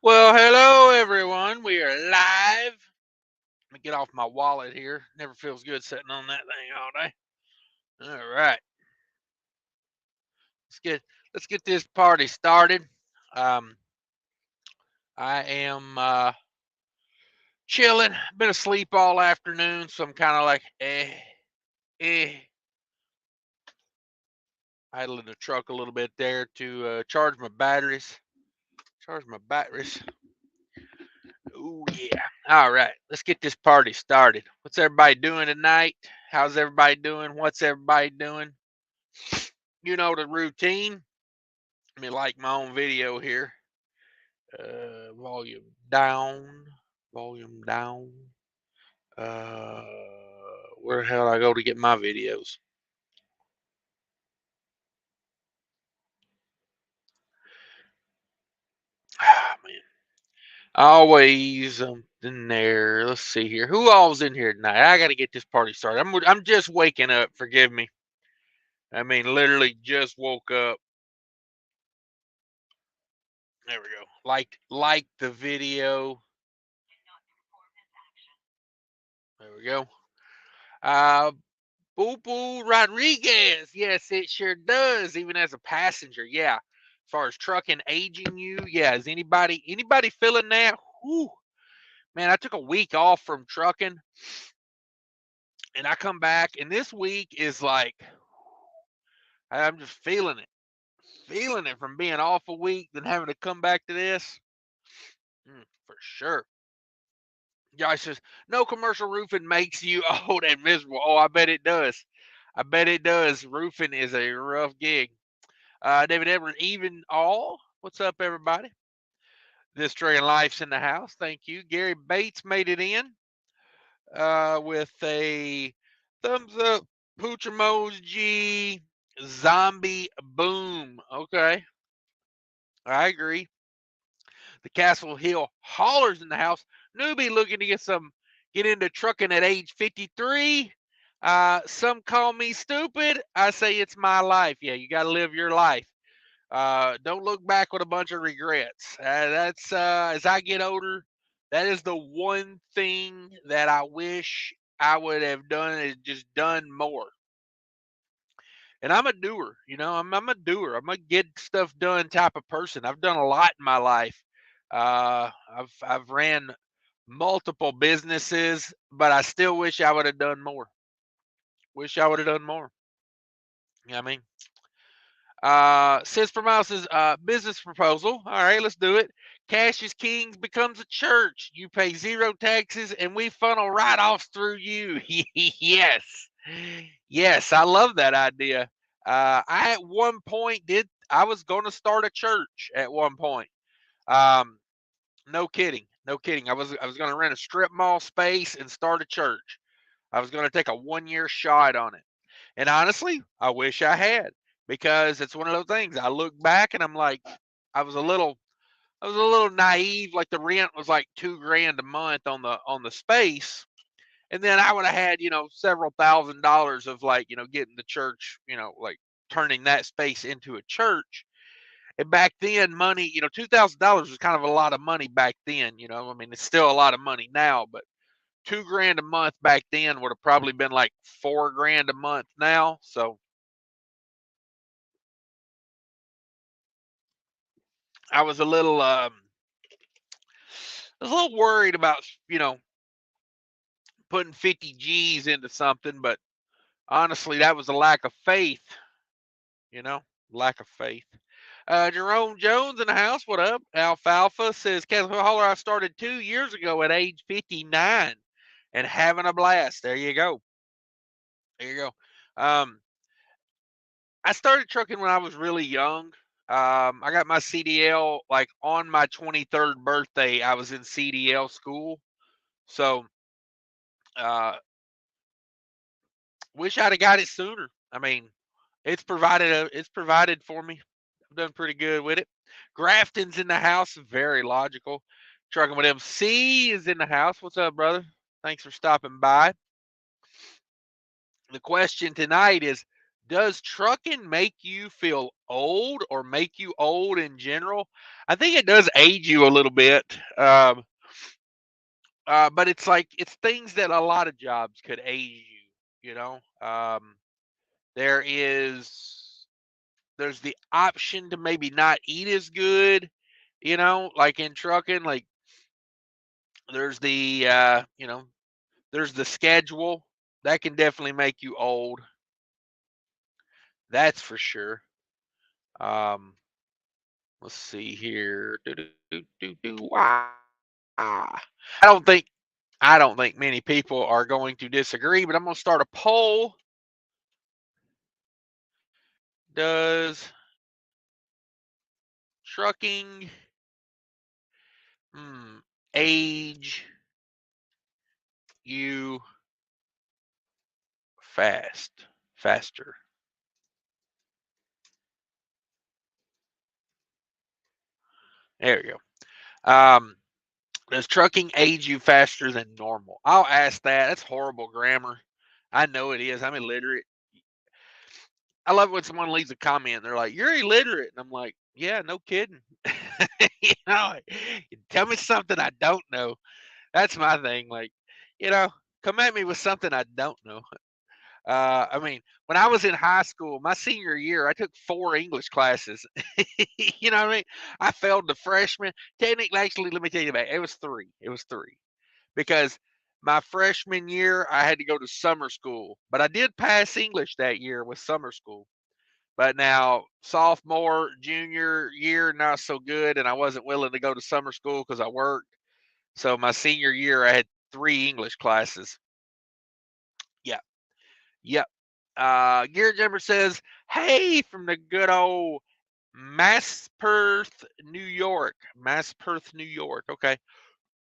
Well, hello everyone. We are live. Let me get off my wallet here. Never feels good sitting on that thing all day. All right. Let's get this party started. Um, I am chilling. Been asleep all afternoon, so I'm kind of like eh. Idling the truck a little bit there to charge my batteries. Oh yeah. All right. Let's get this party started. What's everybody doing tonight? How's everybody doing? What's everybody doing? You know the routine. Let me like my own video here. Volume down. Volume down. Uh, where the hell I go to get my videos? Ah, man. Always in there. Let's see here. Who all's in here tonight? I got to get this party started. I'm just waking up. Forgive me. I mean, literally just woke up. There we go. Like the video. There we go. Uh, Boo Boo Rodriguez. Yes, it sure does. Even as a passenger, yeah. As far as trucking aging you, yeah. Is anybody feeling that? Whew. Man, I took a week off from trucking, and I come back, and this week is like I'm just feeling it from being off a week, then having to come back to this. For sure. Guy says no commercial roofing makes you old and miserable. Oh, I bet it does. I bet it does. Roofing is a rough gig. David Edwards, even all. What's up, everybody? This Dragon Life's in the house. Thank you. Gary Bates made it in with a thumbs up, pooch emoji, zombie boom. Okay, I agree. The Castle Hill Haulers in the house. Newbie looking to get into trucking at age 53. Some call me stupid. I say it's my life. Yeah, you got to live your life. Don't look back with a bunch of regrets. That's as I get older, that is the one thing that I wish I would have done is just done more. And I'm a doer, I'm a doer. I'm a get stuff done type of person. I've done a lot in my life. I've ran multiple businesses, but I still wish I would have done more. Wish I would have done more. You know what I mean? Sis for Miles says, business proposal. All right, let's do it. Cash is Kings becomes a church. You pay zero taxes and we funnel write-offs through you. Yes. Yes, I love that idea. I at one point I was going to start a church at one point. Um, no kidding. No kidding. I was going to rent a strip mall space and start a church. I was going to take a 1-year shot on it. And honestly, I wish I had because it's one of those things. I look back and I'm like, I was a little naive. Like the rent was like $2,000 a month on the space, and then I would have had several $1,000s of like getting the church like turning that space into a church. And back then, money $2,000 was kind of a lot of money back then. I mean it's still a lot of money now, but $2,000 a month back then would have probably been like $4,000 a month now. So I was a little worried about putting 50 G's into something, but honestly, that was a lack of faith. You know, lack of faith. Jerome Jones in the house. What up? Alfalfa says, Castle Holler, I started 2 years ago at age 59 and having a blast. There you go. There you go. I started trucking when I was really young. I got my CDL like on my 23rd birthday. I was in CDL school. So, uh, wish I'd have got it sooner. I mean, it's provided for me. I've done pretty good with it. Grafton's in the house, very logical. Trucking with MC is in the house. What's up, brother? Thanks for stopping by. The question tonight is, does trucking make you feel old or make you old in general? I think it does age you a little bit. But it's like it's things that a lot of jobs could age you, you know. There is there's the option to maybe not eat as good, you know, like in trucking, like there's the there's the schedule that can definitely make you old. That's for sure. Um, let's see here. Ah. I don't think I don't think many people are going to disagree, but I'm going to start a poll. Does trucking age you faster? There you go. Does trucking age you faster than normal? I'll ask that. That's horrible grammar. I know it is. I'm illiterate. I love when someone leaves a comment. They're like, "You're illiterate," and I'm like, "Yeah, no kidding." you know, tell me something I don't know. That's my thing. Like, you know, come at me with something I don't know. I mean, when I was in high school, my senior year, I took 4 English classes. you know what I mean? I failed the freshman. Technically, actually, let me tell you about it. It was three. It was three because my freshman year, I had to go to summer school, but I did pass English that year with summer school. But now, sophomore, junior year, not so good, and I wasn't willing to go to summer school because I worked. So my senior year, I had 3 English classes. Yeah, yep. Gear Jumper says, "Hey, from the good old Masspurth, New York. Masspurth, New York. Okay,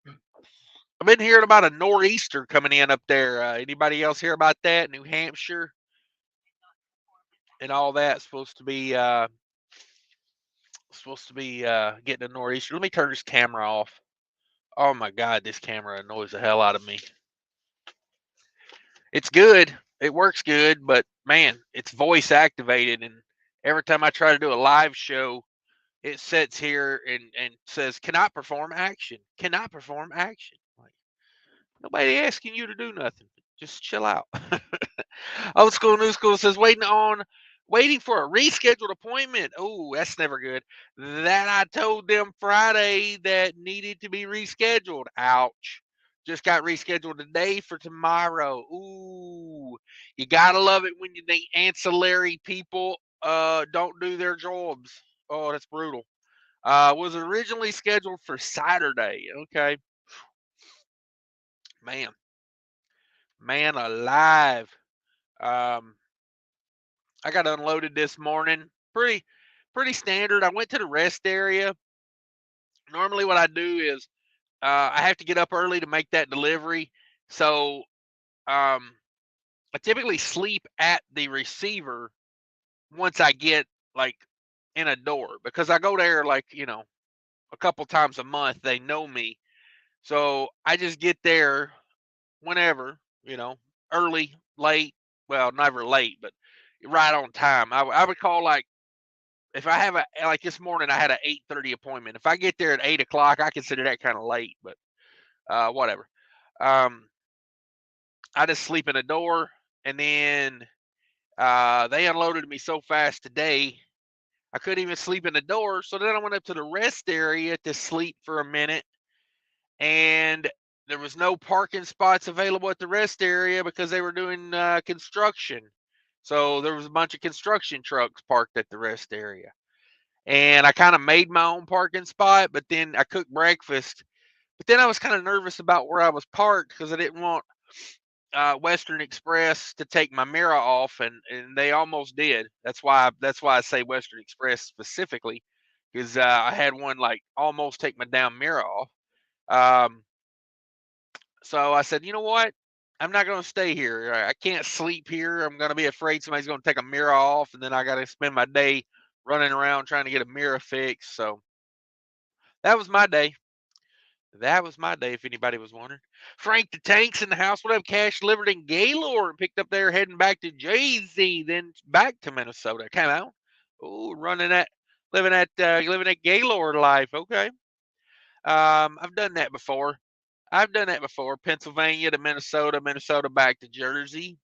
I've been hearing about a nor'easter coming in up there. Anybody else hear about that? New Hampshire and all that supposed to be getting a nor'easter. Let me turn this camera off. Oh my God, this camera annoys the hell out of me. It's good. It works good, but man, it's voice activated, and every time I try to do a live show, it sits here and says, "Cannot perform action. Cannot perform action." Like nobody asking you to do nothing. Just chill out. Old school, new school says waiting for a rescheduled appointment. Oh, that's never good. That I told them Friday that needed to be rescheduled. Ouch. Just got rescheduled today for tomorrow. Ooh. You gotta love it when the ancillary people don't do their jobs. Oh, that's brutal. Was originally scheduled for Saturday. Okay. Man. Man alive. Um, I got unloaded this morning. Pretty standard. I went to the rest area. Normally what I do is I have to get up early to make that delivery. So I typically sleep at the receiver once I get like in a door because I go there like, a couple times a month. They know me. So I just get there whenever, early, late, well, never late, but right on time. I would call like if I have a like this morning I had an 8:30 appointment. If I get there at 8 o'clock, I consider that kind of late, but whatever. Um, I just sleep in the door, and then they unloaded me so fast today I couldn't even sleep in the door. So then I went up to the rest area to sleep for a minute, and there was no parking spots available at the rest area because they were doing construction. So there was a bunch of construction trucks parked at the rest area. And I kind of made my own parking spot, but then I cooked breakfast. But then I was kind of nervous about where I was parked because I didn't want Western Express to take my mirror off, and they almost did. That's why I say Western Express specifically because I had one like almost take my damn mirror off. Um, so I said, you know what? I'm not going to stay here. I can't sleep here. I'm going to be afraid somebody's going to take a mirror off, and then I got to spend my day running around trying to get a mirror fixed. So that was my day. That was my day, if anybody was wondering. Frank the Tank's in the house. What up, Cash delivered in Gaylord. Picked up there, heading back to Jay-Z, then back to Minnesota. Came out. Oh, living that Gaylord life. Okay. I've done that before. Pennsylvania to Minnesota, Minnesota back to Jersey.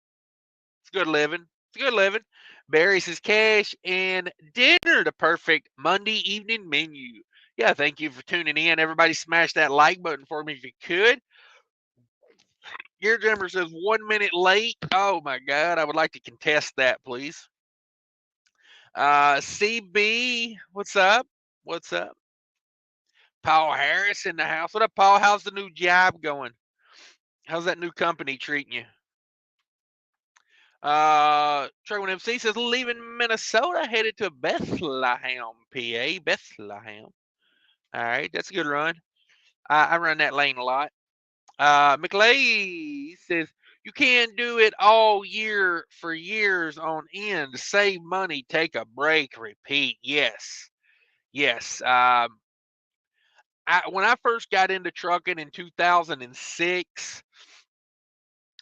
It's good living. It's good living. Barry says cash and dinner, the perfect Monday evening menu. Yeah, thank you for tuning in. Everybody smash that like button for me if you could. Gear Jumper says 1 minute late. Oh my God, I would like to contest that, please. CB, what's up? What's up? Paul Harris in the house. What up, Paul? How's the new job going? How's that new company treating you? Trey MC says leaving Minnesota, headed to Bethlehem, PA. Bethlehem. All right, that's a good run. I run that lane a lot. McLeay says you can't do it all year for years on end. Save money, take a break, repeat. Yes, yes. When I first got into trucking in 2006,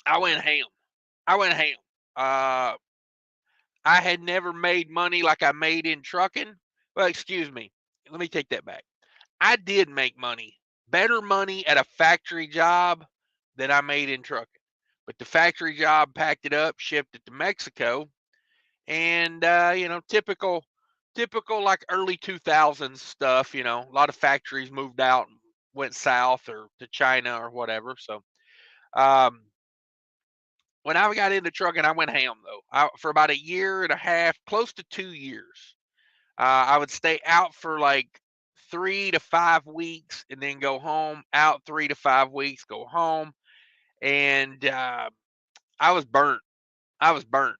I went ham. I went ham. Uh, I had never made money like I made in trucking. Well, excuse me. Let me take that back. I did make money, better money at a factory job than I made in trucking. But the factory job packed it up, shipped it to Mexico, and typical like early 2000s stuff. A lot of factories moved out and went south or to China or whatever. So, um, when I got into trucking, I went ham though. For about a year and a half, close to 2 years. I would stay out for like 3 to 5 weeks and then go home. Out 3 to 5 weeks, go home, and I was burnt. I was burnt.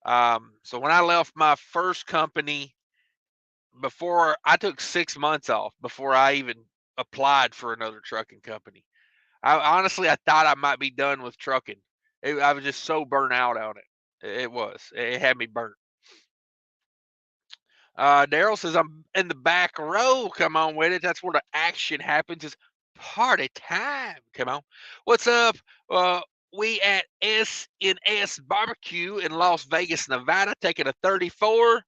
So when I left my first company, before I took 6 months off before I even applied for another trucking company. I thought I might be done with trucking. I was just so burnt out on it. It was. It had me burnt. Daryl says I'm in the back row. Come on with it. That's where the action happens. It's party time. Come on. What's up? We at S&S Barbecue in Las Vegas, Nevada, taking a 34.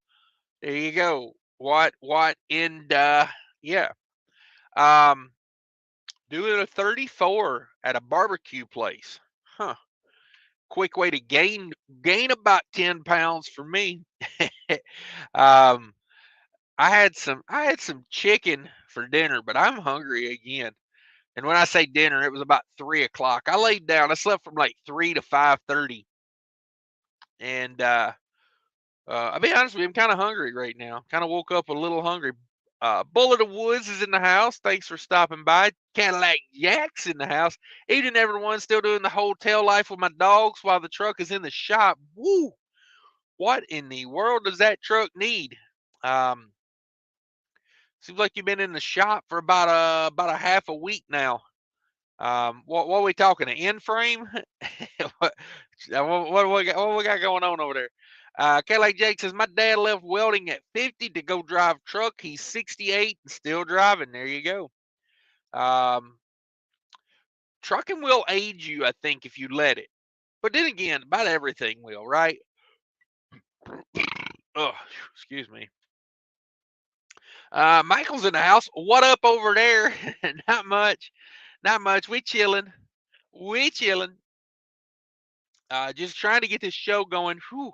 There you go. What? And yeah. Um, doing a 34 at a barbecue place. Huh. Quick way to gain about 10 pounds for me. um, I had some chicken for dinner, but I'm hungry again. And when I say dinner, it was about 3 o'clock. I laid down. I slept from like 3 to 5:30, and I'll be honest with you, I'm kind of hungry right now. Kind of woke up a little hungry. Bullet of Woods is in the house. Thanks for stopping by. Cadillac Jack's in the house. Evening, everyone. Still doing the hotel life with my dogs while the truck is in the shop. Woo! What in the world does that truck need? Um, Seems like you've been in the shop for about a half a week now. What are we talking? An end frame? What we got going on over there? Cadillac Jake says my dad left welding at 50 to go drive truck. He's 68 and still driving. There you go. Um, Trucking will aid you, I think, if you let it. But then again, about everything will, right? Oh, excuse me. Michael's in the house. What up over there? Not much. Not much. We chilling. We chilling. Just trying to get this show going. Whew.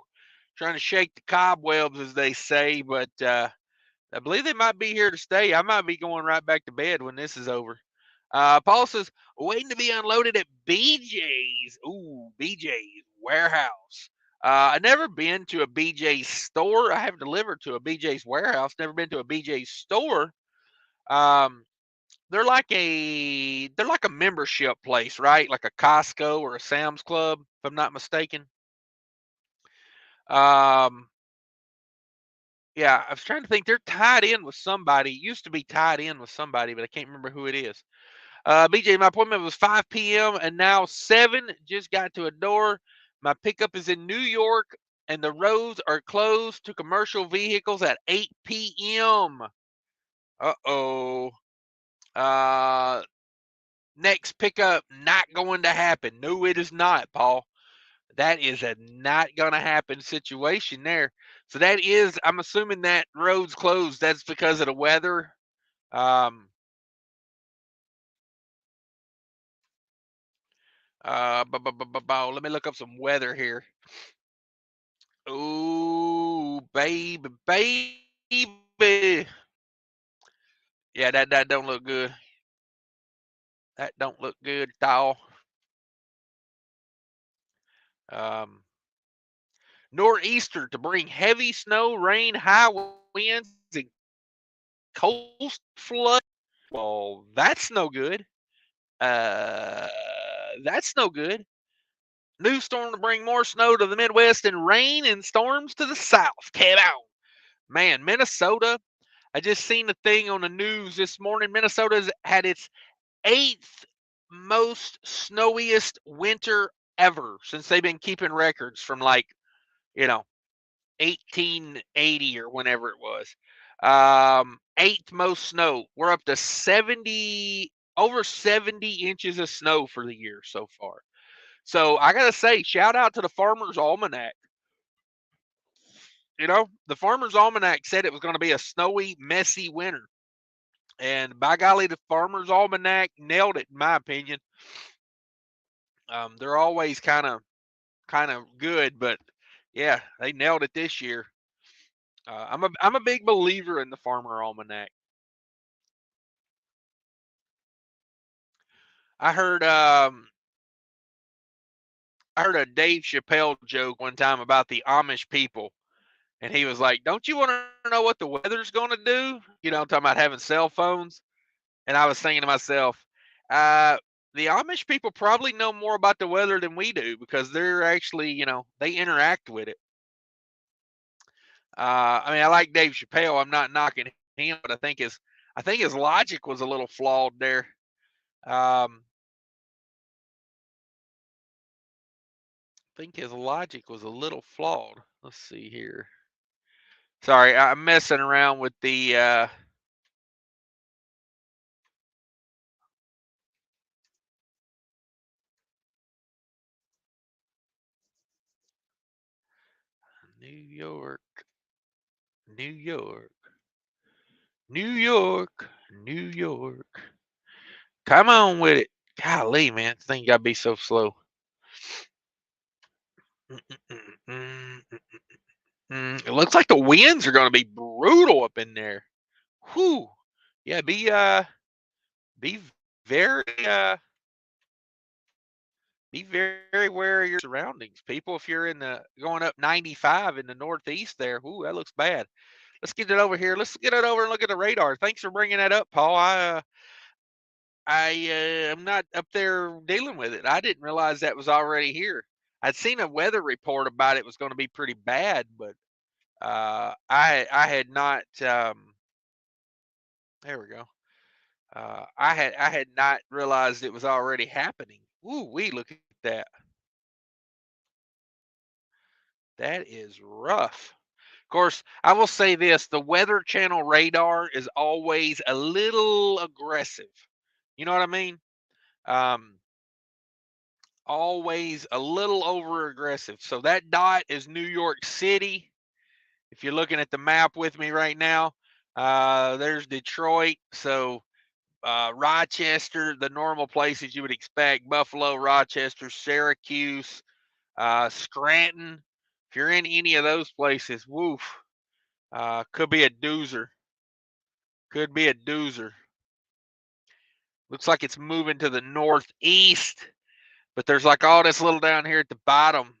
Trying to shake the cobwebs, as they say. But I believe they might be here to stay. I might be going right back to bed when this is over. Paul says, waiting to be unloaded at BJ's. Ooh, BJ's warehouse. I've never been to a BJ's store. I have delivered to a BJ's warehouse. Never been to a BJ's store. Um, they're like a membership place, right? Like a Costco or a Sam's Club, if I'm not mistaken. Um, yeah, I was trying to think. They're tied in with somebody. Used to be tied in with somebody, but I can't remember who it is. BJ, my appointment was 5 p.m. and now 7. Just got to a door. My pickup is in New York, and the roads are closed to commercial vehicles at 8 p.m. Uh-oh. Uh, next pickup not going to happen. No, it is not, Paul. That is a not going to happen situation there. So that is, I'm assuming that road's closed. That's because of the weather. Um, Let me look up some weather here. Ooh, baby, baby. Yeah, that don't look good. That don't look good at all. Um, Nor'easter to bring heavy snow, rain, high winds, and coast flood. Well, that's no good. Uh, that's no good. New storm to bring more snow to the Midwest and rain and storms to the South. Come on. Man, Minnesota. I just seen a thing on the news this morning. Minnesota's had its eighth most snowiest winter ever since they've been keeping records from like, you know, 1880 or whenever it was. Eighth most snow. We're up to 70, over 70 inches of snow for the year so far. So I gotta say, shout out to the Farmer's Almanac. You know, the Farmer's Almanac said it was going to be a snowy, messy winter, and by golly, the Farmer's Almanac nailed it, in my opinion. They're always kind of good, but yeah, they nailed it this year. I'm a big believer in the Farmer Almanac. I heard I heard a Dave Chappelle joke one time about the Amish people, and he was like, "Don't you want to know what the weather's going to do?" You know, talking about having cell phones. And I was thinking to myself, uh, the Amish people probably know more about the weather than we do because they're actually, they interact with it. I mean, I like Dave Chappelle. I'm not knocking him, but I think his logic was a little flawed there. I think his logic was a little flawed. Let's see here. Sorry, I'm messing around with the New York, New York, New York, New York. Come on with it. Golly, man, this thing gotta be so slow. It looks like the winds are gonna be brutal up in there. Whew. Yeah, be very be very wary of your surroundings, people. If you're in the going up 95 in the northeast there, whoo, that looks bad. Let's get it over here. Let's get it over and look at the radar. Thanks for bringing that up, Paul. I am not up there dealing with it. I didn't realize that was already here. I'd seen a weather report about it was going to be pretty bad, but I had not. There we go. I had not realized it was already happening. Ooh, we look at that. That is rough. Of course, I will say this: the Weather Channel radar is always a little aggressive. You know what I mean? Um, Always a little over aggressive. So that dot is New York City. If you're looking at the map with me right now, there's Detroit. So Rochester, the normal places you would expect: Buffalo, Rochester, Syracuse, Scranton. If you're in any of those places, woof, could be a doozer. Could be a doozer. Looks like it's moving to the northeast. But there's like all this little down here at the bottom.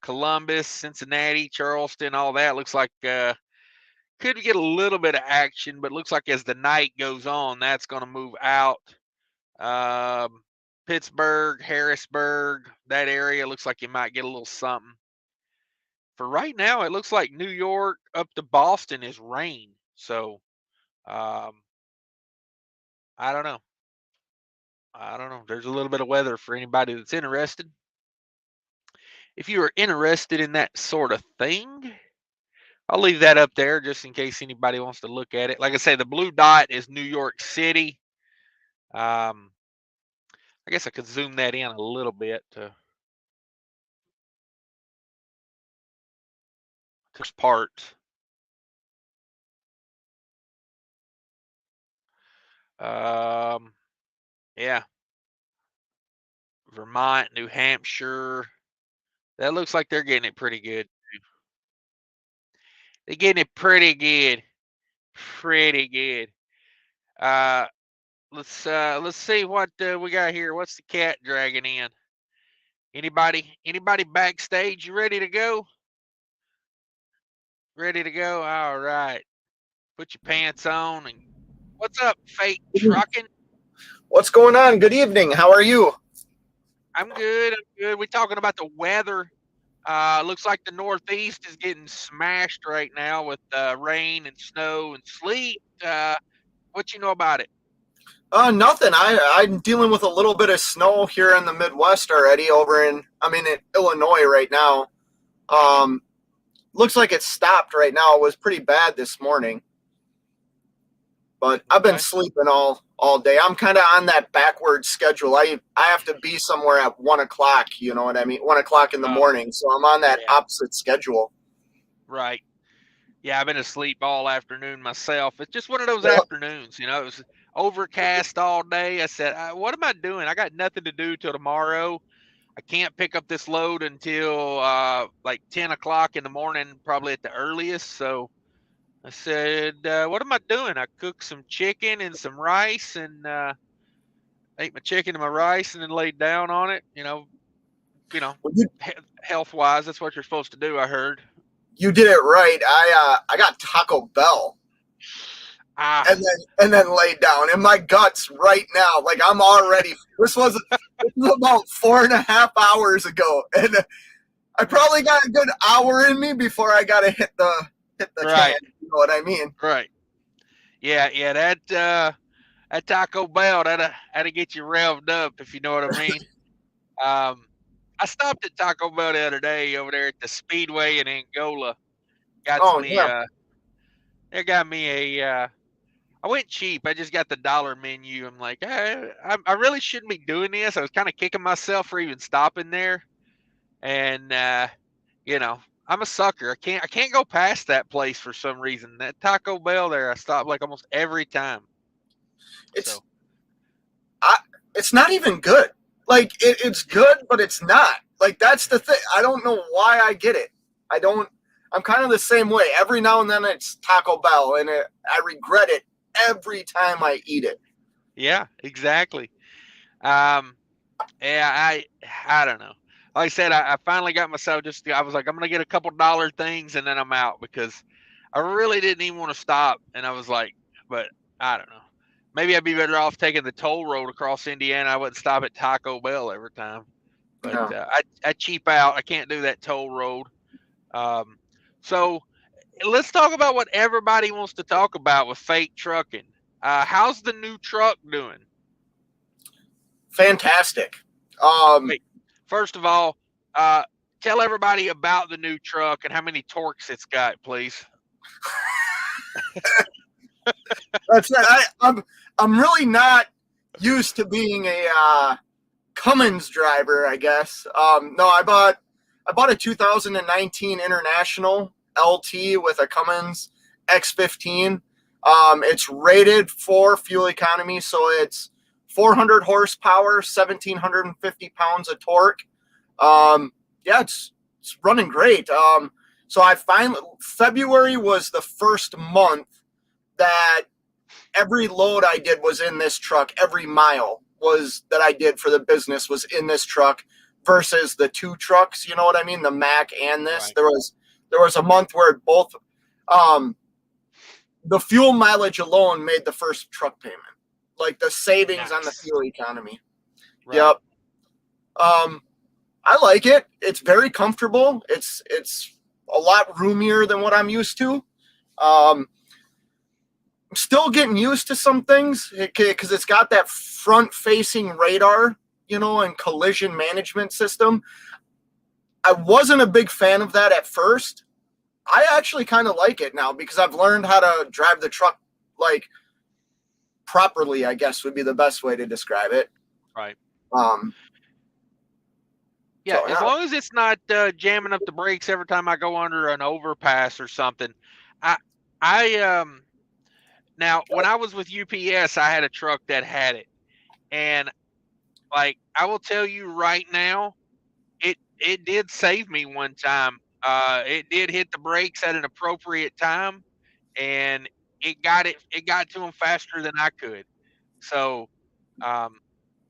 Columbus, Cincinnati, Charleston, all that looks like could get a little bit of action, but looks like as the night goes on, that's going to move out. Um, Pittsburgh, Harrisburg, that area looks like you might get a little something. For right now, it looks like New York up to Boston is rain. So um, I don't know. I don't know. There's a little bit of weather for anybody that's interested. If you are interested in that sort of thing, I'll leave that up there just in case anybody wants to look at it. Like I say, the blue dot is New York City. Um, I guess I could zoom that in a little bit to parts. Yeah, Vermont, New Hampshire. That looks like they're getting it pretty good. They're getting it pretty good. Pretty good. Let's see what we got here. What's the cat dragging in? Anybody backstage? You ready to go? Ready to go? All right. Put your pants on and what's up, fake trucking? What's going on? Good evening. How are you? I'm good. I'm good. We're talking about the weather. Looks like the Northeast is getting smashed right now with rain and snow and sleet. What you know about it? Nothing. I'm dealing with a little bit of snow here in the Midwest already. I'm in Illinois right now. Looks like it's stopped right now. It was pretty bad this morning, but I've been Okay. sleeping all day. I'm kind of on that backward schedule. I have to be somewhere at 1 o'clock. You know what I mean? 1 o'clock in the Oh, morning. So I'm on that yeah. opposite schedule. Right. Yeah, I've been asleep all afternoon myself. It's just one of those Yep. afternoons, you know. It was overcast all day. I said, "What am I doing? I got nothing to do till tomorrow. I can't pick up this load until like 10 o'clock in the morning, probably at the earliest." So I said, "What am I doing?" I cooked some chicken and some rice, and ate my chicken and my rice, and then laid down on it. Well, you, Health wise, that's what you're supposed to do. I heard. you did it right. I got Taco Bell. Ah, And then laid down in my guts right now. Like I'm already. This was about 4.5 hours ago, and I probably got a good hour in me before I got to hit the can. right, You know what I mean? right. Yeah. That Taco Bell, that'll get you revved up, if you know what I mean. I stopped at Taco Bell the other day over there at the Speedway in Angola. Got Oh me yeah. they got me a I went cheap. I just got the dollar menu. I'm like, I really shouldn't be doing this. I was kind of kicking myself for even stopping there. And you know, I'm a sucker. I can't go past that place for some reason. That Taco Bell there, I stop like almost every time. It's So I, it's not even good. Like it's good, but it's not. Like that's the thing. I don't know why I get it. I don't. I'm kind of the same way. Every now and then it's Taco Bell, and I regret it every time I eat it. yeah, exactly. Um, yeah, I don't know. Like I said, I finally got myself I was like, I'm gonna get a couple dollar things and then I'm out because I really didn't even want to stop. And I was like, but I don't know. Maybe I'd be better off taking the toll road across Indiana. I wouldn't stop at Taco Bell every time. But Yeah. I cheap out. I can't do that toll road. Um, so let's talk about what everybody wants to talk about with fake trucking. How's the new truck doing? Fantastic. Wait, first of all, uh, tell everybody about the new truck and how many torques it's got, please. That's it. I'm really not used to being a Cummins driver, I guess. No, I bought a 2019 International LT with a Cummins X15. It's rated for fuel economy, so it's 400 horsepower, 1,750 pounds of torque. Yeah, it's running great. So I finally February was the first month that every load I did was in this truck. Every mile was that I did for the business was in this truck versus the two trucks. You know what I mean? The Mac and this. Right. There was a month where both the fuel mileage alone made the first truck payment. Like the savings on the Nice. fuel economy. Right. Yep. I like it. It's very comfortable. It's a lot roomier than what I'm used to. I'm still getting used to some things because it's got that front-facing radar, and collision management system. I wasn't a big fan of that at first. I actually kind of like it now because I've learned how to drive the truck like properly, I guess would be the best way to describe it. Right. Um, Yeah, so as yeah, long as it's not jamming up the brakes every time I go under an overpass or something. I I now when I was with UPS, I had a truck that had it, and like I will tell you right now, it did save me one time. It did hit the brakes at an appropriate time, and it got to them faster than I could. So um,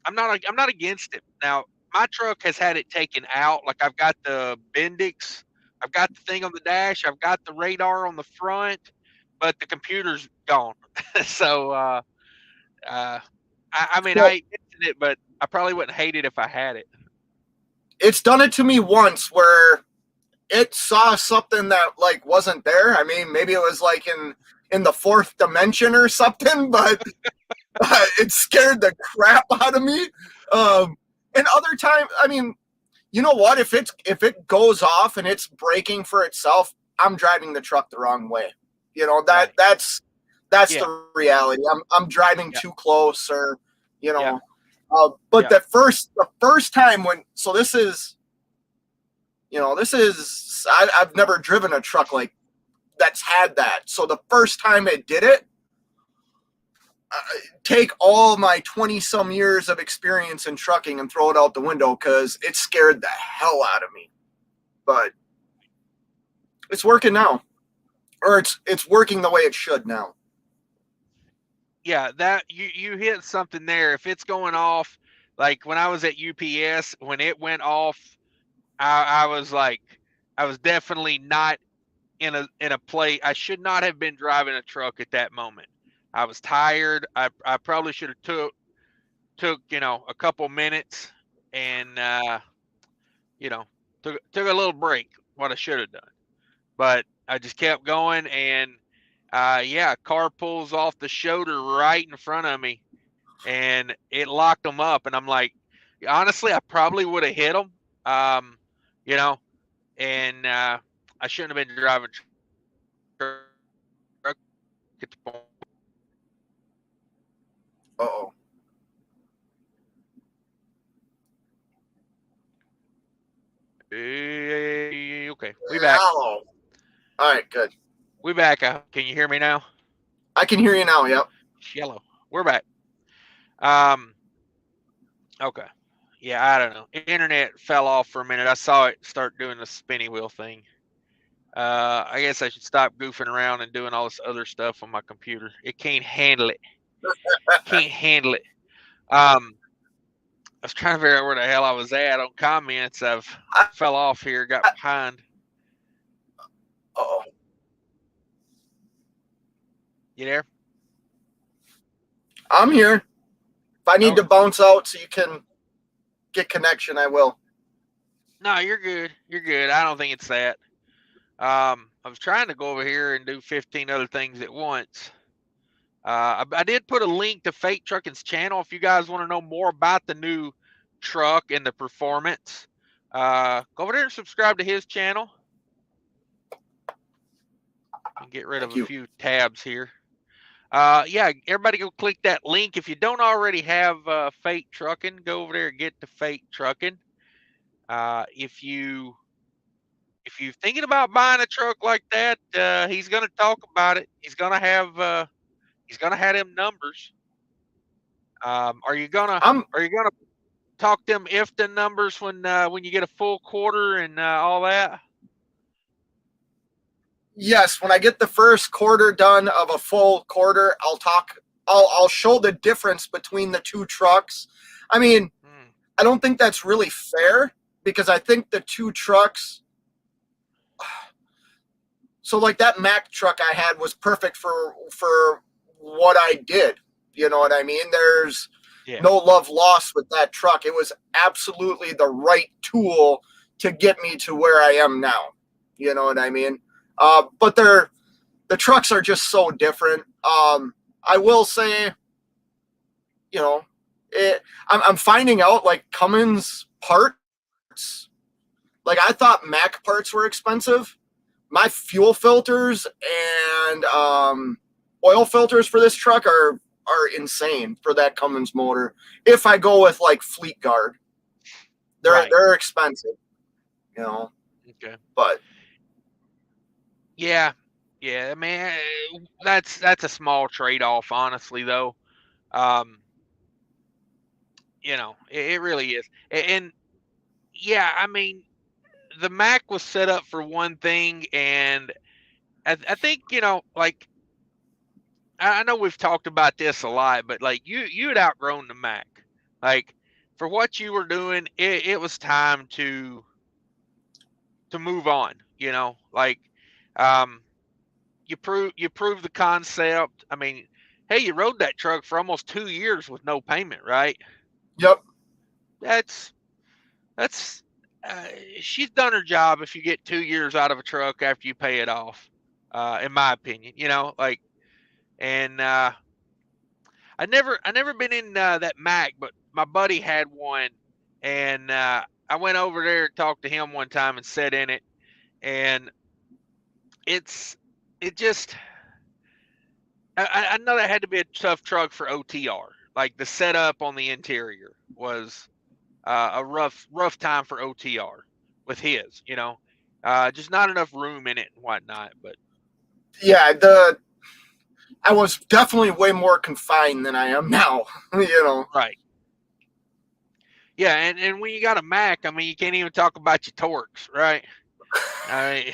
I'm not against it. Now my truck has had it taken out. Like I've got the Bendix, I've got the thing on the dash, I've got the radar on the front, but the computer's gone. So uh, I mean I so ain't missing it, but I probably wouldn't hate it if I had it. it's done it to me once where it saw something that like wasn't there. I mean, maybe it was like in the fourth dimension or something, but it scared the crap out of me. And other time, I mean, you know what? If it goes off and it's braking for itself, I'm driving the truck the wrong way. You know Right. that's Yeah. the reality. I'm driving Yeah. too close, or you Yeah. know. But Yeah. the first time when so this is I've never driven a truck like that's had that. So the first time it did it, take all my 20 some years of experience in trucking and throw it out the window because it scared the hell out of me. But it's working now, or it's working the way it should now. Yeah, that you hit something there. If it's going off, like when I was at UPS, when it went off, I was like, I was definitely not in a play. I should not have been driving a truck at that moment. I was tired. I probably should have took a couple minutes and you know took a little break. What I should have done, but I just kept going and yeah, car pulls off the shoulder right in front of me and it locked them up. And I'm like, honestly, I probably would have hit them, um, you know, and I shouldn't have been driving truck at the point. Uh-oh. Okay, we back. Hello. All right, good. We back. Can you hear me now? I can hear you now. Yep. Yellow. We're back. Um. Okay. Yeah, I don't know. Internet fell off for a minute. I saw it start doing the spinny wheel thing. I guess I should stop goofing around and doing all this other stuff on my computer. It can't handle it. Can't handle it. I was trying to figure out where the hell I was at on comments. I fell off here, got behind. Uh-oh. You there? I'm here. If I need Okay. to bounce out so you can get connection, I will. No, you're good. You're good. I don't think it's that. I was trying to go over here and do 15 other things at once. I did put a link to Fate Trucking's channel if you guys want to know more about the new truck and the performance. Go over there and subscribe to his channel. And get rid Thank of a you. few tabs here. Yeah, everybody go click that link. If you don't already have Fate Trucking, go over there and get the Fate Trucking. If you're thinking about buying a truck like that, he's gonna talk about it. He's gonna have them numbers. Are you gonna I'm talk them ifta numbers when you get a full quarter and all that? Yes, when I get the first quarter done of a full quarter, I'll show the difference between the two trucks. I mean, Hmm. I don't think that's really fair because I think the two trucks, so like that Mack truck I had was perfect for what I did. You know what I mean? There's Yeah. no love lost with that truck. It was absolutely the right tool to get me to where I am now. You know what I mean? But the trucks are just so different. I will say, you know, I'm finding out like Cummins parts. Like I thought Mack parts were expensive. My fuel filters and oil filters for this truck are are insane for that Cummins motor. If I go with like Fleet Guard, they're expensive, you know. Okay. But Yeah. Yeah. I mean, that's a small trade off, honestly, though. Um, it really is. And yeah, I mean, the Mac was set up for one thing, and I think, like, I know we've talked about this a lot, but like you had outgrown the Mac. Like, for what you were doing, it was time to move on. Like, um, you proved the concept. I mean, hey, you rode that truck for almost 2 years with no payment, right? yep, That's that's uh, she's done her job if you get 2 years out of a truck after you pay it off. In my opinion, like, and I never been in that Mac, but my buddy had one, and I went over there and talked to him one time and sat in it, and it just I know that had to be a tough truck for OTR. Like, the setup on the interior was a rough time for OTR with his, just not enough room in it and whatnot. But yeah, I was definitely way more confined than I am now, you know. right, yeah, and when you got a Mac, I mean, you can't even talk about your torques, right? I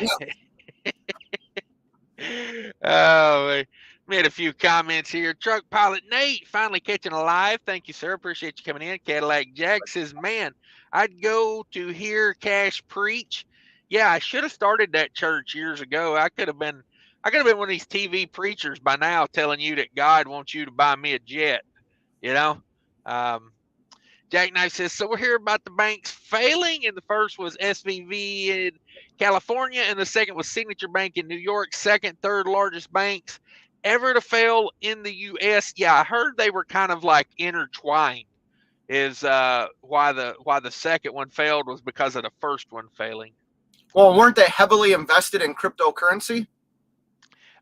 mean, oh, we had a few comments here. Truck pilot Nate finally catching a live. Thank you, sir. Appreciate you coming in. Cadillac Jack says, "Man, I'd go to hear Cash preach. Yeah, I should have started that church years ago. I could have been one of these TV preachers by now, telling you that God wants you to buy me a jet. You know." Um, Jackknife says, "So we're here about the banks failing, and the first was SVB in California, and the second was Signature Bank in New York, second, third largest banks ever to fail in the U.S. Yeah, I heard they were kind of like intertwined. Is why the second one failed was because of the first one failing. Well, weren't they heavily invested in cryptocurrency?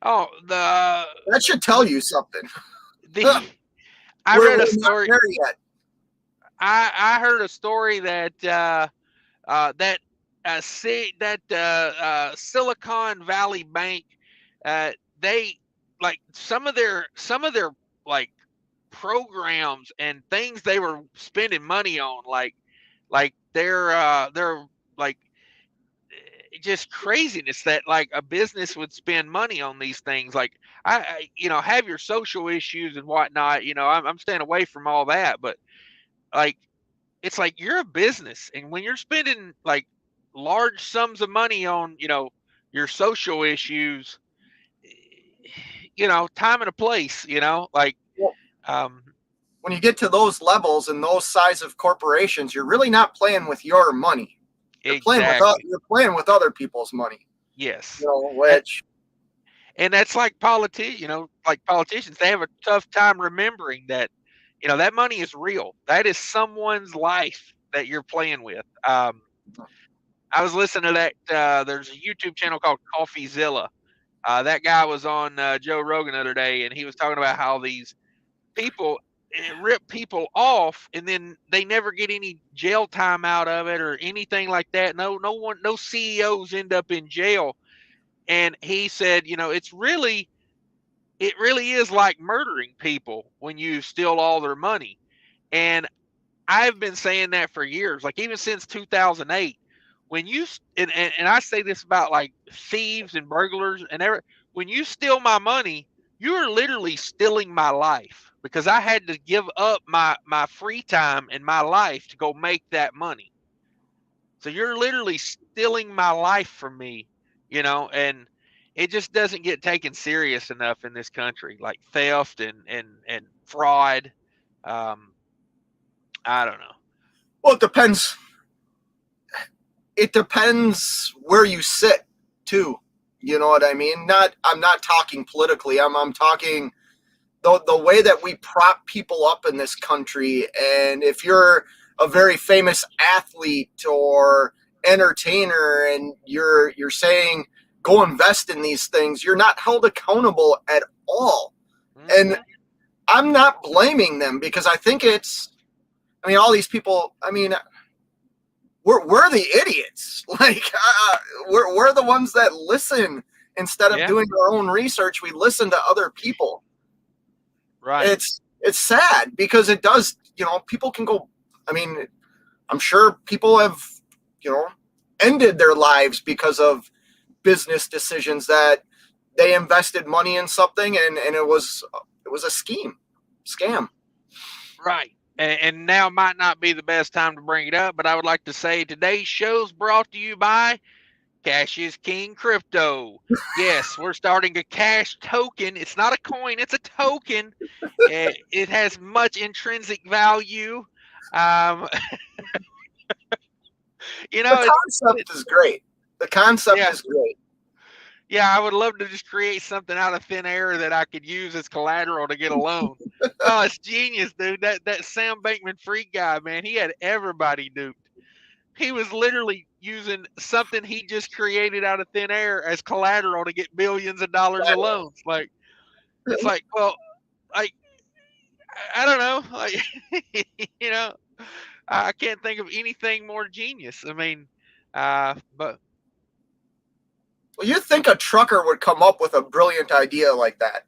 Oh, That should tell you something. the I we're read a not story. there yet. I heard a story that that Silicon Valley Bank, they, like, some of their like programs and things they were spending money on, like they're like just craziness, that like a business would spend money on these things. Like, have your social issues and whatnot. I'm staying away from all that, but like, it's like you're a business, and when you're spending like large sums of money on your social issues, time and a place, like, Well, um when you get to those levels and those size of corporations, you're really not playing with your money. exactly, You're playing with other people's money. yes. You know, and, which and that's like politicians, they have a tough time remembering that that money is real. That is someone's life that you're playing with. I was listening to that. There's a YouTube channel called CoffeeZilla. That guy was on Joe Rogan the other day, and he was talking about how these people rip people off, and then they never get any jail time out of it or anything like that. No CEOs end up in jail. And he said, it really is like murdering people when you steal all their money. And I've been saying that for years, like even since 2008. When you and I say this about like thieves and burglars and when you steal my money, you are literally stealing my life, because I had to give up my free time and my life to go make that money. So you're literally stealing my life from me, and it just doesn't get taken serious enough in this country, like theft and fraud. Um, I don't know. well, it depends. It depends where you sit, too. You know what I mean? I'm not talking politically. I'm talking the way that we prop people up in this country. And if you're a very famous athlete or entertainer and you're saying go invest in these things, you're not held accountable at all. And Mhm. I'm not blaming them because I think all these people, we're the idiots. Like, we're the ones that listen instead of Yeah, doing our own research. We listen to other people. right. It's sad because it does, people can go, I'm sure people have, ended their lives because of business decisions that they invested money in something and it was a scam. Right. And now might not be the best time to bring it up, but I would like to say today's show's brought to you by Cash is King Crypto. Yes, we're starting a cash token. It's not a coin, it's a token. It has much intrinsic value. Um, The it's concept is great. The concept yeah, is great. yeah. I would love to just create something out of thin air that I could use as collateral to get a loan. Oh, it's genius, dude. That Sam Bankman-Fried guy, man, he had everybody duped. He was literally using something he just created out of thin air as collateral to get billions of dollars of loans. Like, it's like, well, like, I don't know, like, you know, I can't think of anything more genius. I mean, but Well, you'd think a trucker would come up with a brilliant idea like that.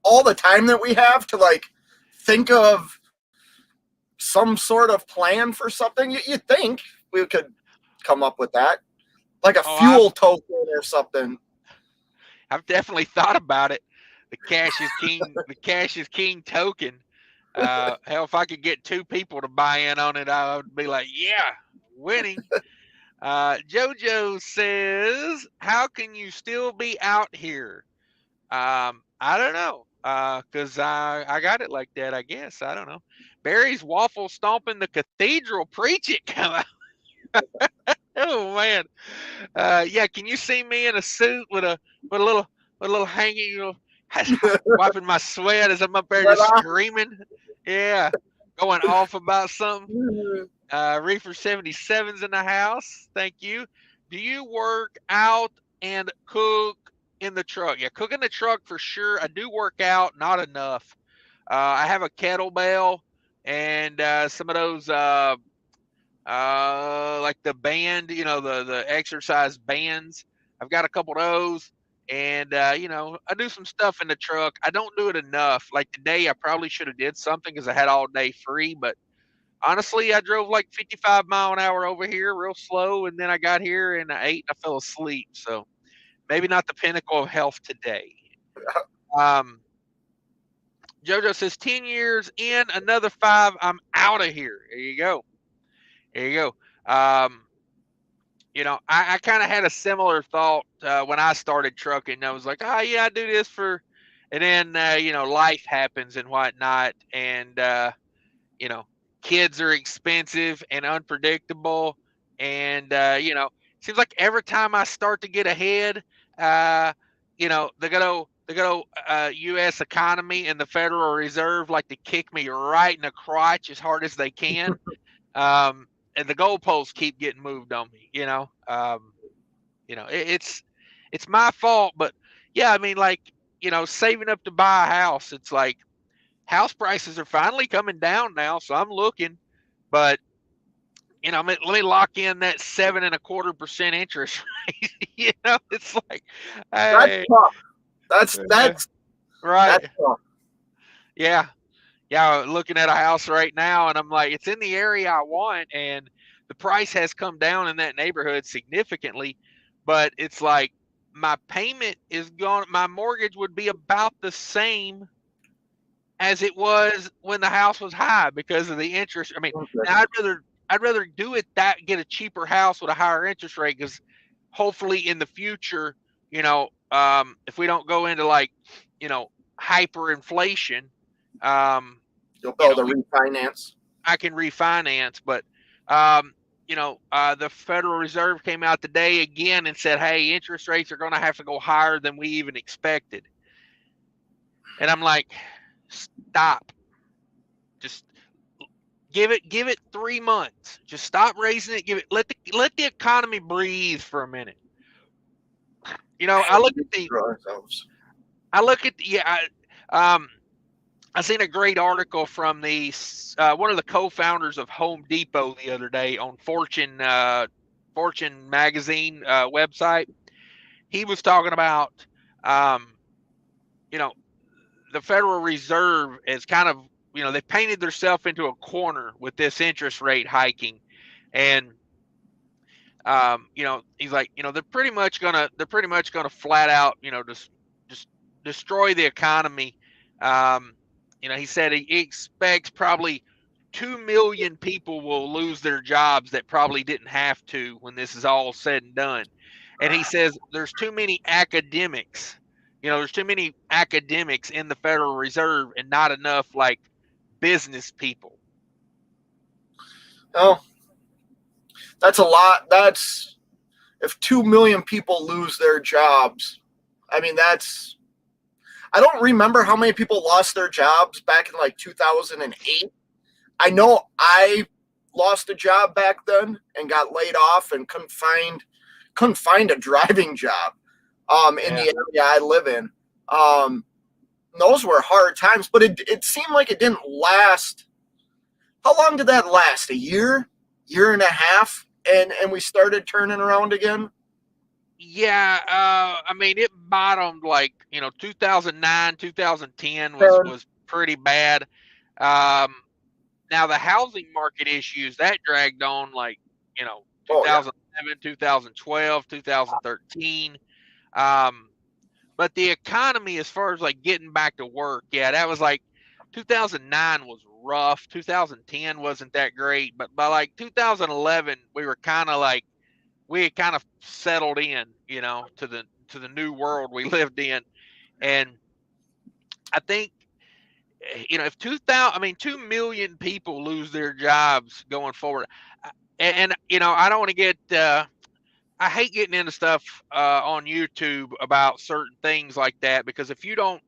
All the time that we have to like think of some sort of plan for something, you'd think we could come up with that, like a oh, I've fuel token or something. I've definitely thought about it. The cash is king. The cash is king token. Hell, if I could get two people to buy in on it, I would be like, yeah, winning. Jojo says, "How can you still be out here?" I don't know, cause I got it like that. I guess I don't know. Barry's waffle stomping the cathedral. Preach it, come out. Oh man, yeah. Can you see me in a suit with a little hanging, wiping my sweat as I'm up there just screaming? Yeah, going off about something. Reefer 77's in the house. Thank you. Do you work out and cook in the truck? Yeah, cook in the truck for sure. I do work out, not enough. I have a kettlebell and some of those like the band, the exercise bands. I've got a couple of those, and I do some stuff in the truck. I don't do it enough. Like today, I probably should have did something because I had all day free, but honestly, I drove like 55 mile an hour over here, real slow, and then I got here and I ate and I fell asleep. So maybe not the pinnacle of health today. Um, Jojo says 10 years in, another 5, I'm out of here. There you go. There you go. I kind of had a similar thought when I started trucking. I was like, oh yeah, I do this for, and then life happens and whatnot, and you know, kids are expensive and unpredictable. And, seems like every time I start to get ahead, the U.S. economy and the Federal Reserve like to kick me right in the crotch as hard as they can. And the goalposts keep getting moved on me, it's my fault, but yeah, I mean, like, saving up to buy a house, it's like, house prices are finally coming down now, so I'm looking, but let me lock in that 7.25% interest rate. It's like, That's hey, tough. That's right, tough. yeah, yeah. Looking at a house right now, and I'm like, it's in the area I want, and the price has come down in that neighborhood significantly, but it's like my payment is gone. My mortgage would be about the same as it was when the house was high because of the interest. I mean, now I'd rather do it get a cheaper house with a higher interest rate because hopefully in the future, if we don't go into like, hyperinflation, You'll be able to refinance. I can refinance. But the Federal Reserve came out today again and said, hey, interest rates are going to have to go higher than we even expected. And I'm like, stop. Just give it 3 months. Just stop raising it. Let the economy breathe for a minute. I look at the I seen a great article from the one of the co-founders of Home Depot the other day on Fortune magazine website. He was talking about, um, you know, the Federal Reserve is kind of, they painted themselves into a corner with this interest rate hiking, and he's like, they're pretty much gonna flat out, just destroy the economy. Um, he said he expects probably 2 million people will lose their jobs that probably didn't have to when this is all said and done. And he says there's too many academics. There's too many academics in the Federal Reserve and not enough like business people. Oh, that's a lot. That's if 2 million people lose their jobs. I mean, I don't remember how many people lost their jobs back in like 2008. I know I lost a job back then and got laid off and couldn't find a driving job in the area I live in. Those were hard times, but it seemed like it didn't last. How long did that last? A year and a half, and we started turning around again. Yeah, I mean it bottomed like 2009, 2010 was pretty bad. Um, Now the housing market issues that dragged on like 2007, 2012, 2013. But the economy, as far as like getting back to work, yeah, that was like 2009 was rough. 2010 wasn't that great, but by like 2011 we had kind of settled in, to the new world we lived in, and I think if 2 million people lose their jobs going forward, and I don't want to get I hate getting into stuff on YouTube about certain things like that, because if you don't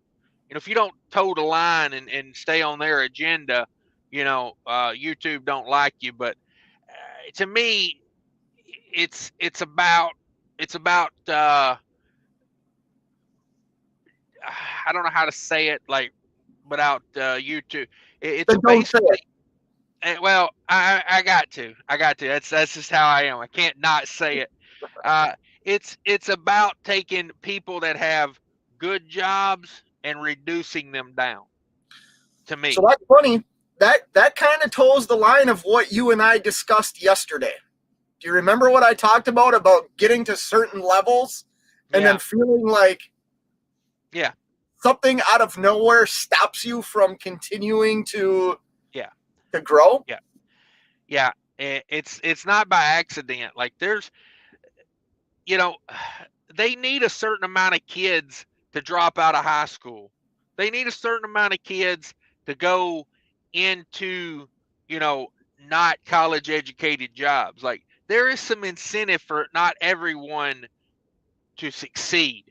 toe the line and stay on their agenda, YouTube don't like you. But to me, it's about I don't know how to say it like without YouTube. It's Then don't say basically, it. well, I got to. That's just how I am. I can't not say it. Uh, it's about taking people that have good jobs and reducing them down. To So me, that's funny. That kind of toes the line of what you and I discussed yesterday. Do you remember what I talked about getting to certain levels and yeah, then feeling like yeah, something out of nowhere stops you from continuing to yeah, grow? yeah, yeah. It's not by accident. Like you know, they need a certain amount of kids to drop out of high school. They need a certain amount of kids to go into, you know, not college educated jobs. Like there is some incentive for not everyone to succeed.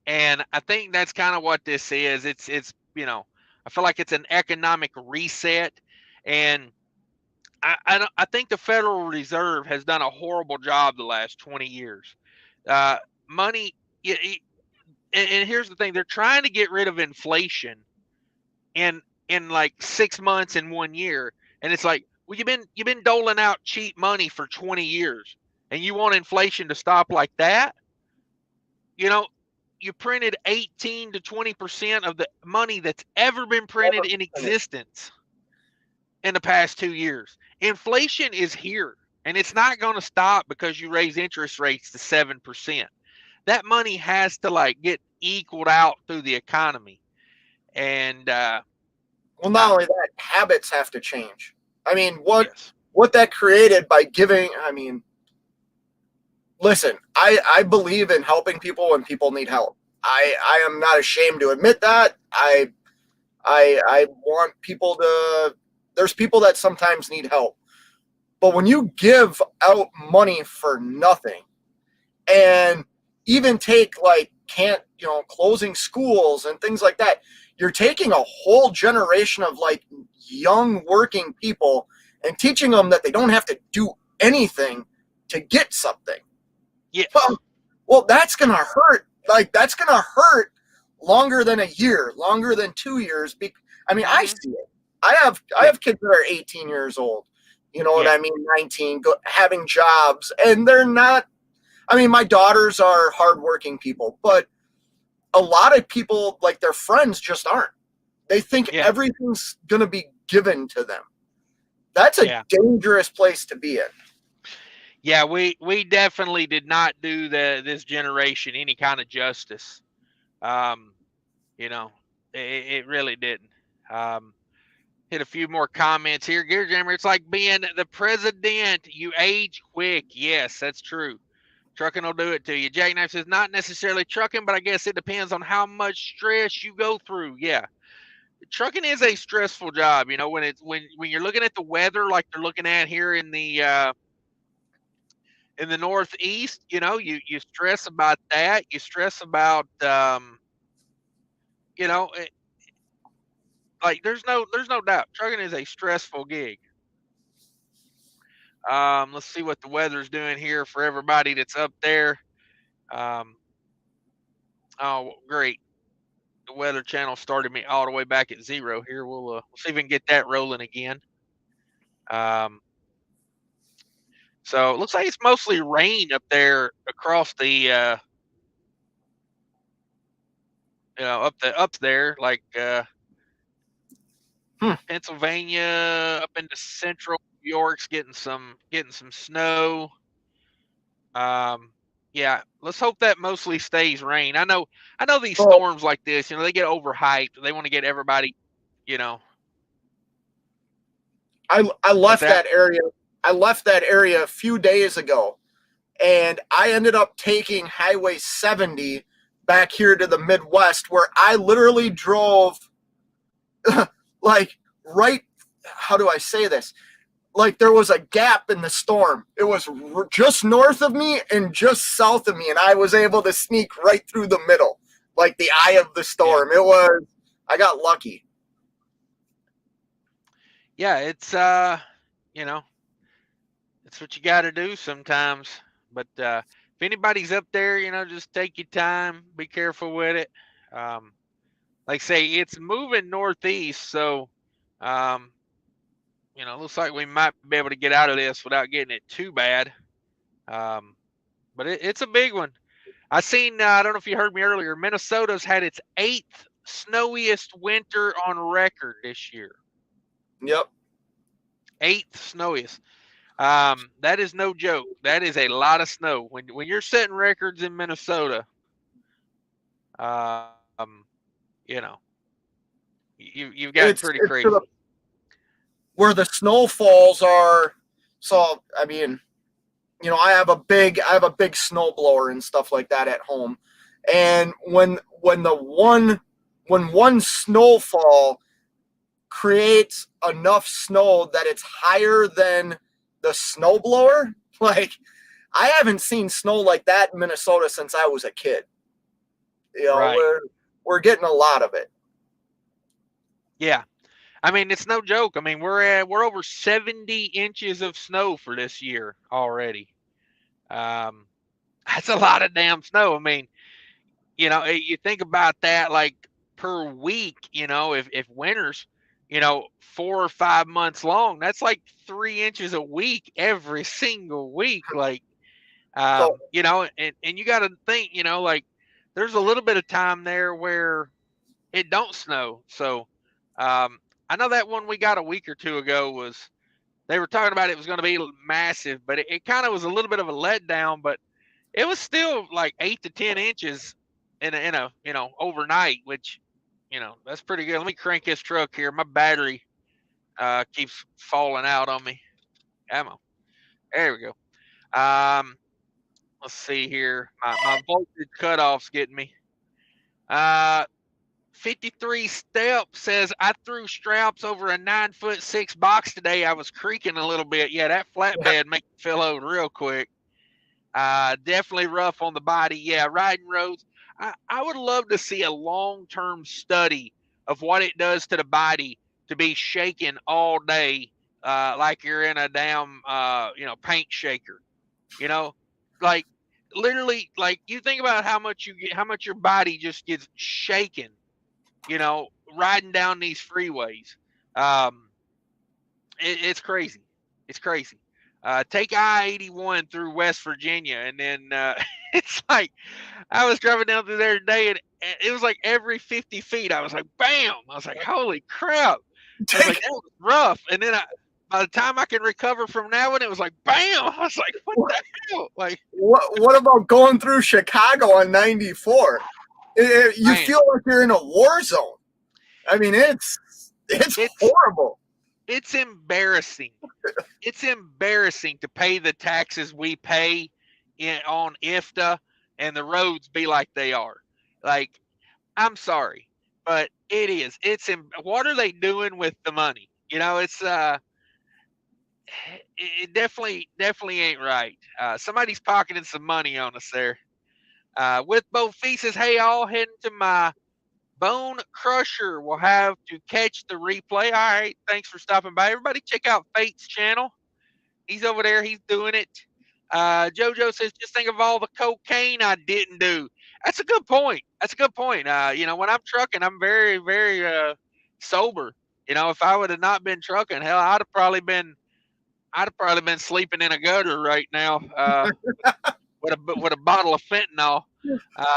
And I think that's kind of what this is. I feel like it's an economic reset, and I think the Federal Reserve has done a horrible job the last 20 years. Uh, Money, and here's the thing: they're trying to get rid of inflation in like 6 months in 1 year, and it's like, well, you've been doling out cheap money for 20 years, and you want inflation to stop like that? You know, you printed 18 to 20% of the money that's ever been printed in existence in the past 2 years. Inflation is here, and it's not going to stop because you raise interest rates to 7%. That money has to like get equaled out through the economy. And Well, not only that, habits have to change. I mean, yes, what that created by giving, I mean, listen, I believe in helping people when people need help. I am not ashamed to admit that. I want people to, there's people that sometimes need help. But when you give out money for nothing and even take like closing schools and things like that, you're taking a whole generation of like young working people and teaching them that they don't have to do anything to get something. yes, Well, that's going to hurt. Like that's going to hurt longer than a year, longer than 2 years. I mean, I Mm-hmm. see it. I have kids that are 18 years old. You know what Yeah. I mean? 19, having jobs, and they're not. I mean, my daughters are hardworking people, but a lot of people, like their friends, just aren't. They think Yeah. everything's going to be given to them. That's a Yeah. dangerous place to be in. Yeah. We definitely did not do this generation any kind of justice. Um, you know, it really didn't. Um, Hit a few more comments here. Gear Jammer, it's like being the president. You age quick. Yes, that's true. Trucking will do it to you. Jackknife says not necessarily trucking, but I guess it depends on how much stress you go through. Yeah, trucking is a stressful job. You know, when you're looking at the weather like they're looking at here in the Northeast. You know, you stress about that. You stress about you know, like there's no doubt trucking is a stressful gig. Let's see what the weather's doing here for everybody that's up there. Um, oh, great. The weather channel started me all the way back at zero here. We'll see if we can get that rolling again. Um, so it looks like it's mostly rain up there across the, up there, like Hmm. Pennsylvania, up into central New York's getting some snow. Um, yeah, let's hope that mostly stays rain. I know these So storms like this, they get overhyped. They want to get everybody, you know, I what's left that? that area. I left that area a few days ago, and I ended up taking Highway 70 back here to the Midwest, where I literally drove like right. How do I say this? Like there was a gap in the storm. It was just north of me and just south of me, and I was able to sneak right through the middle, like the eye of the Yeah, storm. It was. I got lucky. yeah. You know, it's what you got to do sometimes. But if anybody's up there, just take your time. Be careful with it. Um, like I say, it's moving northeast, so um, looks like we might be able to get out of this without getting it too bad. Um, but it's a big one. I seen. I don't know if you heard me earlier. Minnesota's had its eighth snowiest winter on record this year. Yep. Eighth snowiest. That is no joke. That is a lot of snow. When you're setting records in Minnesota, um, you know, you've gotten pretty It's to crazy. the where the snowfalls are. So I mean, I have a big snow blower and stuff like that at home, and when one snowfall creates enough snow that it's higher than the snow blower, like I haven't seen snow like that in Minnesota since I was a kid. Right. We're getting a lot of it. Yeah. I mean, it's no joke. I mean, we're over 70 inches of snow for this year already. Um, that's a lot of damn snow. I mean, you think about that like per week, if winter's, 4 or 5 months long, that's like 3 inches a week every single week. Like, So and you got to think, like there's a little bit of time there where it don't snow. So, um, I know that one we got a week or two ago they were talking about it was going to be massive, but it kind of was a little bit of a letdown, but it was still like 8 to 10 inches in a overnight, which that's pretty good. Let me crank this truck here. My battery keeps falling out on me. Ammo. There we go. Um, let's see here. My voltage cutoff's getting me. Uh, 53 Step says I threw straps over a 9'6" box today. I was creaking a little bit. Yeah, that yeah, flatbed makes you feel over real quick. Definitely rough on the body. Yeah, riding roads. I would love to see a long-term study of what it does to the body to be shaking all day, like you're in a damn, paint shaker. You know, like literally, like you think about how much your body just gets shaken. You know, riding down these freeways. It's crazy. It's crazy. Take I-81 through West Virginia, and then it's like I was driving down through there today, and it was like every 50 feet, I was like, bam! I was like, holy crap! I was like, that was rough. And then by the time I can recover from that one, it was like, bam! I was like, what the hell? Like, what about going through Chicago on 94? You man, feel like you're in a war zone. I mean, it's horrible. It's embarrassing. It's embarrassing to pay the taxes we pay on IFTA and the roads be like they are. Like, I'm sorry, but it is. What are they doing with the money? You know, it definitely ain't right. Somebody's pocketing some money on us there. With both feet says, hey, all heading to my Bone Crusher. We'll have to catch the replay. All right, thanks for stopping by. Everybody check out Fate's channel. He's over there. He's doing it. JoJo says, just think of all the cocaine I didn't do. That's a good point. That's a good point. When I'm trucking, I'm very, very sober. If I would have not been trucking, hell, I'd have probably been sleeping in a gutter right now with a bottle of fentanyl.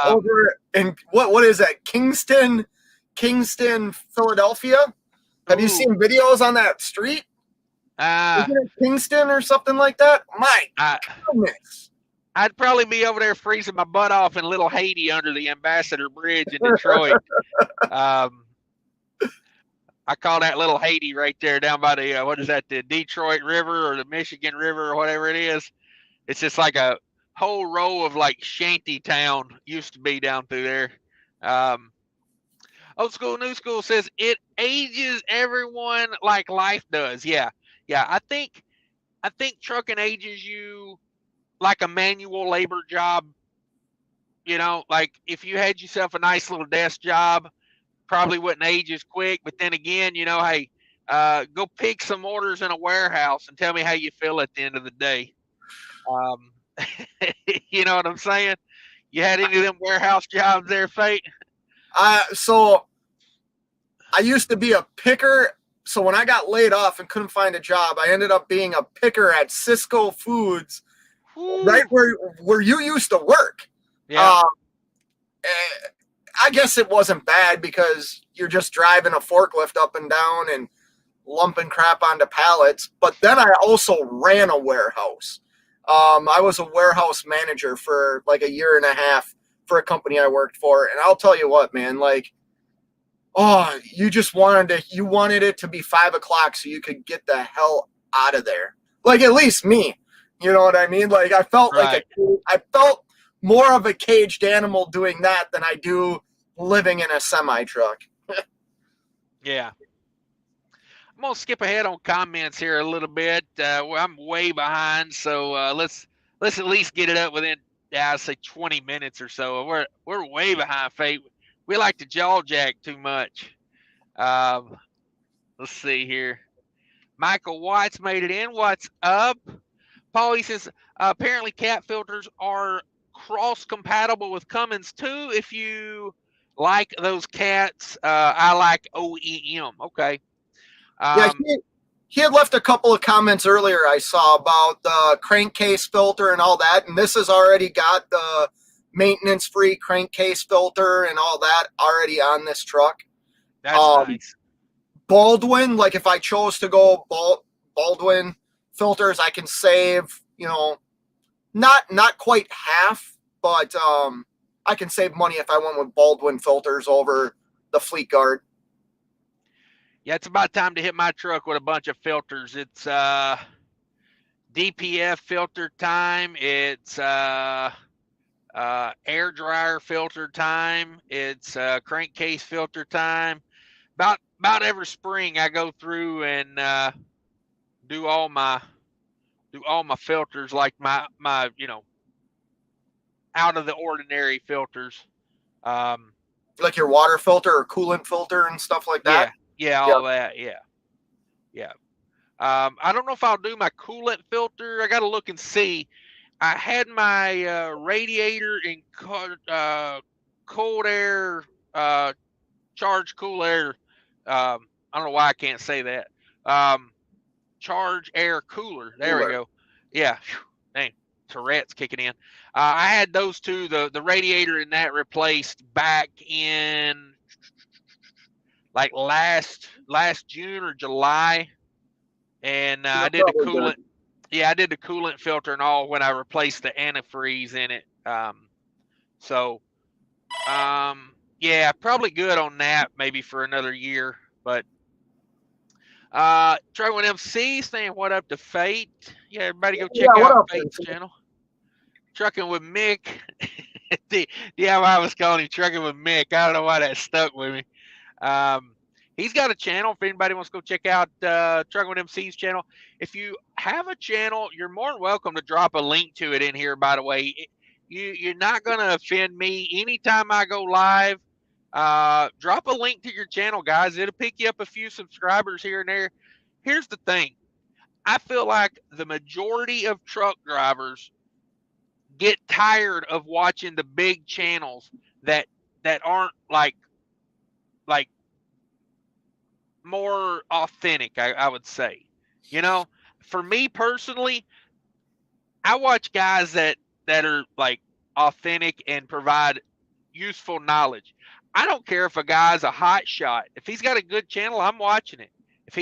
Over in what is that? Kingston, Philadelphia. Have you seen videos on that street? Isn't it Kingston or something like that? My goodness. I'd probably be over there freezing my butt off in Little Haiti under the Ambassador Bridge in Detroit. I call that Little Haiti right there down by the, the Detroit River or the Michigan River or whatever it is. It's just like a whole row of like shanty town used to be down through there. Old School, New School says it ages everyone like life does. Yeah. I think trucking ages you like a manual labor job. Like if you had yourself a nice little desk job, probably wouldn't age as quick. But then again, hey, go pick some orders in a warehouse and tell me how you feel at the end of the day. You know what I'm saying? You had any of them warehouse jobs there, Fate? So I used to be a picker. So when I got laid off and couldn't find a job, I ended up being a picker at Cisco Foods, right where you used to work. Yeah. I guess it wasn't bad because you're just driving a forklift up and down and lumping crap onto pallets. But then I also ran a warehouse. I was a warehouse manager for like a year and a half for a company I worked for. And I'll tell you what, man, like, you just wanted it to be 5 o'clock so you could get the hell out of there. Like, at least me, you know what I mean? Like, I felt right. I felt more of a caged animal doing that than I do living in a semi truck. Yeah. I'm gonna skip ahead on comments here a little bit. I'm way behind, so let's at least get it up within I'd say 20 minutes or so. We're way behind, Fate. We like to jaw jack too much. Let's see here. Michael Watts made it in. What's up? Paul, he says apparently cat filters are cross compatible with Cummins too. If you like those cats, I like OEM. Okay. Yeah, he had left a couple of comments earlier I saw about the crankcase filter and all that, and this has already got the maintenance-free crankcase filter and all that already on this truck. That's nice. Baldwin, like if I chose to go Baldwin filters, I can save, not quite half, but I can save money if I went with Baldwin filters over the Fleet Guard. Yeah, it's about time to hit my truck with a bunch of filters. It's DPF filter time. It's air dryer filter time. It's crankcase filter time. About every spring, I go through and do all my filters, like my out of the ordinary filters. Like your water filter or coolant filter and stuff like that. Yeah, all that. Yeah. I don't know if I'll do my coolant filter. I got to look and see. I had my radiator in cold air, charged cool air I don't know why I can't say that. Charge air cooler. There we go. Yeah. Dang, Tourette's kicking in. I had those two, the radiator in that replaced back in like last June or July, and I did the coolant. Yeah, I did the coolant filter and all when I replaced the antifreeze in it. Yeah, probably good on that maybe for another year. But Trucking MC saying what up to Fate. Yeah, everybody go check out Fate's channel. Trucking with Mick. Yeah, I was calling him Trucking with Mick. I don't know why that stuck with me. He's got a channel. If anybody wants to go check out Trucking with MC's channel, if you have a channel, you're more than welcome to drop a link to it in here. By the way, you're not going to offend me. Anytime I go live, drop a link to your channel, guys. It'll pick you up a few subscribers here and there. Here's the thing. I feel like the majority of truck drivers get tired of watching the big channels that aren't like more authentic, I would say. You know, for me personally, I watch guys that are like authentic and provide useful knowledge. I don't care if a guy's a hot shot. If he's got a good channel, I'm watching it. If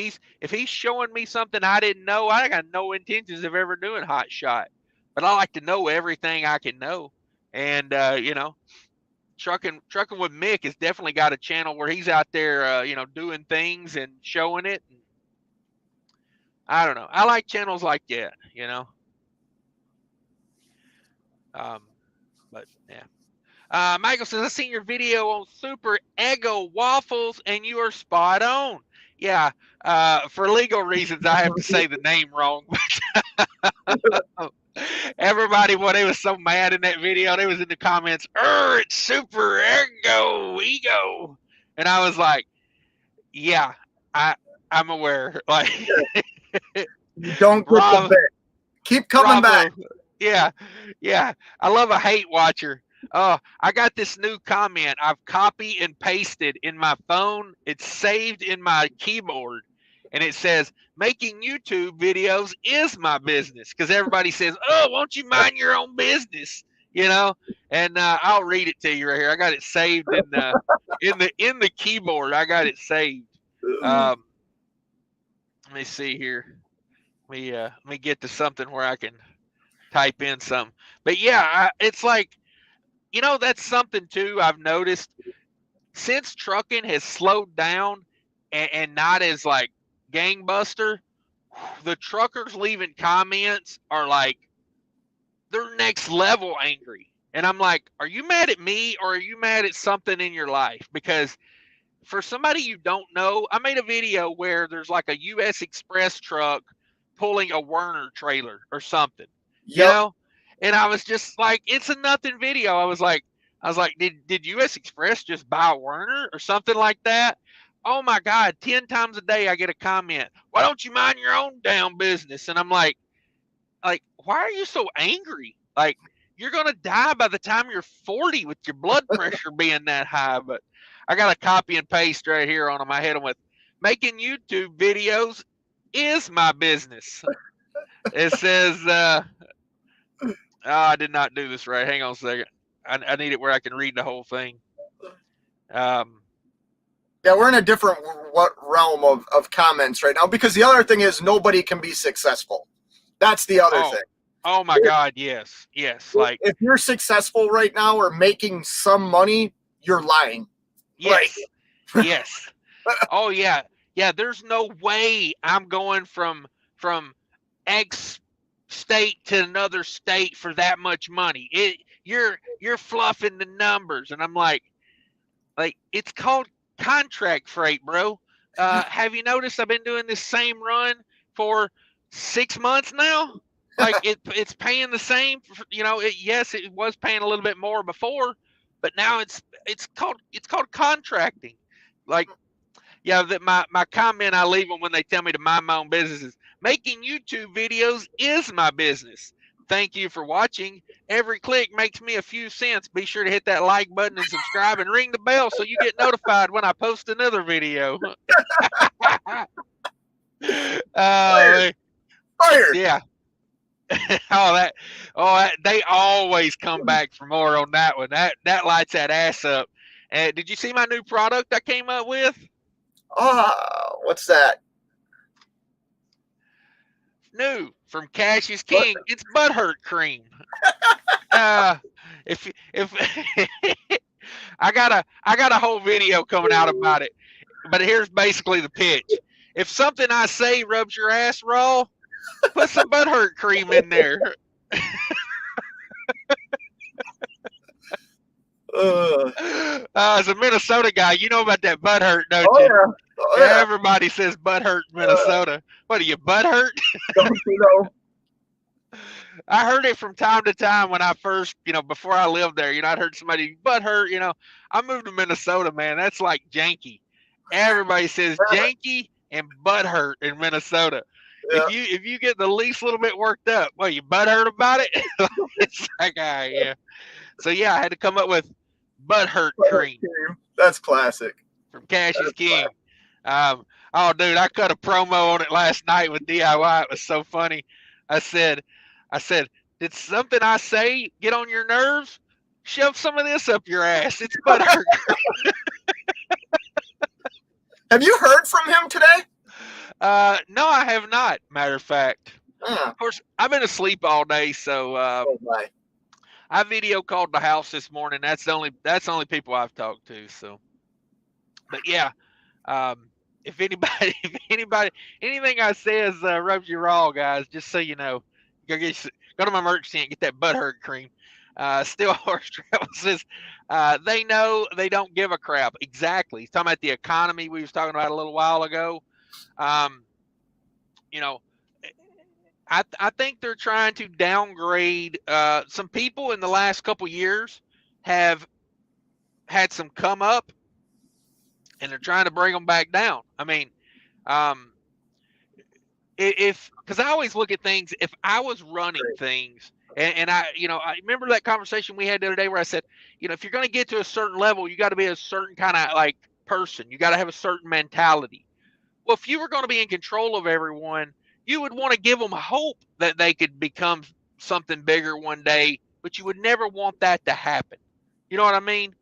he's showing me something I didn't know, I got no intentions of ever doing hot shot. But I like to know everything I can know. And you know, Trucking with Mick has definitely got a channel where he's out there, you know, doing things and showing it. I don't know. I like channels like that, you know. But yeah. Michael says, I seen your video on Super Eggo waffles, and you are spot on. Yeah. For legal reasons, I have to say the name wrong. Everybody, when they was so mad in that video, they was in the comments, it's Super Ego. And I was like, yeah, I'm aware. Like, don't get the bit. Keep coming back. Yeah. I love a hate watcher. Oh, I got this new comment I've copied and pasted in my phone. It's saved in my keyboard. And it says, making YouTube videos is my business. Because everybody says, oh, won't you mind your own business? You know? And I'll read it to you right here. I got it saved in the keyboard. I got it saved. Let me see here. Let me get to something where I can type in something. But yeah, it's like, you know, that's something too I've noticed. Since trucking has slowed down and not as like gangbuster, the truckers leaving comments are like, they're next level angry. And I'm like, are you mad at me or are you mad at something in your life? Because for somebody you don't know, I made a video where there's like a US Express truck pulling a Werner trailer or something, you know? And I was just like, it's a nothing video. I was like, did US Express just buy a Werner or something like that? Oh my God, 10 times a day I get a comment, why don't you mind your own damn business? And I'm like, why are you so angry? Like, you're going to die by the time you're 40 with your blood pressure being that high. But I got a copy and paste right here on my head with, making YouTube videos is my business. It says, I did not do this right. Hang on a second. I need it where I can read the whole thing. Yeah, we're in a different realm of comments right now, because the other thing is nobody can be successful. That's the other thing. Oh my God, yes. Like, if you're successful right now or making some money, you're lying. Yes. Yes. Oh yeah. Yeah, there's no way I'm going from X state to another state for that much money. You're fluffing the numbers, and I'm like it's called contract freight, bro. Have you noticed I've been doing this same run for 6 months now? Like it's paying the same. You know, yes, it was paying a little bit more before, but now it's called contracting. Like, yeah, that my comment I leave them when they tell me to mind my own business is, making YouTube videos is my business. thank you for watching. Every click makes me a few cents. Be sure to hit that like button and subscribe and ring the bell so you get notified when I post another video. Fired. Fired. Yeah. They always come back for more on that one. That lights that ass up. And did you see my new product I came up with? What's that? New from Cash's King. It's butthurt cream. If I got a whole video coming out about it, but here's basically the pitch. If something I say rubs your ass raw, put some butthurt cream in there. As a Minnesota guy, you know about that butthurt, don't you? Yeah. Oh, yeah. Everybody says butthurt in Minnesota. What are you, butthurt? Don't you know? I heard it from time to time when I first, before I lived there. I'd heard somebody butthurt. I moved to Minnesota, man. That's like janky. Everybody says janky and butthurt in Minnesota. Yeah. If you get the least little bit worked up, well, you butthurt about it. It's like, yeah. So yeah, I had to come up with butthurt cream. That's classic. From Cash's King. Oh, dude, I cut a promo on it last night with DIY. It was so funny. I said, did something I say get on your nerves? Shove some of this up your ass. It's butthurt. Have you heard from him today? No, I have not. Matter of fact. Of course, I've been asleep all day, so I video called the house this morning. That's the only people I've talked to. So, but yeah, if anything I say rubs you raw, guys, just so you know, go to my merch tent, get that butthurt cream. Still Horse Travel says they know they don't give a crap. Exactly. He's talking about the economy we was talking about a little while ago. I think they're trying to downgrade. Some people in the last couple years have had some come up, and they're trying to bring them back down. I mean, because I always look at things, if I was running things, and I remember that conversation we had the other day where I said, if you're going to get to a certain level, you got to be a certain kind of like person. You got to have a certain mentality. Well, if you were going to be in control of everyone, you would want to give them hope that they could become something bigger one day, but you would never want that to happen. You know what I mean?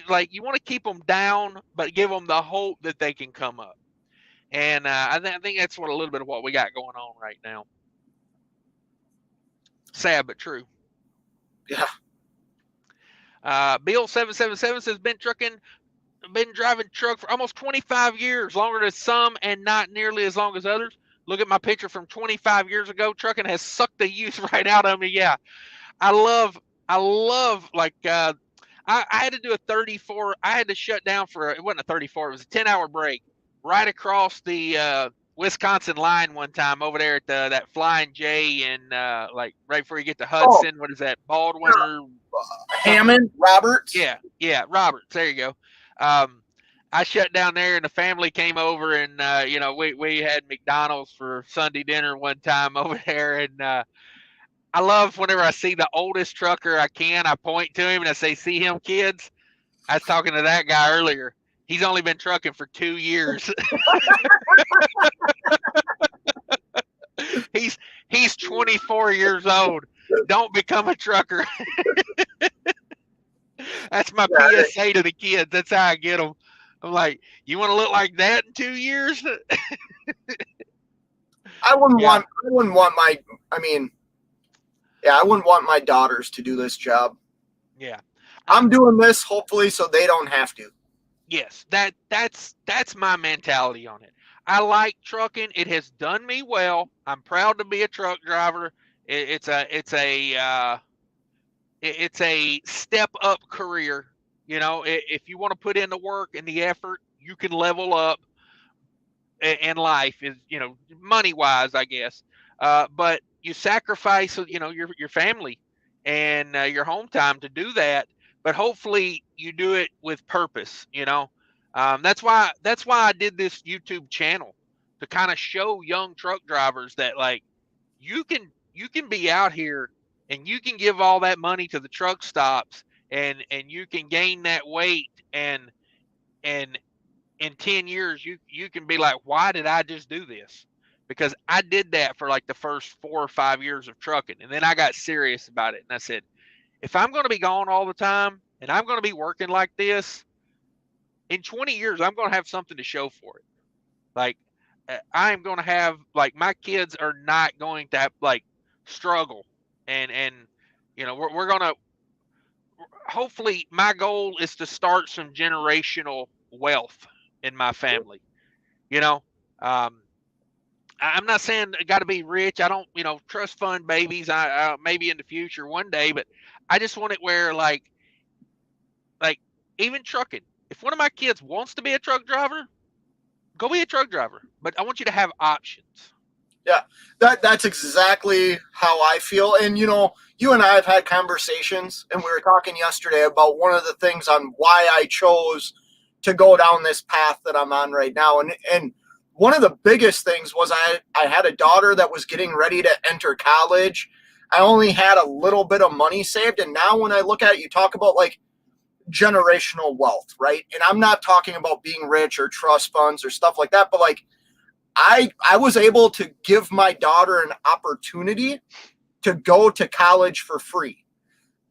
Like you want to keep them down, but give them the hope that they can come up. And I think that's a little bit of what we got going on right now. Sad but true. Yeah. Bill777 says been driving truck for almost 25 years, longer than some and not nearly as long as others. Look at my picture from 25 years ago. Trucking has sucked the youth right out of me. Yeah. I love like I had to do a 34. I had to shut down it wasn't a 34. It was a 10-hour break right across the Wisconsin line one time over there at that Flying J and like right before you get to Hudson. What is that? Baldwin or Hammond? Roberts? Yeah, Roberts. There you go. I shut down there and the family came over and we had McDonald's for Sunday dinner one time over there, and I love whenever I see the oldest trucker I point to him and I say, "See him, kids?" I was talking to that guy earlier. He's only been trucking for 2 years. He's 24 years old. Don't become a trucker. That's my PSA to the kids. That's how I get them. I'm like, you want to look like that in 2 years? I wouldn't want my daughters to do this job. Yeah. I'm doing this hopefully so they don't have to. Yes, that's my mentality on it. I like trucking. It has done me well. I'm proud to be a truck driver. It's a step up career. If you want to put in the work and the effort, you can level up in life, is money wise, I guess. But you sacrifice your family and your home time to do that. But hopefully you do it with purpose. That's why I did this YouTube channel, to kind of show young truck drivers that like you can you can be out here and you can give all that money to the truck stops, and you can gain that weight, and in 10 years you can be like, why did I just do this? Because I did that for like the first 4 or 5 years of trucking, and then I got serious about it, and I said, if I'm going to be gone all the time and I'm going to be working like this, in 20 years I'm going to have something to show for it. Like, I'm going to have, like, my kids are not going to have, like, struggle, and we're going to, hopefully my goal is to start some generational wealth in my family. You know, um, I'm not saying I got to be rich. I don't, trust fund babies. I maybe in the future one day, but I just want it where, like even trucking. If one of my kids wants to be a truck driver, go be a truck driver. But I want you to have options. Yeah, that's exactly how I feel. And you and I have had conversations, and we were talking yesterday about one of the things on why I chose to go down this path that I'm on right now. And one of the biggest things was I had a daughter that was getting ready to enter college. I only had a little bit of money saved, and now when I look at it, you talk about like generational wealth, right? And I'm not talking about being rich or trust funds or stuff like that, but like I was able to give my daughter an opportunity to go to college for free.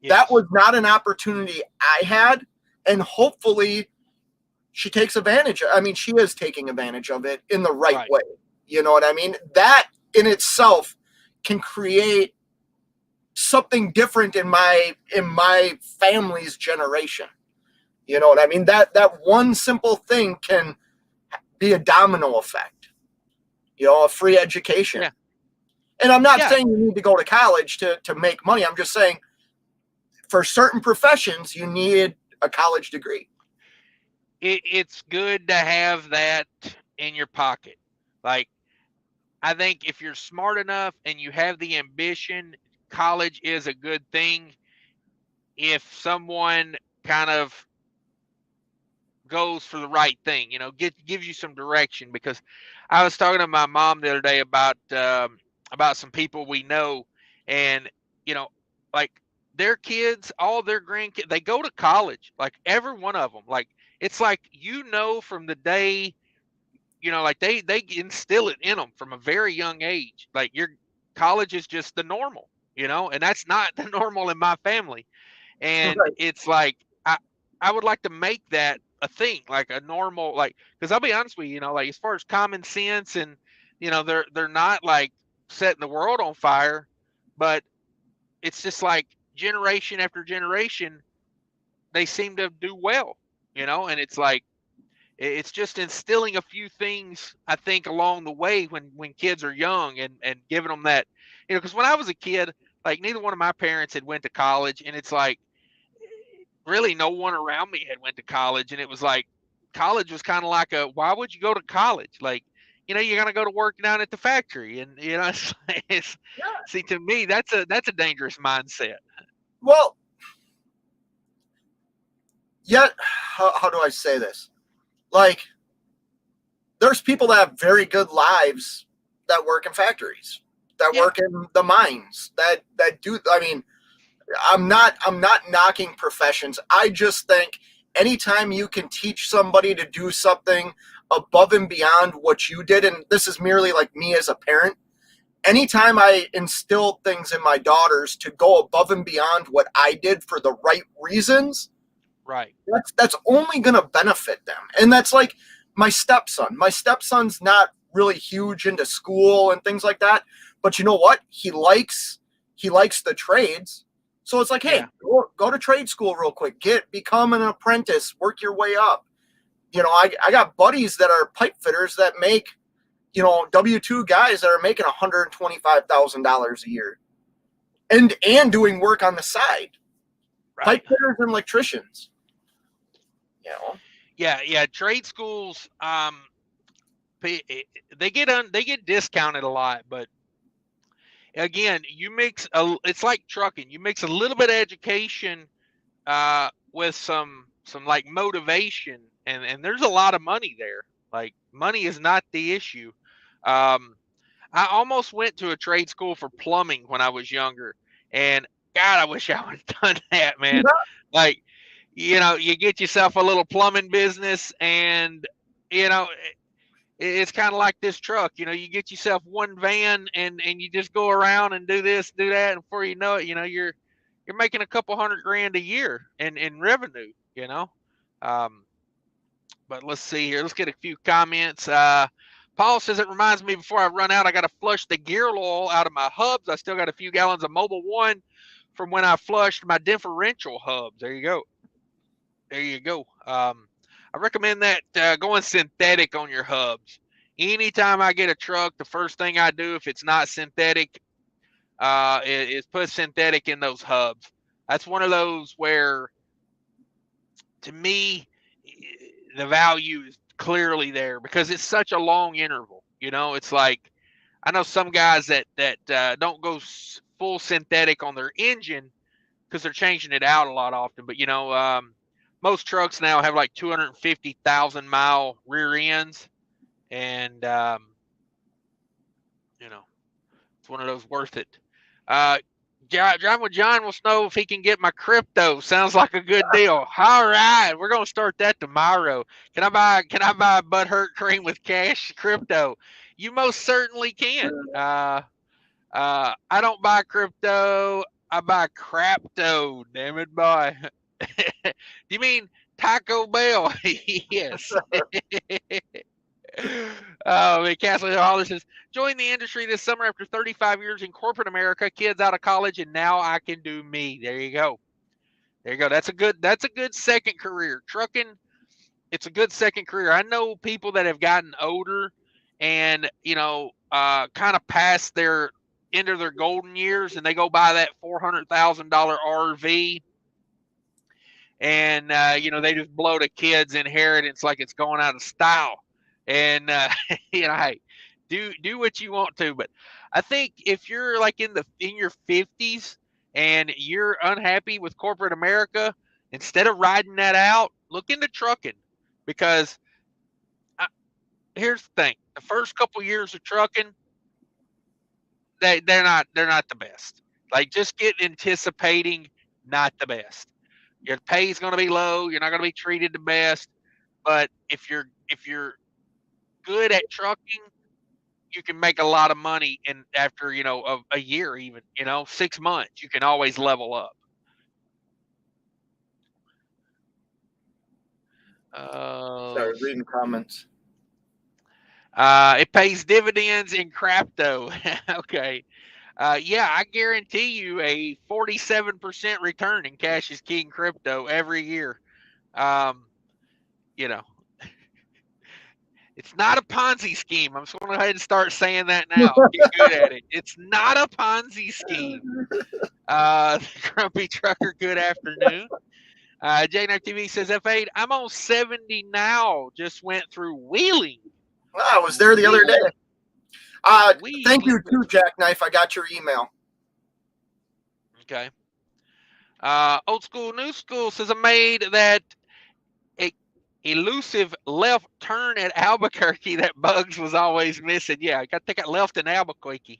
Yes. That was not an opportunity I had, and hopefully she takes advantage. I mean, she is taking advantage of it in the right way. You know what I mean? That in itself can create something different in my family's generation. You know what I mean? That one simple thing can be a domino effect. A free education. Yeah. And I'm not saying you need to go to college to make money. I'm just saying for certain professions, you need a college degree. It's good to have that in your pocket. Like, I think if you're smart enough and you have the ambition, college is a good thing. If someone kind of goes for the right thing, gives you some direction. Because I was talking to my mom the other day about some people we know, and like their kids, all their grandkids, they go to college, like every one of them. Like, it's like, from the day, like they instill it in them from a very young age. Like, your college is just the normal, and that's not the normal in my family. And Right. it's like, I would like to make that a thing, like a normal, like, because I'll be honest with you, like, as far as common sense, and they're not like setting the world on fire, but it's just like generation after generation, they seem to do well, and it's like, it's just instilling a few things, I think, along the way when kids are young, and giving them that, because when I was a kid, like, neither one of my parents had went to college, and it's like, really no one around me had went to college, and it was like, college was kind of like why would you go to college? Like, you're gonna go to work down at the factory, and see, to me, that's a dangerous mindset. Well, yet, how do I say this? Like, there's people that have very good lives that work in factories, that work in the mines, that do. I mean, I'm not knocking professions. I just think anytime you can teach somebody to do something above and beyond what you did, and this is merely like me as a parent, anytime I instill things in my daughters to go above and beyond what I did for the right reasons, right, that's only going to benefit them. And that's like my stepson. My stepson's not really huge into school and things like that, but you know what? He likes the trades. So it's like, hey, go to trade school real quick. Become an apprentice. Work your way up. I got buddies that are pipe fitters that make, W-2 guys that are making $125,000 a year, and doing work on the side. right. Pipe fitters and electricians. Yeah. Trade schools, they get discounted a lot, but again, it's like trucking. You mix a little bit of education with some like motivation, and there's a lot of money there. Like, money is not the issue. I almost went to a trade school for plumbing when I was younger, and God, I wish I would have done that, man. Like, you get yourself a little plumbing business, and you know, it's kind of like this truck. You get yourself one van, and you just go around and do this, do that, and before you know it, you're making a couple $100,000 a year in revenue. Um, but let's see here. Let's get a few comments. Paul says, it reminds me before I run out, I got to flush the gear oil out of my hubs. I still got a few gallons of Mobil 1 from when I flushed my differential hubs. There you go. There you go. I recommend that going synthetic on your hubs. Anytime I get a truck, the first thing I do, if it's not synthetic, is put synthetic in those hubs. That's one of those where, to me, the value is clearly there because it's such a long interval. It's like, I know some guys that don't go full synthetic on their engine because they're changing it out a lot often. But most trucks now have like 250,000 mile rear ends, and it's one of those worth it. John with John wants to know if he can get my crypto. Sounds like a good deal. All right, we're gonna start that tomorrow. Can I buy Butthurt cream with cash crypto? You most certainly can. I don't buy crypto. I buy crapto. Damn it, boy. Do you mean Taco Bell? Yes. Oh, Castle Holler says, join the industry this summer after 35 years in corporate America, kids out of college, and now I can do me. There you go. There you go. That's a good second career. Trucking, it's a good second career. I know people that have gotten older and, kind of past their end of their golden years, and they go buy that $400,000 RV, and they just blow the kids' inheritance like it's going out of style. And hey, do what you want to, but I think if you're like in your 50s and you're unhappy with corporate America, instead of riding that out, look into trucking, because here's the thing: the first couple years of trucking, they're not the best. Like, just get anticipating not the best. Your pay is going to be low. You're not going to be treated the best. But if you're good at trucking, you can make a lot of money, and after a year, even 6 months, you can always level up. Sorry, reading comments. It pays dividends in crypto. Okay. Yeah, I guarantee you a 47% return in Cash is King crypto every year. It's not a Ponzi scheme. I'm just going to go ahead and start saying that now. Get good at it. It's not a Ponzi scheme. Grumpy Trucker, good afternoon. JNF TV says, F8, I'm on 70 now. Just went through Wheeling. I was there the other day. Thank you too, Jackknife. I got your email. Okay. Old School New School says, I made that elusive left turn at Albuquerque that Bugs was always missing. Yeah, I got to take that left in Albuquerque.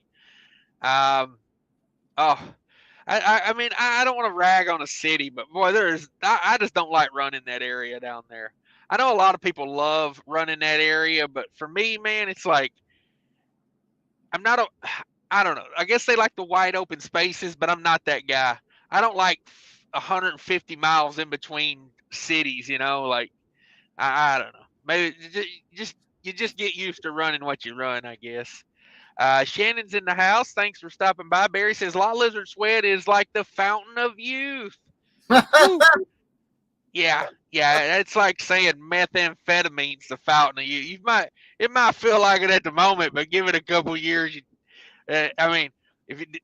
I mean, I don't want to rag on a city, but boy, I just don't like running that area down there. I know a lot of people love running that area, but for me, man, it's like, I don't know. I guess they like the wide open spaces, but I'm not that guy. I don't like 150 miles in between cities, like, I don't know. Maybe you just get used to running what you run, I guess. Shannon's in the house. Thanks for stopping by. Barry says, Lot Lizard Sweat is like the fountain of youth. Yeah. It's like saying methamphetamine's the fountain of youth. It might feel like it at the moment, but give it a couple years. I mean,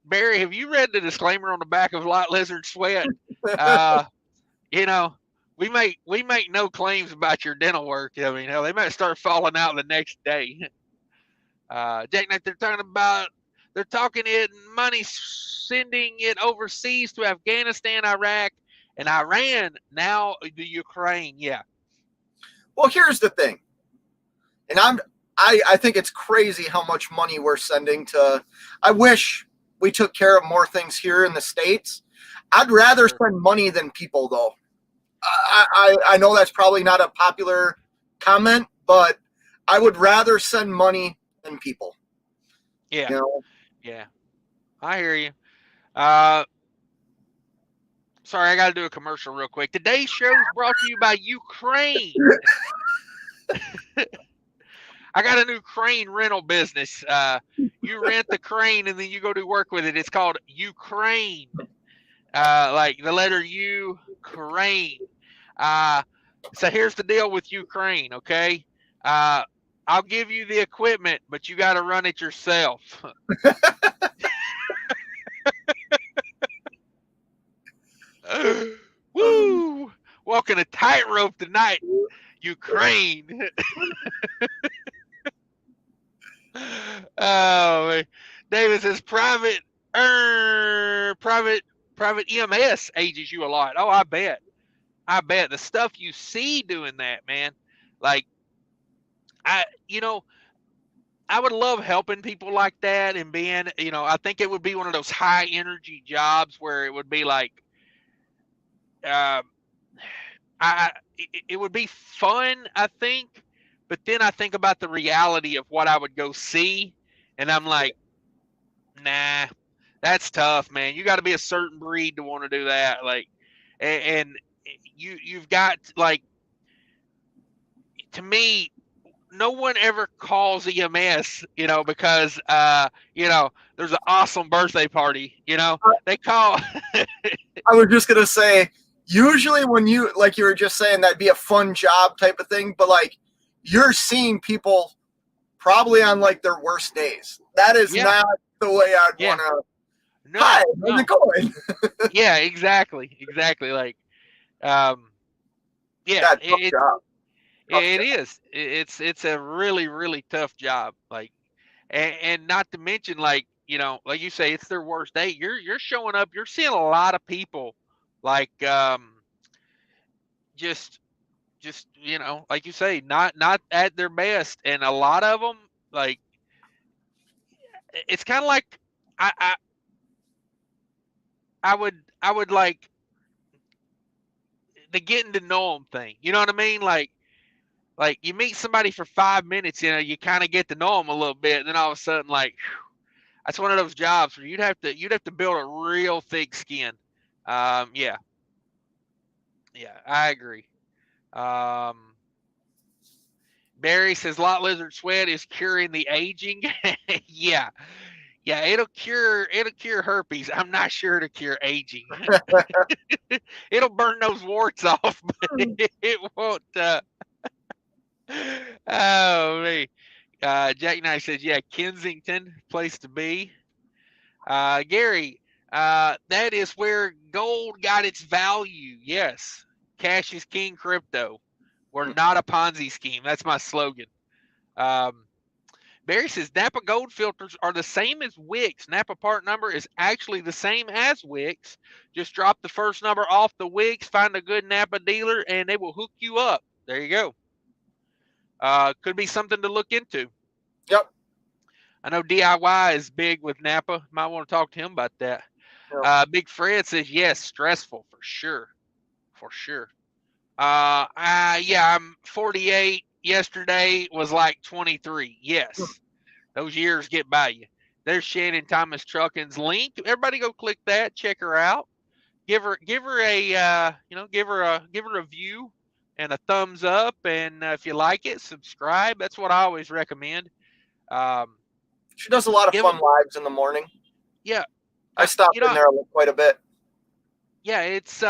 Barry, have you read the disclaimer on the back of Lot Lizard Sweat? We make no claims about your dental work. I mean, hell, they might start falling out the next day. Jack Knight, they're talking it money, sending it overseas to Afghanistan, Iraq, and Iran. Now the Ukraine. Yeah. Well, here's the thing, and I think it's crazy how much money we're sending to. I wish we took care of more things here in the States. I'd rather Sure. spend money than people, though. I know that's probably not a popular comment, but I would rather send money than people. Yeah. You know, Yeah. I hear you. Uh, Sorry, I got to do a commercial real quick. Today's show is brought to you by Ukraine. I got a new crane rental business. You rent the crane and then you go do work with it. It's called Ukraine. Like the letter U, crane. So here's the deal with Ukraine, okay? Uh, I'll give you the equipment, but you got to run it yourself. Woo! Walking a tightrope tonight, Ukraine. Oh, man. David says private private EMS ages you a lot. Oh, I bet. I bet the stuff you see doing that, man. Like I, you know, I would love helping people like that and being, I think it would be one of those high energy jobs where it would be like, um, it would be fun, I think, but then I think about the reality of what I would go see, and I'm like, nah, that's tough, man. You got to be a certain breed to want to do that. Like, and you've got like, to me, no one ever calls EMS, because there's an awesome birthday party. They call. I was just gonna say, usually when you like you were just saying that'd be a fun job type of thing, but like you're seeing people probably on like their worst days. That is Yeah, not the way I'd yeah, want to. Hi, no, how's it no, going? yeah, exactly. Like, um, yeah, That tough job. Tough it job. is. It's a really really tough job. Like, and not to mention, like, like you say, it's their worst day. You're showing up. You're seeing a lot of people, like, just like you say, not at their best, and a lot of them, like, it's kind of like, I, I I would like the getting to know them thing. You know what I mean? Like you meet somebody for 5 minutes, you kind of get to know them a little bit, and then all of a sudden, like, that's one of those jobs where you'd have to build a real thick skin. Yeah, yeah, I agree. Um, Barry says lot lizard sweat is curing the aging. Yeah, yeah, it'll cure herpes. I'm not sure to cure aging. It'll burn those warts off, but it won't. Oh man. Jack Knight says, yeah, Kensington, place to be. Gary, that is where gold got its value. Yes. Cash is king crypto. We're not a Ponzi scheme. That's my slogan. Um, Barry says Napa gold filters are the same as Wix. Napa part number is actually the same as Wix. Just drop the first number off the Wix, find a good Napa dealer, and they will hook you up. There you go. Could be something to look into. Yep. I know DIY is big with Napa. Might want to talk to him about that. Yep. Big Fred says yes, stressful for sure, for sure. Yeah, I'm 48. Yesterday was like 23. Yes, those years get by you. There's Shannon Thomas Trucking's link. Everybody go click that. Check her out. Give her a give her a view and a thumbs up. And if you like it, subscribe. That's what I always recommend. Um, She does a lot of give fun them, lives in the morning. yeah, I stopped in there quite a bit. yeah. It's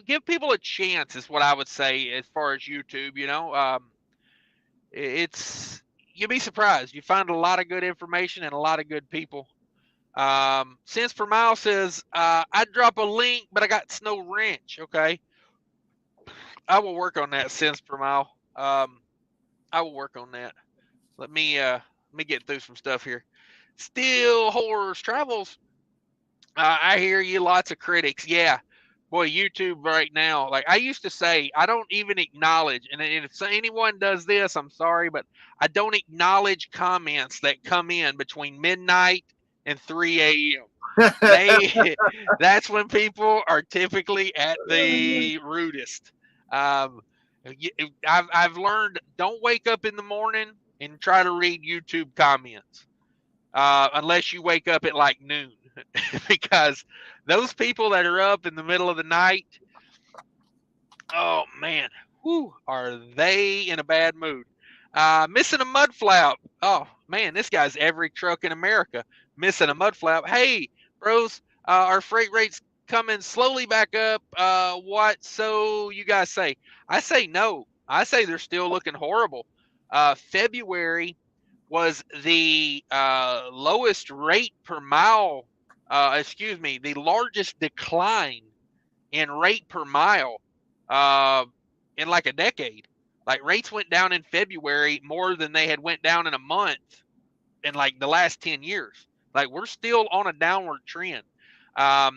give people a chance is what I would say as far as YouTube. It's you'll be surprised. You find a lot of good information and a lot of good people. Cents per mile says, I'd drop a link, but I got no wrench. Okay. I will work on that, cents per mile. I will work on that. Let me get through some stuff here. Still horrors travels. I hear you, lots of critics. Yeah. Boy, YouTube right now, like I used to say, I don't even acknowledge, and if anyone does this, I'm sorry, but I don't acknowledge comments that come in between midnight and 3 a.m. That's when people are typically at the rudest. Um, I've learned, don't wake up in the morning and try to read YouTube comments unless you wake up at like noon, because those people that are up in the middle of the night, oh man, are they in a bad mood? Missing a mud flap. Oh man, this guy's every truck in America missing a mud flap. Hey, bros, our freight rates coming slowly back up. What? So you guys say? I say no. I say they're still looking horrible. February was the lowest rate per mile. The largest decline in rate per mile in like a decade. Like rates went down in February more than they had went down in a month in like the last 10 years. Like we're still on a downward trend.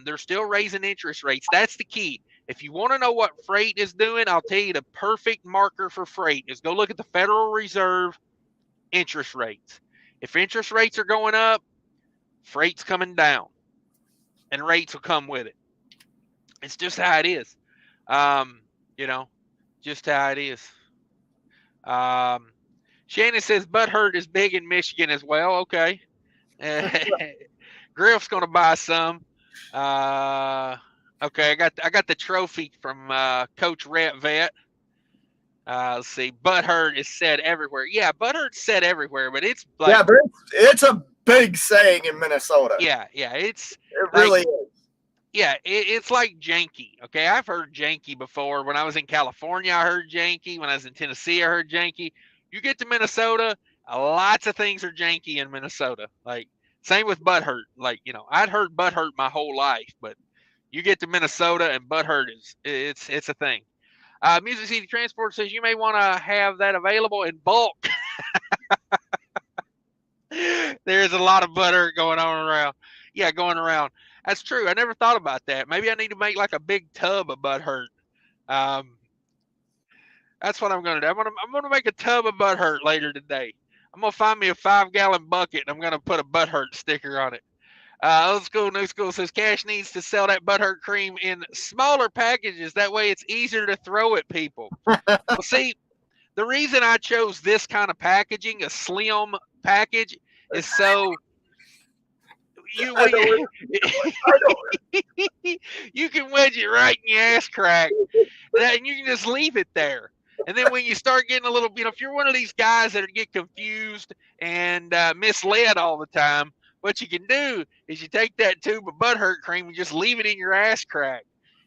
They're still raising interest rates. That's the key. If you want to know what freight is doing, I'll tell you the perfect marker for freight is go look at the Federal Reserve interest rates. If interest rates are going up, freight's coming down, and rates will come with it. It's just how it is. You know, just how it is. Shannon says Butthurt is big in Michigan as well. Okay. Griff's gonna buy some. Okay, I got the trophy from Coach Rhett Vet. Let's see. Butthurt is said everywhere. Yeah, Butthurt's said everywhere, but it's like, yeah, but it's a big saying in Minnesota. Yeah, it really is. Yeah, it's like janky. Okay, I've heard janky before. When I was in California, I heard janky. When I was in Tennessee, I heard janky. You get to Minnesota, lots of things are janky in Minnesota. Like same with butthurt. Like I'd heard butthurt my whole life, but you get to Minnesota and butthurt it's a thing. Music City Transport says you may want to have that available in bulk. There's a lot of butter going on around. Yeah, going around. That's true. I never thought about that. Maybe I need to make like a big tub of butthurt. That's what I'm going to do. I'm going to make a tub of butthurt later today. I'm going to find me a 5-gallon bucket and I'm going to put a butthurt sticker on it. Old School New School says Cash needs to sell that butthurt cream in smaller packages. That way it's easier to throw at people. Well, see, the reason I chose this kind of packaging, a slim package, is so you can wedge it right in your ass crack, and you can just leave it there. And then when you start getting a little, if you're one of these guys that get confused and misled all the time, what you can do is you take that tube of butthurt cream and just leave it in your ass crack.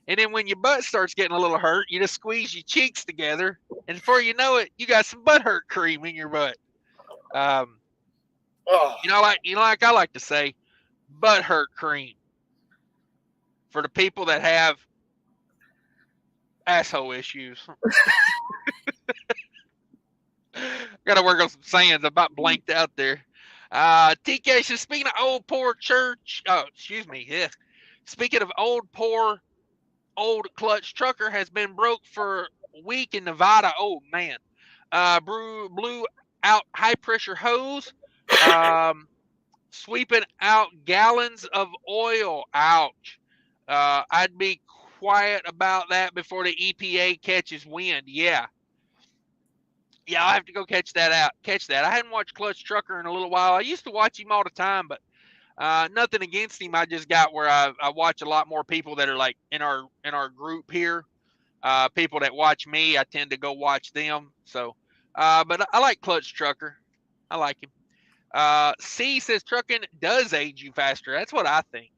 And then when your butt starts getting a little hurt, you just squeeze your cheeks together, and before you know it, you got some butthurt cream in your butt. Like I like to say, butthurt cream for the people that have asshole issues. Got to work on some sayings. I'm about blanked out there. TK says, speaking of old poor church, speaking of old poor old clutch trucker has been broke for a week in Nevada. Oh man. Blew out high pressure hose, sweeping out gallons of oil. Ouch. I'd be quiet about that before the EPA catches wind. Yeah, I'll have to go catch that. I hadn't watched Clutch Trucker in a little while. I used to watch him all the time, but nothing against him. I just got where I watch a lot more people that are like in our group here. People that watch me, I tend to go watch them. So, but I like Clutch Trucker. I like him. C says trucking does age you faster. That's what I think.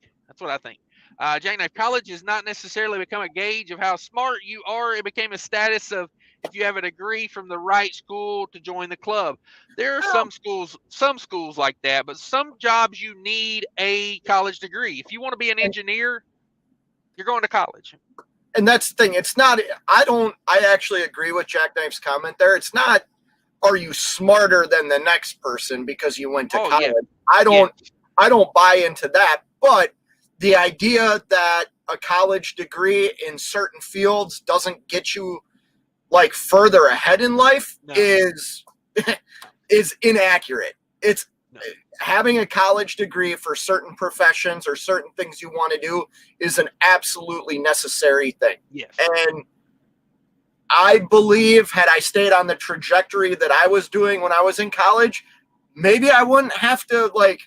Jackknife, college has not necessarily become a gauge of how smart you are. It became a status of if you have a degree from the right school to join the club. There are some schools like that, but some jobs you need a college degree. If you want to be an engineer, you're going to college. And that's the thing. It's not, I actually agree with Jackknife's comment there. It's not, are you smarter than the next person because you went to college? Yeah. I don't buy into that, but the idea that a college degree in certain fields doesn't get you like further ahead in life No, is no, is inaccurate. It's no. having a college degree for certain professions or certain things you want to do is an absolutely necessary thing. Yes. And I believe had I stayed on the trajectory that I was doing when I was in college, maybe I wouldn't have to like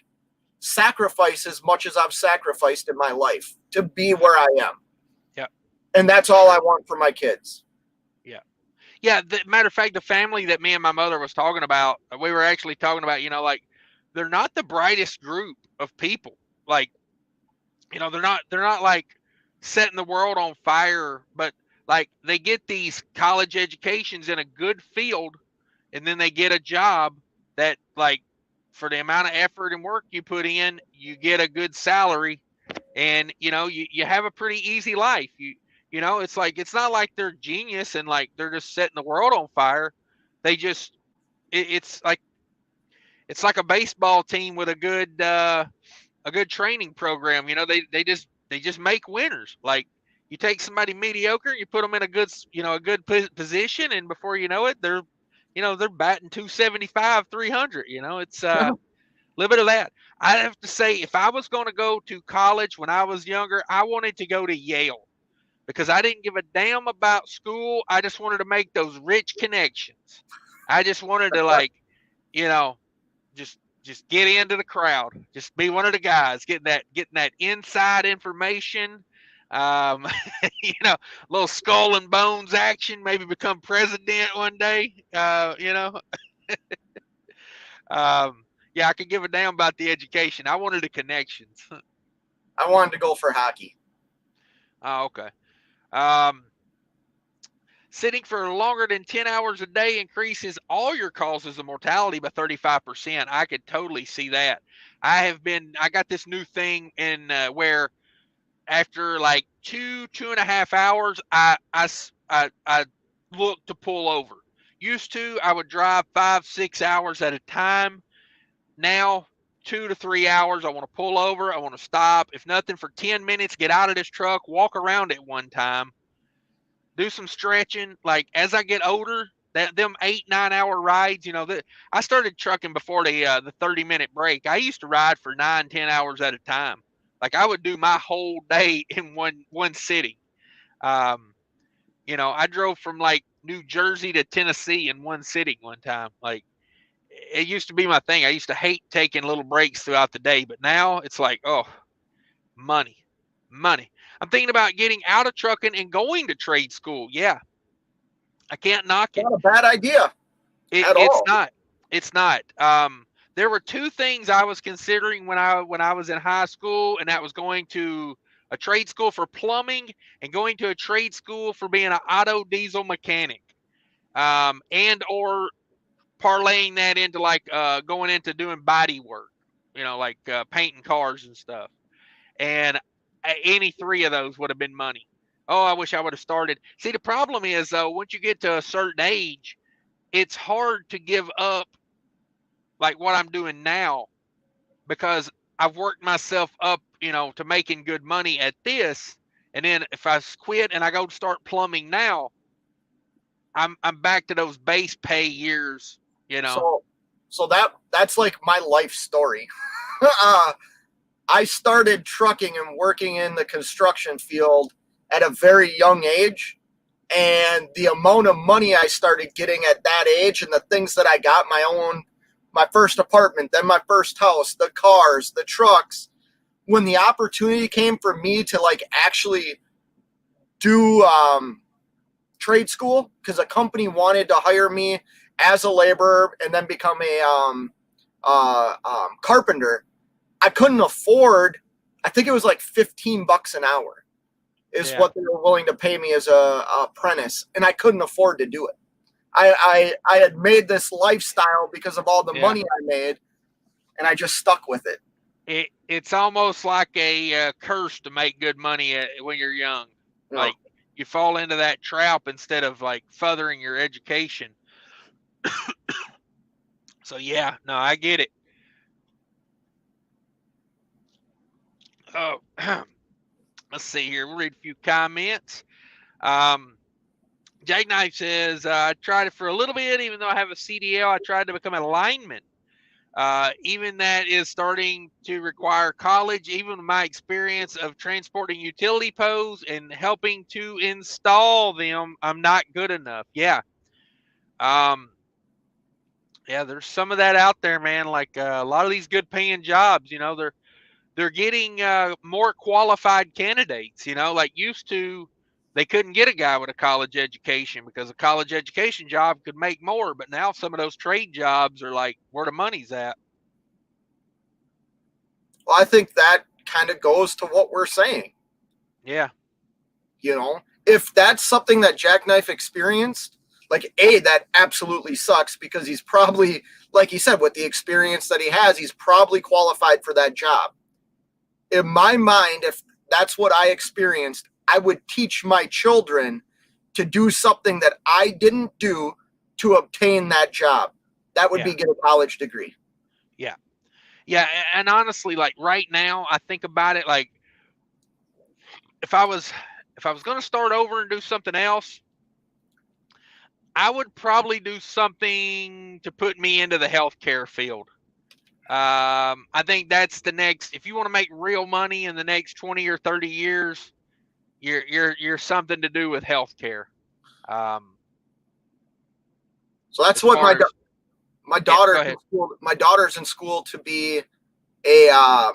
sacrifice as much as I've sacrificed in my life to be where I am. Yeah. And that's For all I sure. want for my kids. Yeah. Yeah. Matter of fact, the family that me and my mother was talking about, we were actually talking about, like they're not the brightest group of people. Like, they're not like setting the world on fire, but like they get these college educations in a good field, and then they get a job that, like, for the amount of effort and work you put in, you get a good salary, and you have a pretty easy life. It's like, it's not like they're genius and like they're just setting the world on fire. They just it's like a baseball team with a good training program. They just make winners. Like, you take somebody mediocre, you put them in a good position, and before you know it, they're batting 275, 300. It's a little bit of that. I have to say, if I was going to go to college when I was younger, I wanted to go to Yale, because I didn't give a damn about school. I just wanted to make those rich connections. I just wanted to, like, you know, just get into the crowd. Just be one of the guys getting that inside information. Um, you know, little skull and bones action. Maybe become president one day. Um, yeah, I could give a damn about the education. I wanted the connections. I wanted to go for hockey. Oh, okay. Um, Sitting for longer than 10 hours a day increases all your causes of mortality by 35%. I could totally see that. I got this new thing in where after like 2.5 hours, I look to pull over. Used to, I would drive 5, 6 hours at a time. Now, 2 to 3 hours, I want to pull over. I want to stop. If nothing, for 10 minutes, get out of this truck, walk around it one time, do some stretching. Like, as I get older, them 8, 9 hour rides, I started trucking before the 30-minute break. I used to ride for 9, 10 hours at a time. Like, I would do my whole day in one city. Um, I drove from like New Jersey to Tennessee in one sitting one time. Like, it used to be my thing. I used to hate taking little breaks throughout the day, but now it's like, oh, money, money. I'm thinking about getting out of trucking and going to trade school. Yeah, I can't knock it. Not a bad idea at It's all. not. It's not. There were two things I was considering when I was in high school, and that was going to a trade school for plumbing and going to a trade school for being an auto diesel mechanic, and or parlaying that into like going into doing body work, like painting cars and stuff. And any three of those would have been money. Oh, I wish I would have started. See, the problem is, though, once you get to a certain age, it's hard to give up like what I'm doing now, because I've worked myself up, to making good money at this. And then if I quit and I go to start plumbing now, I'm back to those base pay years, you know. So that's like my life story. I started trucking and working in the construction field at a very young age. And the amount of money I started getting at that age and the things that I got, my first apartment, then my first house, the cars, the trucks, when the opportunity came for me to like actually do trade school, because a company wanted to hire me as a laborer and then become a carpenter, I couldn't afford, I think it was like $15 an hour is Yeah. what they were willing to pay me as a apprentice, and I couldn't afford to do it. I had made this lifestyle because of all the Yeah. money I made, and I just stuck with it. It's almost like a curse to make good money when you're young. You know, Like, you fall into that trap instead of like furthering your education. So yeah, no, I get it. Oh, Let's see here. We'll read a few comments. Um, Jackknife says, I tried it for a little bit, even though I have a CDL. I tried to become a lineman. Even that is starting to require college. Even my experience of transporting utility poles and helping to install them, I'm not good enough. Yeah. Yeah, there's some of that out there, man. Like a lot of these good paying jobs, they're getting more qualified candidates. Like used to, they couldn't get a guy with a college education because a college education job could make more. But now some of those trade jobs are like where the money's at. Well, I think that kind of goes to what we're saying. Yeah. If that's something that Jackknife experienced, like that absolutely sucks because he's probably, like he said, with the experience that he has, he's probably qualified for that job. In my mind, if that's what I experienced, I would teach my children to do something that I didn't do to obtain that job. That would be get a college degree. Yeah. Yeah. And honestly, like right now, I think about it like if I was going to start over and do something else, I would probably do something to put me into the healthcare field. I think that's the next. If you want to make real money in the next 20 or 30 years, you're something to do with healthcare. So that's what my daughter's in school. My daughter's in school to be a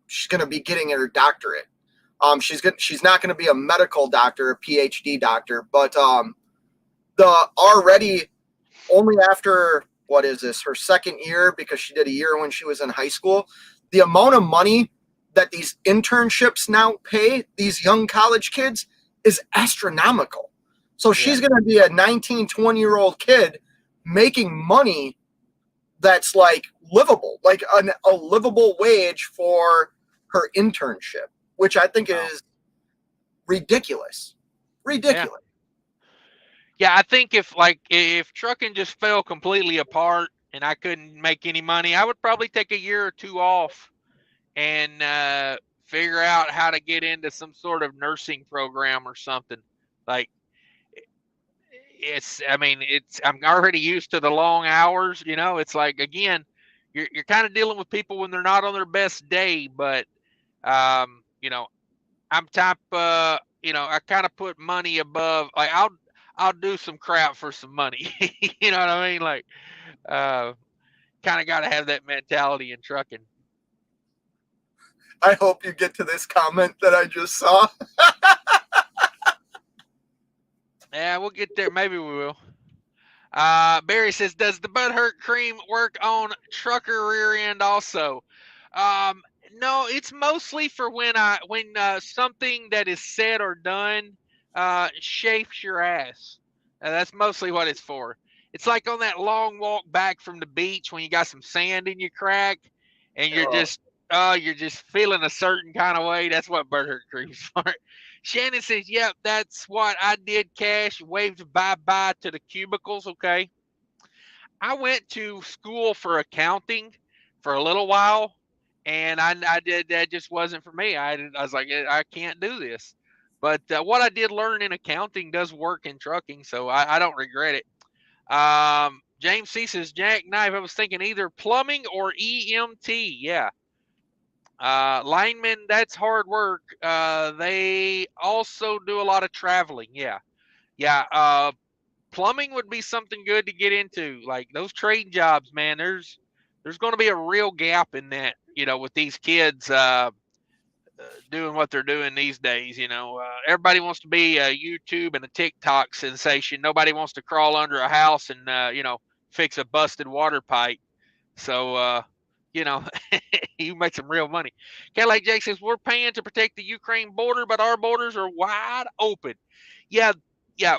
she's going to be getting her doctorate. She's not going to be a medical doctor, a PhD doctor, but the already only after what is this, her second year, because she did a year when she was in high school, the amount of money that these internships now pay these young college kids is astronomical. So she's going to be a 19, 20-year-old kid making money that's like livable, like a livable wage for her internship, which I think is ridiculous. Ridiculous. Yeah, I think if trucking just fell completely apart and I couldn't make any money, I would probably take a year or two off and figure out how to get into some sort of nursing program or something. Like I'm already used to the long hours, it's like, again, you're kind of dealing with people when they're not on their best day, but I'm type I kind of put money above, like I'll do some crap for some money. You know what I mean? Like kind of got to have that mentality in trucking. I hope you get to this comment that I just saw. Yeah, we'll get there. Maybe we will. Barry says, does the Butthurt cream work on trucker rear end also? No, it's mostly for when something that is said or done chafes your ass. That's mostly what it's for. It's like on that long walk back from the beach when you got some sand in your crack and you're just feeling a certain kind of way. That's what Butthurt cream's for. Shannon says, yep, that's what I did, Cash. Waved bye-bye to the cubicles, okay? I went to school for accounting for a little while, and I did, that just wasn't for me. I was like, I can't do this. But what I did learn in accounting does work in trucking, so I don't regret it. James C. says, Jackknife, I was thinking either plumbing or EMT, yeah. Linemen, that's hard work. They also do a lot of traveling. Yeah. Yeah. Plumbing would be something good to get into. Like those trade jobs, man, there's going to be a real gap in that, with these kids, doing what they're doing these days. Everybody wants to be a YouTube and a TikTok sensation. Nobody wants to crawl under a house and, fix a busted water pipe. So, you make some real money. Cadillac Jake says, we're paying to protect the Ukraine border, but our borders are wide open. Yeah,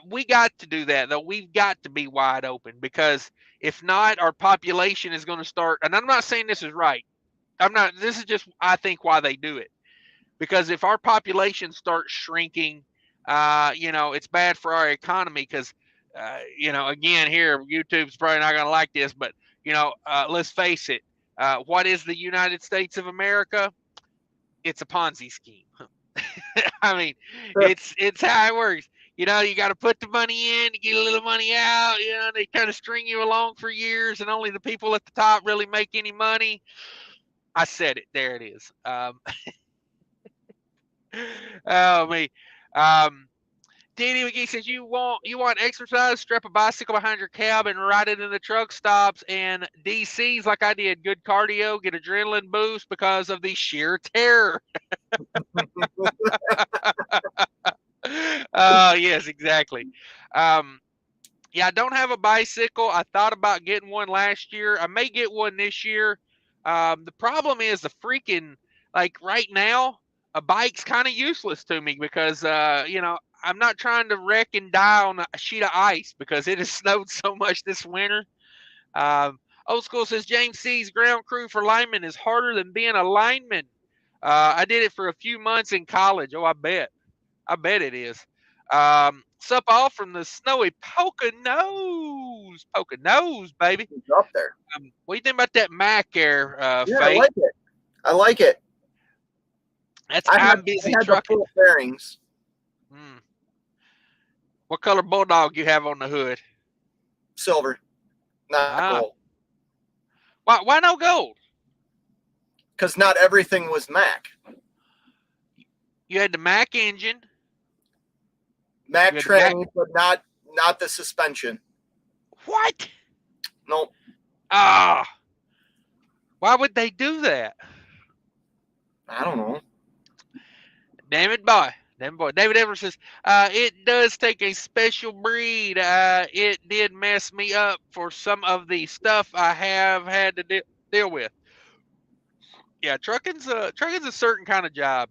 we got to do that, though. We've got to be wide open because if not, our population is going to start. And I'm not saying this is right. This is just, I think, why they do it. Because if our population starts shrinking, it's bad for our economy because, again, here, YouTube's probably not going to like this, but, let's face it. What is the United States of America? It's a Ponzi scheme. I mean, it's how it works. You know, you got to put the money in to get a little money out. You know, they kind of string you along for years, and only the people at the top really make any money. I said it. There it is. Oh me. Um, Danny McGee says you want exercise, strap a bicycle behind your cab and ride it in the truck stops and DCs like I did. Good cardio, get adrenaline boost because of the sheer terror. Yes, exactly. Um, yeah, I don't have a bicycle. I thought about getting one last year. I may get one this year. The problem is the freaking, like right now, a bike's kind of useless to me because I'm not trying to wreck and die on a sheet of ice because it has snowed so much this winter. Old school says James C's ground crew for linemen is harder than being a lineman. I did it for a few months in college. Oh, I bet. I bet it is. Sup all from the snowy Poconos, baby. It's up there. What do you think about that Mac Air, Yeah, I Faye? like it. I like it. That's I I'm busy had the trucking. full bearings. What color bulldog you have on the hood? Silver, not gold. Why no gold? Because not everything was Mac. You had the Mac engine. Mac tranny, but not the suspension. What? Nope. Why would they do that? I don't know. Damn it, boy. David Evers says, it does take a special breed. It did mess me up for some of the stuff I have had to deal with. Yeah, trucking's a certain kind of job.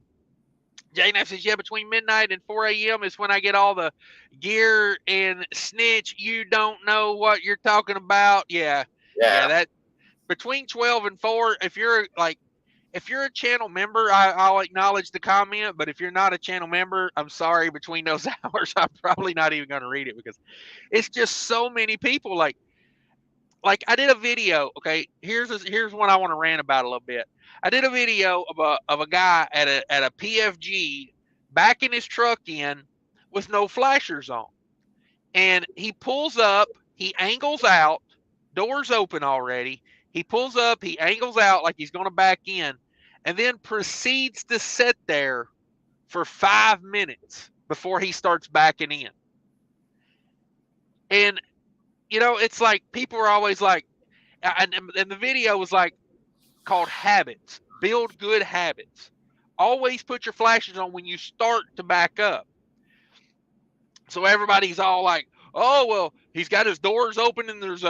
Jane F says, yeah, between midnight and 4 a.m. is when I get all the gear and snitch. You don't know what you're talking about. Yeah, that between 12 and 4, if you're a channel member, I'll acknowledge the comment. But if you're not a channel member, I'm sorry. Between those hours, I'm probably not even going to read it because it's just so many people. Like I did a video. Okay, here's one I want to rant about a little bit. I did a video of a guy at a PFG backing his truck in with no flashers on, and he pulls up, he angles out, doors open already. He pulls up, he angles out like he's going to back in, and then proceeds to sit there for 5 minutes before he starts backing in. And it's like people are always like, and the video was like called habits. Build good habits. Always put your flashers on when you start to back up. So everybody's all like, oh, well, he's got his doors open and there's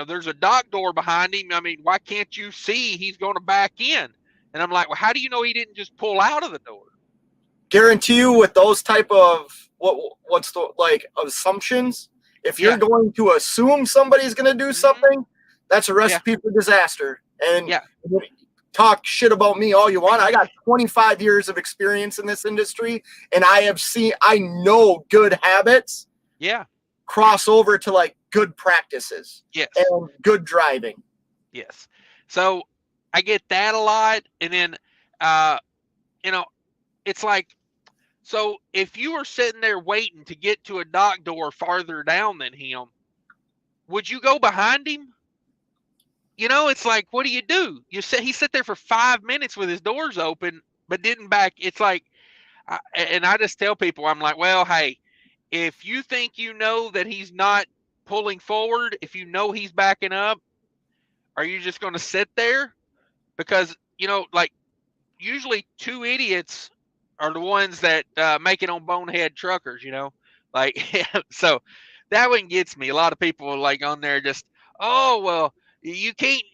there's a dock door behind him. I mean, why can't you see he's going to back in? And I'm like, well, how do you know he didn't just pull out of the door? Guarantee you with those type of assumptions, if you're going to assume somebody's going to do something, that's a recipe for disaster. And talk shit about me all you want. I got 25 years of experience in this industry, and I know good habits cross over to like good practices and good driving. Yes. So I get that a lot. And then, it's like, so if you were sitting there waiting to get to a dock door farther down than him, would you go behind him? It's like, what do? He sat there for 5 minutes with his doors open, but didn't back. It's like, and I just tell people, I'm like, well, hey, if you think that he's not pulling forward, if he's backing up, are you just going to sit there? Because, like usually 2 idiots are the ones that make it on bonehead truckers, like, so that one gets me. A lot of people are like on there just, oh, well, you can't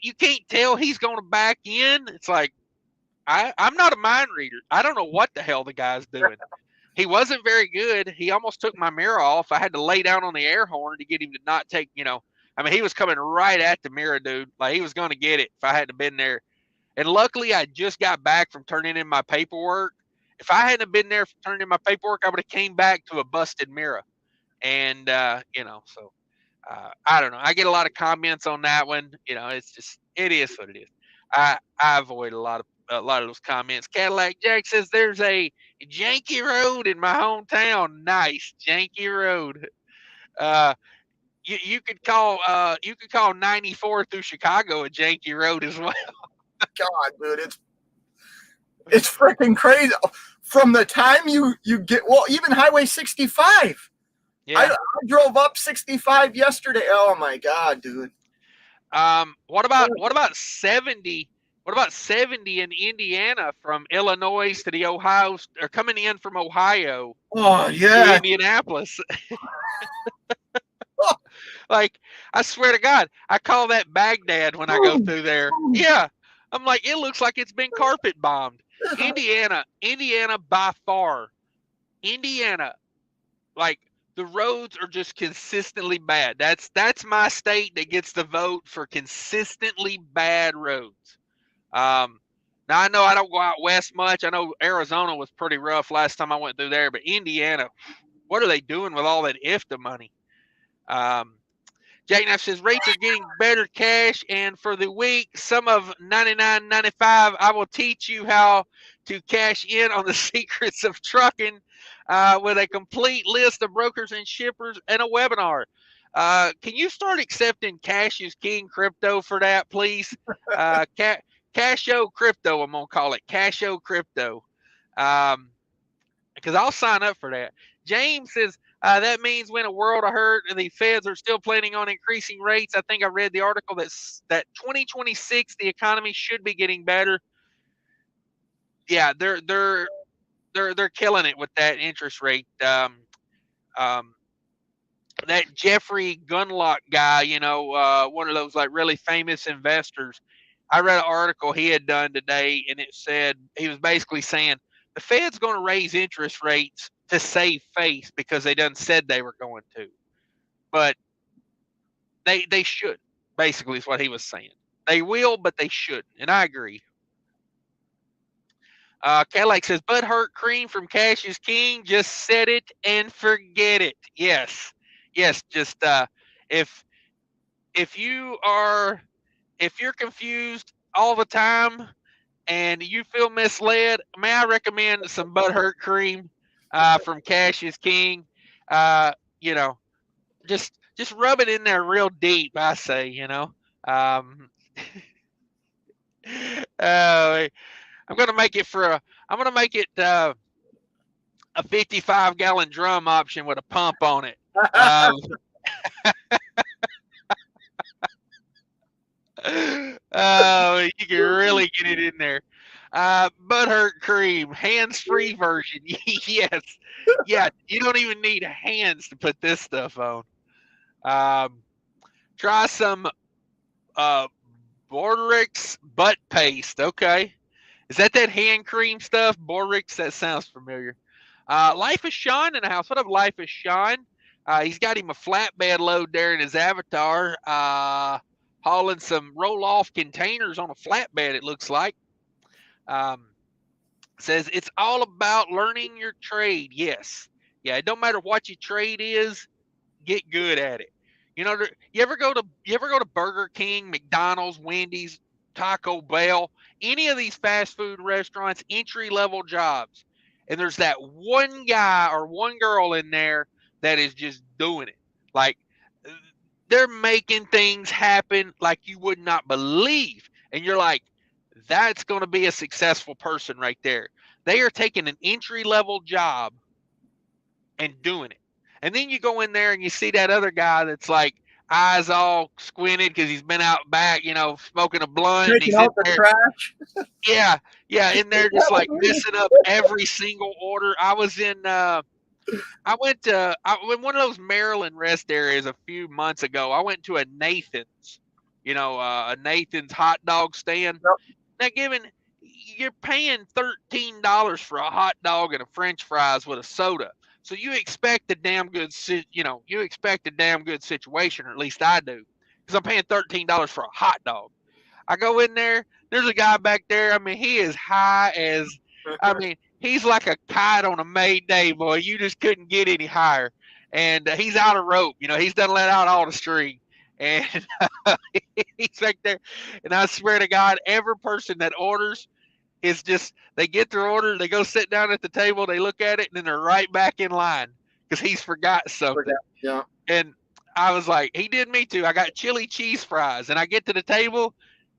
tell he's going to back in. It's like, I'm not a mind reader. I don't know what the hell the guy's doing. He wasn't very good. He almost took my mirror off. I had to lay down on the air horn to get him to not take, I mean, he was coming right at the mirror, dude. Like, he was going to get it if I hadn't been there. And luckily, I just got back from turning in my paperwork. If I hadn't been there for turning in my paperwork, I would have came back to a busted mirror. And, so I don't know. I get a lot of comments on that one. It's just, it is what it is. I avoid a lot a lot of those comments. Cadillac Jack says there's a janky road in my hometown. Nice janky road. Uh, you could call 94 through Chicago a janky road as well. God, dude, it's freaking crazy. From the time you get, well, even Highway 65. Yeah. I drove up 65 yesterday. Oh my God, dude. What about 70? What about 70 in Indiana from Illinois to the Ohio, or coming in from Ohio Oh to yeah. Indianapolis? Like, I swear to God, I call that Baghdad when I go through there. Yeah. I'm like, it looks like it's been carpet bombed. Indiana by far. Indiana, like, the roads are just consistently bad. That's my state that gets the vote for consistently bad roads. Now I know I don't go out west much. I know Arizona was pretty rough last time I went through there, but Indiana, what are they doing with all that IFTA money? Jack Knife says rates are getting better cash, and for the week, some of $99.95, I will teach you how to cash in on the secrets of trucking with a complete list of brokers and shippers and a webinar. Can you start accepting Cash is King crypto for that, please? Casho crypto, I'm gonna call it Casho crypto, because I'll sign up for that. James says that means when a world of hurt and the feds are still planning on increasing rates. I think I read the article that 2026 the economy should be getting better. Yeah, they're killing it with that interest rate. That Jeffrey Gunlock guy, one of those like really famous investors. I read an article he had done today, and it said he was basically saying the Fed's going to raise interest rates to save face because they done said they were going to, but they should. Basically, is what he was saying. They will, but they shouldn't, and I agree. Cadillac says, Bud Hurt Cream from Cash is King. Just set it and forget it. Yes. Just if you're confused all the time and you feel misled, may I recommend some Bud Hurt Cream from Cash is King? You know, just rub it in there real deep. I say, Um, I'm gonna make it a 55-gallon drum option with a pump on it. You can really get it in there. Butthurt cream, hands-free version. Yes. Yeah, you don't even need hands to put this stuff on. Try some Bordrix butt paste. Okay. Is that hand cream stuff? Bordrix, that sounds familiar. Life is Sean in the house. What up, Life is Sean? He's got him a flatbed load there in his avatar, hauling some roll-off containers on a flatbed, it looks like. Says it's all about learning your trade. Yes. Yeah, it don't matter what your trade is, get good at it. You ever go to Burger King, McDonald's, Wendy's, Taco Bell, any of these fast food restaurants, entry-level jobs, and there's that one guy or one girl in there that is just doing it. Like, they're making things happen like you would not believe. And you're like, that's going to be a successful person right there. They are taking an entry-level job and doing it. And then you go in there and you see that other guy that's like eyes all squinted because he's been out back, smoking a blunt. Taking out the trash. Yeah, in there just like messing up every single order. I went to one of those Maryland rest areas a few months ago. I went to a Nathan's, a Nathan's hot dog stand. Yep. Now, given you're paying $13 for a hot dog and a French fries with a soda, so you expect a damn good, situation, or at least I do, because I'm paying $13 for a hot dog. I go in there. There's a guy back there. I mean, he is high as, he's like a kite on a May day, boy. You just couldn't get any higher. And he's out of rope. He's done let out all the string. And he's back there. And I swear to God, every person that orders, It's just they get their order, they go sit down at the table, they look at it, and then they're right back in line because he's forgot something. Yeah. And I was like, he did me too. I got chili cheese fries, and I get to the table,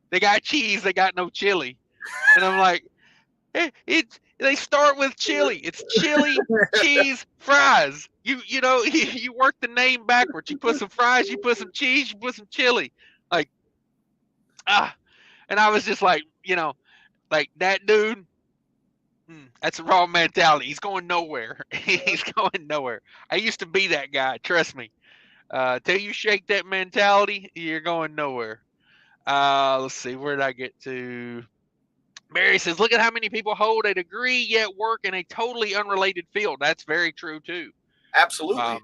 they got cheese, they got no chili, and I'm like, they start with chili. It's chili cheese fries. You know you work the name backwards. You put some fries, you put some cheese, you put some chili. Like and I was just like, like that dude. That's the wrong mentality. He's going nowhere. He's going nowhere. I used to be that guy. Trust me. Till you shake that mentality, you're going nowhere. Let's see. Where did I get to? Barry says, look at how many people hold a degree yet work in a totally unrelated field. That's very true, too. Absolutely.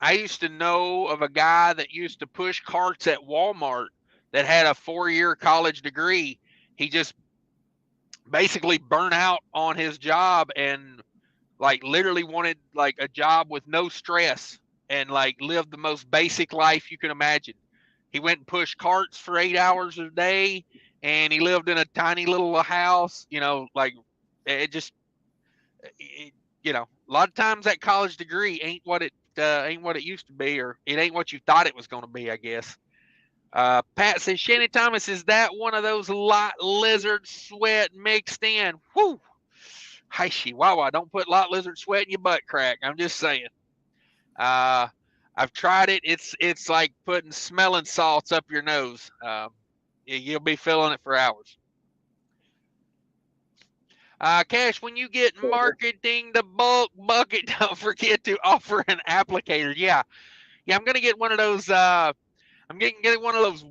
I used to know of a guy that used to push carts at Walmart that had a 4-year college degree. He just basically burnt out on his job and like literally wanted like a job with no stress and like lived the most basic life you can imagine. He went and pushed carts for 8 hours a day, and he lived in a tiny little house. Like it just, a lot of times that college degree ain't what it used to be, or it ain't what you thought it was going to be, I guess. Pat says, Shannon Thomas, is that one of those lot lizard sweat mixed in? Whoo! Hi, Chihuahua. Don't put lot lizard sweat in your butt crack. I'm just saying. I've tried it. It's like putting smelling salts up your nose. You'll be feeling it for hours. Cash, when you get marketing the bulk bucket, don't forget to offer an applicator. Yeah, I'm gonna get one of those. I'm getting one of those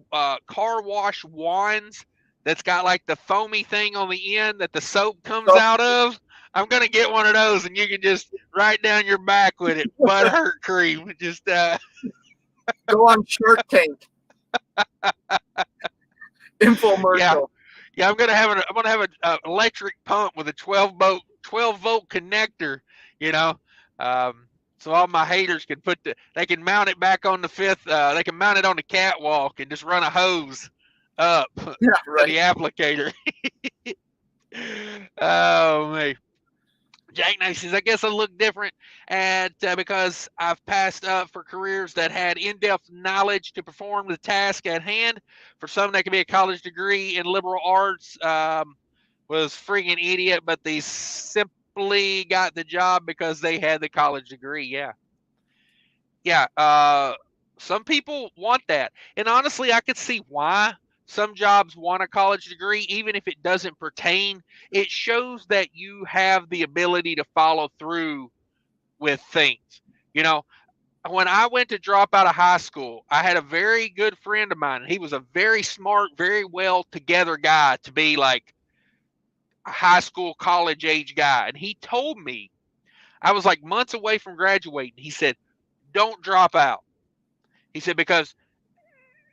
car wash wands that's got like the foamy thing on the end that the soap comes out of. I'm gonna get one of those, and you can just right down your back with it. Butt hurt cream. Just go on Shark Tank. Infomercial. Yeah. I'm gonna have an electric pump with a 12 volt connector. So all my haters can they can mount it back on the fifth. They can mount it on the catwalk and just run a hose up to the applicator. Oh man. Jack Knight says, I guess I look different because I've passed up for careers that had in-depth knowledge to perform the task at hand. For some, that could be a college degree in liberal arts. Was freaking idiot, but they simply got the job because they had the college degree. Yeah. Some people want that, and honestly, I could see why. Some jobs want a college degree, even if it doesn't pertain. It shows that you have the ability to follow through with things. When I went to drop out of high school, I had a very good friend of mine. He was a very smart, very well together guy to be like a high school, college age guy. And he told me, I was like months away from graduating. He said, don't drop out. He said, because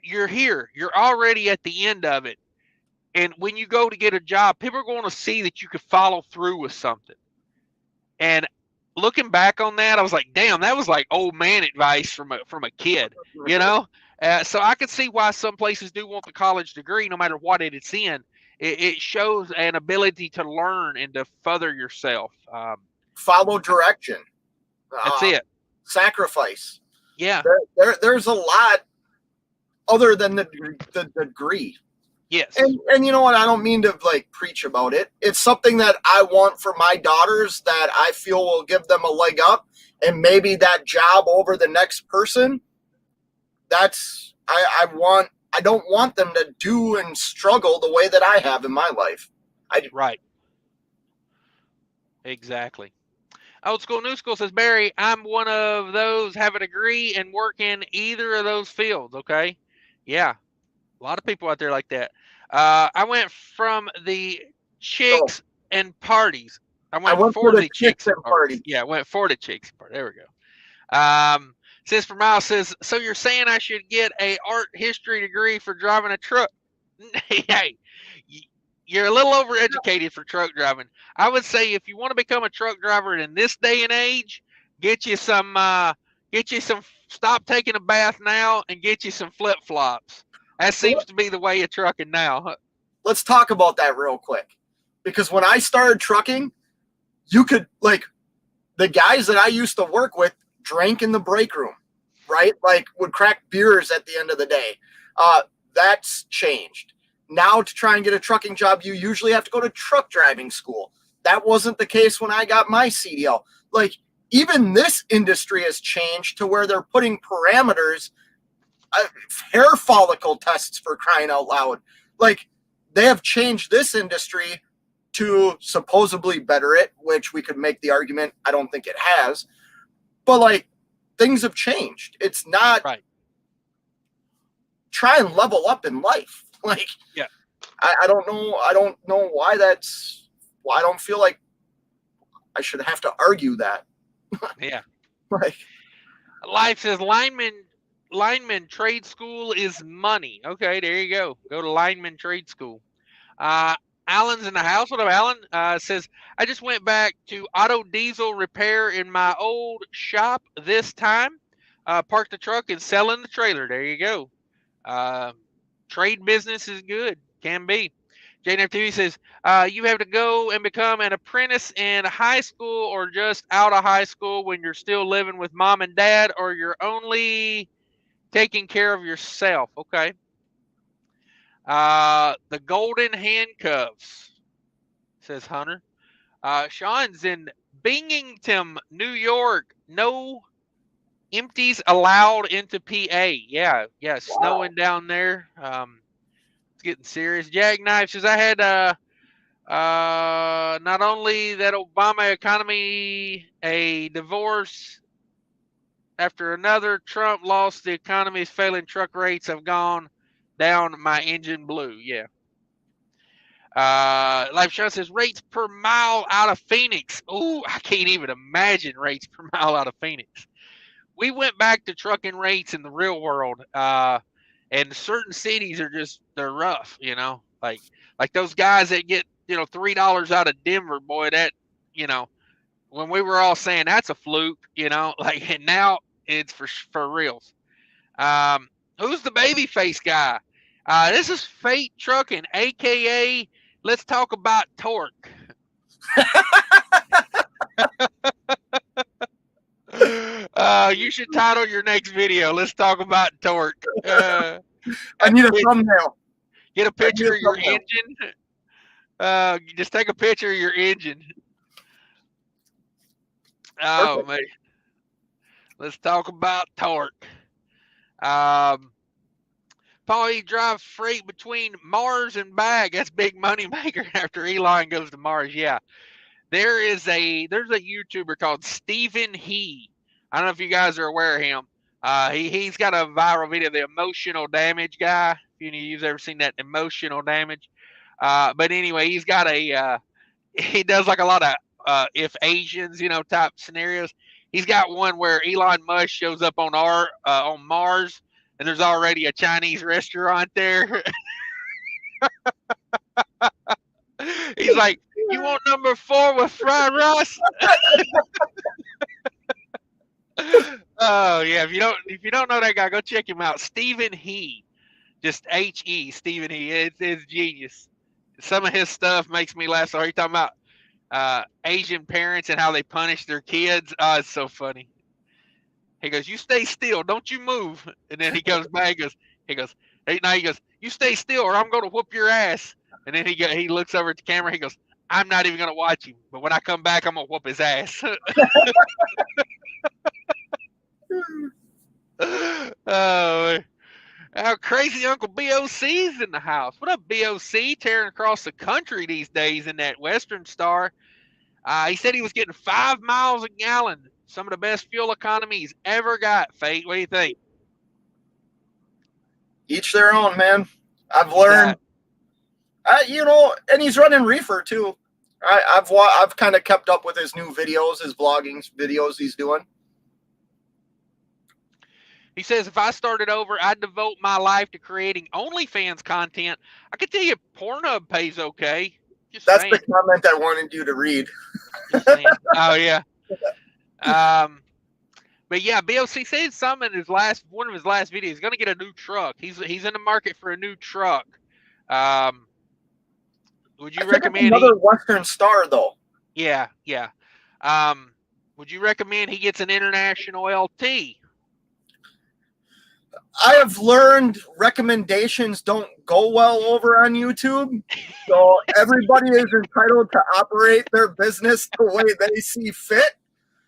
you're here. You're already at the end of it. And when you go to get a job, people are going to see that you could follow through with something. And looking back on that, I was like, damn, that was like old man advice from a kid, So I could see why some places do want the college degree, no matter what it's in. It shows an ability to learn and to further yourself. Follow direction. That's it. Sacrifice. Yeah. There's a lot other than the degree. Yes. And you know what? I don't mean to like preach about it. It's something that I want for my daughters that I feel will give them a leg up, and maybe that job over the next person. That's I don't want them to do and struggle the way that I have in my life. Right. Exactly. Old School New School says, Barry, I'm one of those, have a degree and work in either of those fields. Okay. Yeah. A lot of people out there like that. I went from the chicks and parties. I went for the chicks and parties. Yeah, I went for the chicks and parties. There we go. Says for Miles says, so you're saying I should get a art history degree for driving a truck? Hey, you're a little overeducated for truck driving. I would say if you want to become a truck driver in this day and age, get you some, stop taking a bath now and get you some flip-flops. That seems to be the way of trucking now. let's talk about that real quick. Because when I started trucking, you could, like, the guys that I used to work with drank in the break room, right? Like, would crack beers at the end of the day. That's changed. Now, to try and get a trucking job, you usually have to go to truck driving school. That wasn't the case when I got my CDL. Like, even this industry has changed to where they're putting parameters, hair follicle tests, for crying out loud. Like, they have changed this industry to supposedly better it, which we could make the argument I don't think it has. But, like, things have changed. It's not right. Try and level up in life. Like, yeah, I don't know why that's why I don't feel like I should have to argue that. Yeah. Like, Life says lineman trade school is money. Okay, there you go. Go to lineman trade school. Alan's in the house. What up, Alan? Says, I just went back to auto diesel repair in my old shop this time. Parked the truck and selling the trailer. There you go. Trade business is good. Can be. JNFTV says, you have to go and become an apprentice in high school or just out of high school when you're still living with mom and dad, or you're only taking care of yourself. Okay. The golden handcuffs, says Hunter. Sean's in Binghamton, New York. No empties allowed into PA. Yeah, snowing down there. It's getting serious. Jackknife says, I had not only that Obama economy, a divorce after another, Trump lost, the economy is failing, truck rates have gone down, my engine blew. Yeah. Life Sean says, rates per mile out of Phoenix. Ooh, I can't even imagine rates per mile out of Phoenix. We went back to trucking rates in the real world, and certain cities are just, they're rough, you know, like those guys that get, you know, $3 out of Denver, boy, that, you know, when we were all saying that's a fluke, you know, like, and now it's for reals. Who's the baby face guy? This is Fate Trucking, aka Let's Talk About Torque. You should title your next video, Let's Talk About Torque. I need a thumbnail. Get a picture of your engine. Just take a picture of your engine. Oh, man. Let's talk about torque. Paul, you drive freight between Mars and back. That's big money maker after Elon goes to Mars. Yeah. There's a YouTuber called Stephen He. I don't know if you guys are aware of him. He's got a viral video, the emotional damage guy. If any of you've ever seen that emotional damage. But anyway, he's got he does like a lot of if Asians, you know, type scenarios. He's got one where Elon Musk shows up on Mars, and there's already a Chinese restaurant there. He's like, you want number 4 with fried rice? Oh yeah, if you don't know that guy, go check him out. Stephen He, just He, Stephen He. It's genius. Some of his stuff makes me laugh. So he's talking about Asian parents and how they punish their kids. Oh, it's so funny. He goes, you stay still, don't you move. And then he goes back, he goes, you stay still or I'm gonna whoop your ass. And then he looks over at the camera, he goes, I'm not even gonna watch him, but when I come back, I'm gonna whoop his ass. Oh, how crazy Uncle BOC's in the house. What up, BOC? Tearing across the country these days in that Western Star. He said he was getting 5 miles a gallon. Some of the best fuel economy he's ever got. Fate, what do you think? Each their own, man. I've learned, you know, and he's running reefer too. I've kind of kept up with his new videos, his vlogging videos he's doing. He says, if I started over, I'd devote my life to creating OnlyFans content. I can tell you Pornhub pays okay. Just That's saying. the comment I wanted you to read. Oh, yeah. But yeah, BOC said some in one of his last videos. He's going to get a new truck. He's in the market for a new truck. Would I you think it's recommend another Western Star though. Yeah, yeah. Would you recommend he gets an international LT? I have learned recommendations don't go well over on YouTube. So everybody is entitled to operate their business the way they see fit.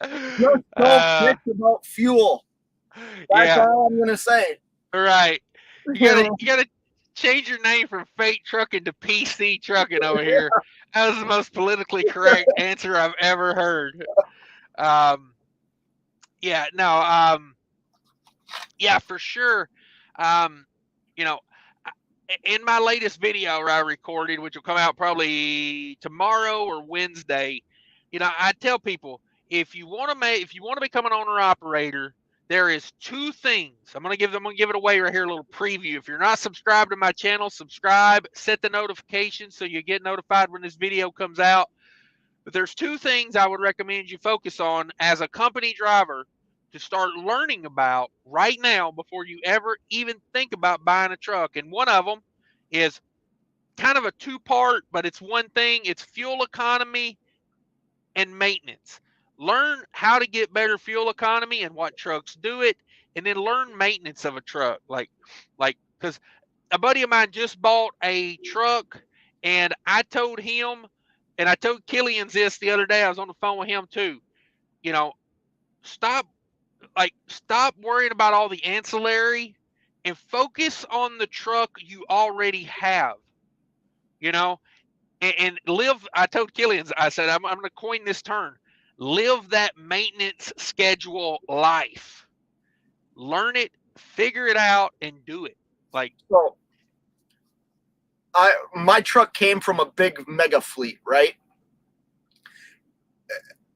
Just don't Uh, bitch about fuel. That's yeah, all I'm gonna say. right. You You gotta know? you gotta change your name from Fake Trucking to PC Trucking over here. That was the most politically correct answer I've ever heard. Um, yeah, no, yeah, for sure. Um, you know, in my latest video I recorded, which will come out probably tomorrow or Wednesday, I tell people if you want to become an owner operator, there is two things. I'm gonna give it away right here, a little preview. If you're not subscribed to my channel, subscribe, set the notifications so you get notified when this video comes out. But there's two things I would recommend you focus on as a company driver to start learning about right now before you ever even think about buying a truck. And one of them is kind of a two-part, but it's one thing. It's fuel economy and maintenance. Learn how to get better fuel economy and what trucks do it, and then learn maintenance of a truck. Because a buddy of mine just bought a truck, and I told him, and I told Killian's this the other day. I was on the phone with him too. You know, stop stop worrying about all the ancillary and focus on the truck you already have. You know, and live. I told Killian's. I said I'm going to coin this term. Live that maintenance schedule life. Learn it, figure it out, and do it. Like So my truck came from a big mega fleet, right?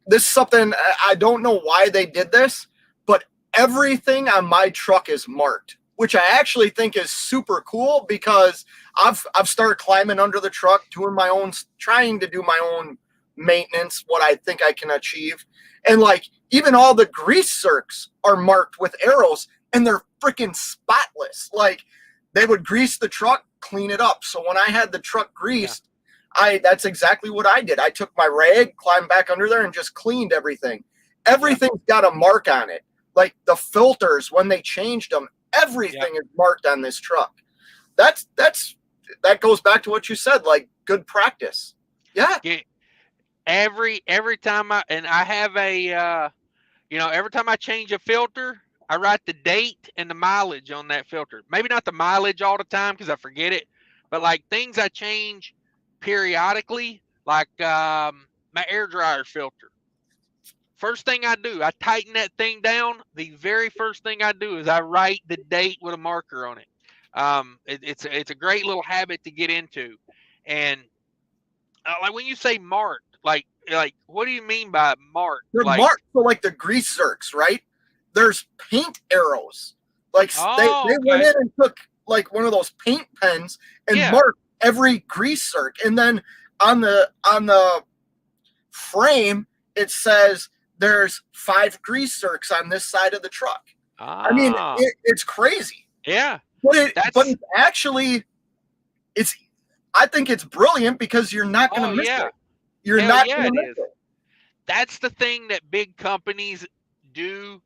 This is something I don't know why they did this, but everything on my truck is marked, which I actually think is super cool because I've started climbing under the truck, trying to do my own maintenance, what I think I can achieve. And like even all the grease zerks are marked with arrows and they're freaking spotless. Like they would grease the truck, clean it up. So when I had the truck greased, that's exactly what I did. I took my rag, climbed back under there, and just cleaned everything. Everything's got a mark on it. Like the filters, when they changed them, everything is marked on this truck. That goes back to what you said, like good practice. Yeah. Every time I have a every time I change a filter, I write the date and the mileage on that filter. Maybe not the mileage all the time because I forget it, but like things I change periodically, like my air dryer filter. First thing I do, I tighten that thing down. The very first thing I do is I write the date with a marker on it. It's a great little habit to get into, and like when you say marked, like what do you mean by marked? They're Like marked. So like the grease zerks, right? There's paint arrows. Like they went in and took like one of those paint pens and marked every grease zerk. And then on the frame, it says there's 5 grease zerks on this side of the truck. I mean, it's crazy. Yeah. But it's actually, I think it's brilliant because you're not going to miss it. You're not going to miss it. That's the thing that big companies do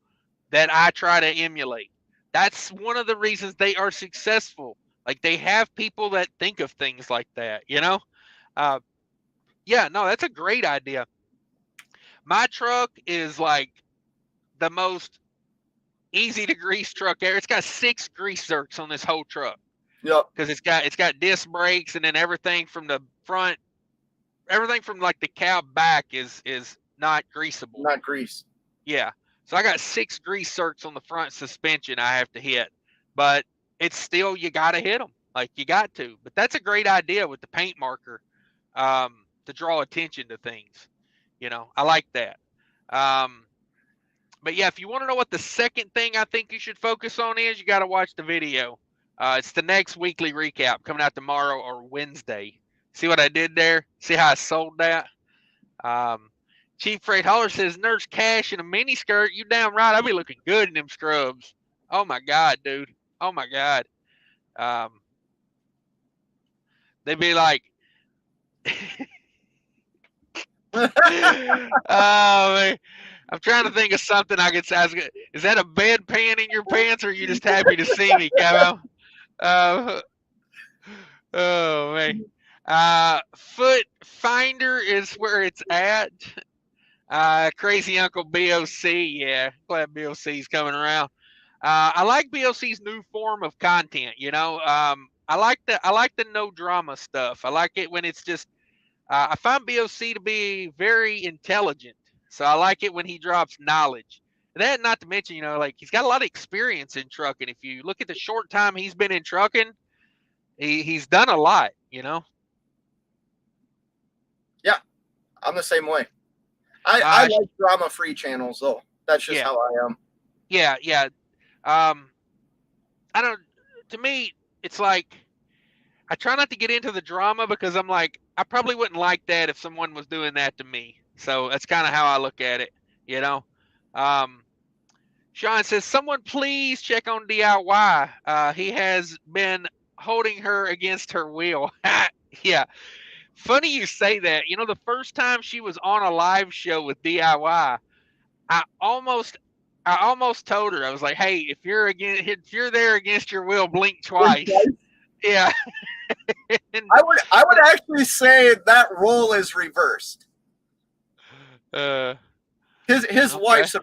that I try to emulate. That's one of the reasons they are successful. Like they have people that think of things like that, that's a great idea. My truck is like the most easy to grease truck ever. It's got 6 grease zerks on this whole truck. Yep. Because it's got disc brakes, and then everything from the front, everything from like the cab back is not greasable. Not grease. Yeah. So I got 6 grease zerks on the front suspension I have to hit, but it's still, you got to hit them. Like you got to. But that's a great idea with the paint marker to draw attention to things. I like that. But yeah, if you want to know what the second thing I think you should focus on is, you got to watch the video. It's the next weekly recap coming out tomorrow or Wednesday. See what I did there? See how I sold that? Chief Freight Hauler says, Nurse Cash in a mini skirt. You damn right. I'll be looking good in them scrubs. Oh my God, dude. Oh my God. They'd be like, Oh man. I'm trying to think of something I could say. Is that a bedpan in your pants, or are you just happy to see me, Camo? Uh, oh man. Foot finder is where it's at. Crazy Uncle BOC. Yeah, glad BOC's coming around. I like BOC's new form of content. I like the no drama stuff. I like it when it's just. I find BOC to be very intelligent, so I like it when he drops knowledge. And that, not to mention, like he's got a lot of experience in trucking. If you look at the short time he's been in trucking, he's done a lot. Yeah, I'm the same way. I like drama-free channels, though. That's just how I am. Yeah. I don't. To me, it's like I try not to get into the drama because I'm like, I probably wouldn't like that if someone was doing that to me. So that's kind of how I look at it. Sean says, someone please check on DIY. He has been holding her against her will. Yeah. Funny you say that. The first time she was on a live show with DIY, I almost told her, I was like, hey, if you're there against your will, blink twice. Yeah. I would actually say that role is reversed. His wife's a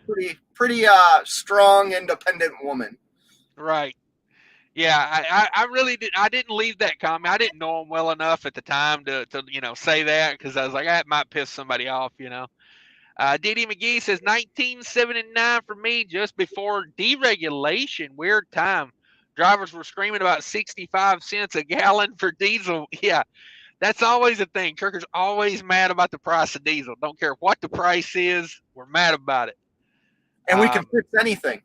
pretty strong, independent woman. Right. Yeah, I really did. I didn't leave that comment. I didn't know him well enough at the time to say that, because I was like, that might piss somebody off. Didi McGee says 1979 for me, just before deregulation. Weird time. Drivers were screaming about 65 cents a gallon for diesel. Yeah, that's always a thing. Truckers always mad about the price of diesel. Don't care what the price is, we're mad about it. And we can fix anything.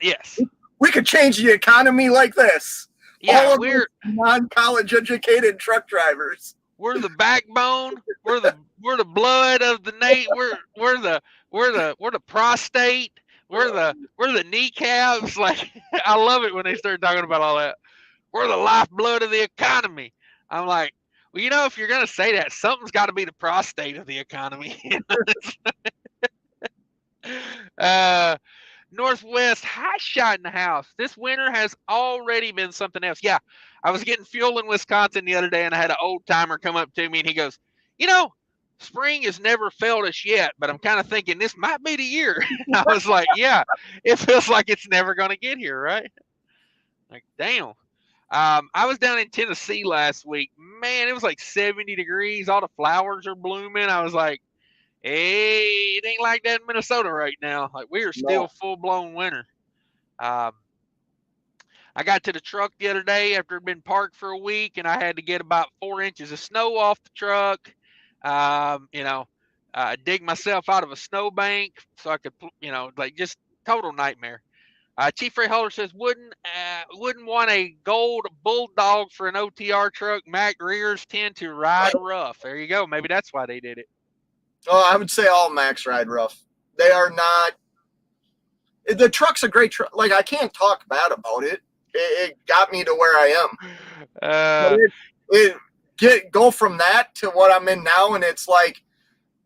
Yes. We could change the economy like this. Yeah, we're non-college educated truck drivers. We're the backbone. We're the blood of the we're the prostate. We're the kneecaps. Like, I love it when they start talking about all that. We're the lifeblood of the economy. I'm like, well, if you're gonna say that, something's got to be the prostate of the economy. Northwest hot shot in the house. This winter has already been something else. Yeah, I was getting fuel in Wisconsin the other day, and I had an old timer come up to me, and he goes, spring has never failed us yet, but I'm kind of thinking this might be the year. I was like, yeah, it feels like it's never going to get here, right? Like, damn. I was down in Tennessee last week. Man, it was like 70 degrees. All the flowers are blooming. I was like, hey, it ain't like that in Minnesota right now. Like, we are still full-blown winter. I got to the truck the other day after it had been parked for a week, and I had to get about 4 inches of snow off the truck. Dig myself out of a snowbank so I could, like, just total nightmare. Chief Ray Holder says, wouldn't want a gold bulldog for an OTR truck. Mac rears tend to ride rough. There you go. Maybe that's why they did it. Oh, I would say all Macs ride rough. They are not. The truck's a great truck. Like, I can't talk bad about it. It got me to where I am. Go from that to what I'm in now, and it's like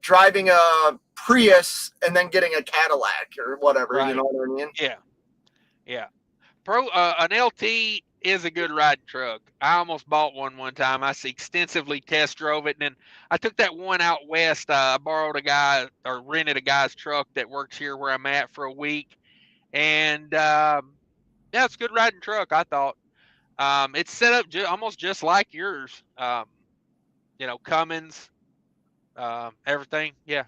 driving a Prius and then getting a Cadillac or whatever. Right. You know what I mean? Yeah. An LT is a good riding truck. I almost bought one time. I extensively test drove it, and then I took that one out west. I borrowed rented a guy's truck that works here where I'm at for a week, and it's a good riding truck, I thought. It's set up almost just like yours. Cummins, everything. Yeah,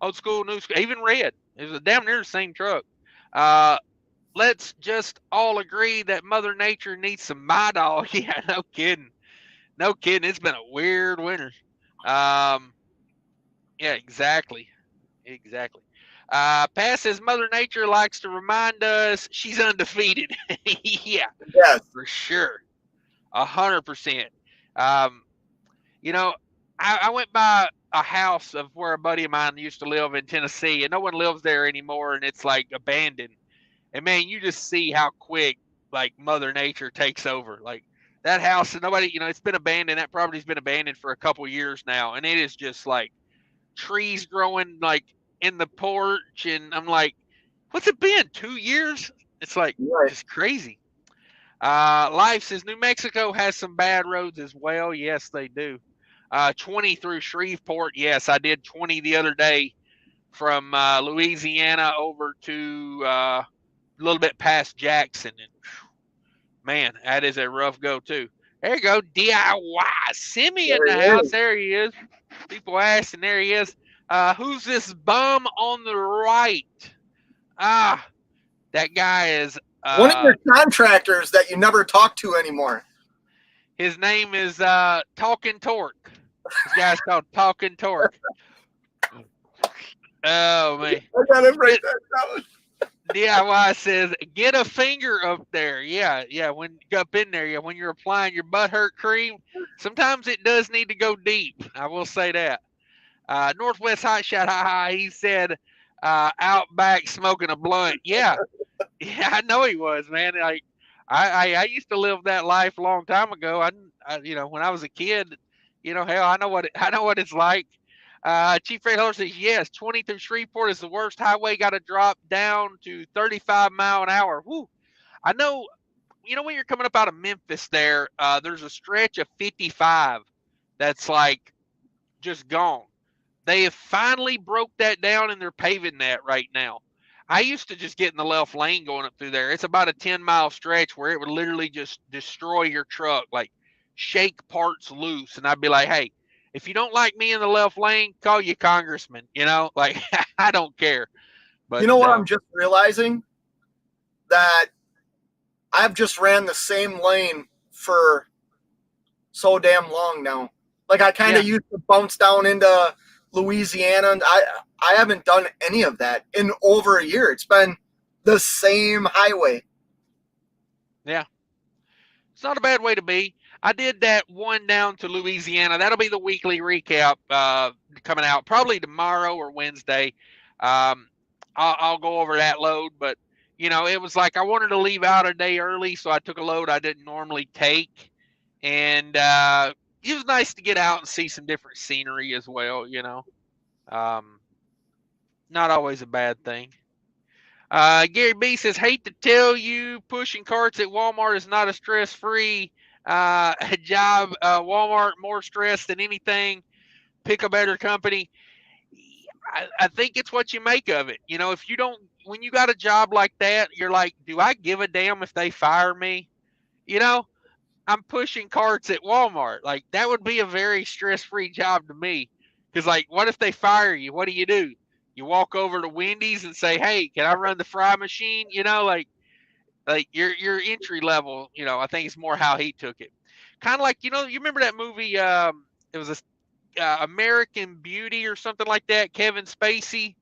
old school, new school, even red. It was damn near the same truck. Let's just all agree that Mother Nature needs some my dog. Yeah, no kidding. It's been a weird winter. Yeah, exactly. Pat says Mother Nature likes to remind us she's undefeated. Yeah, yes, for sure, 100%. I went by a house of where a buddy of mine used to live in Tennessee, and no one lives there anymore, and it's like abandoned. And man, you just see how quick like Mother Nature takes over. Like that house, and nobody, it's been abandoned. That property's been abandoned for a couple years now, and it is just like trees growing like in the porch, and I'm like, what's it been? 2 years? It's like Right. just crazy. Life says New Mexico has some bad roads as well. Yes, they do. 20 through Shreveport. Yes, I did 20 the other day from Louisiana over to a little bit past Jackson, and man, that is a rough go too. There you go, DIY. Simi in There the he house. is. There he is. People asking, there he is. Who's this bum on the right? Ah, that guy is. One of your contractors that you never talk to anymore. His name is Talking Torque. This guy's called Talking Torque. Oh man. I gotta break that down. DIY says, get a finger up there. Yeah. When up in there, yeah, when you're applying your butt hurt cream, sometimes it does need to go deep. I will say that. Northwest Hot Shot, hi. He said, out back smoking a blunt. Yeah, I know he was, man. Like, I used to live that life a long time ago. When I was a kid, hell, I know what it's like. Chief Ray Hiller says, yes, 20 through Shreveport is the worst highway. Got to drop down to 35 mile an hour. Whoo. I know, when you're coming up out of Memphis there, there's a stretch of 55 that's like just gone. They have finally broke that down and they're paving that right now. I used to just get in the left lane going up through there. It's about a 10-mile stretch where it would literally just destroy your truck, like shake parts loose. And I'd be like, hey, if you don't like me in the left lane, call you congressman. Like I don't care. But You know what I'm just realizing? That I've just ran the same lane for so damn long now. Like I kind of used to bounce down into Louisiana, and I haven't done any of that in over a year. It's been the same highway. Yeah. It's not a bad way to be. I did that one down to Louisiana. That'll be the weekly recap coming out probably tomorrow or Wednesday. I'll go over that load, but it was like I wanted to leave out a day early, so I took a load I didn't normally take, and it was nice to get out and see some different scenery as well. Not always a bad thing. Gary B says, hate to tell you, pushing carts at Walmart is not a stress-free job. Walmart more stress than anything. Pick a better company. I think it's what you make of it. If you don't, when you got a job like that, you're like, do I give a damn if they fire me? I'm pushing carts at Walmart. Like that would be a very stress-free job to me. Because like, what if they fire you? What do? You walk over to Wendy's and say, hey, can I run the fry machine? Like your entry level. I think it's more how he took it. Kind of like you remember that movie? It was a American Beauty or something like that. Kevin Spacey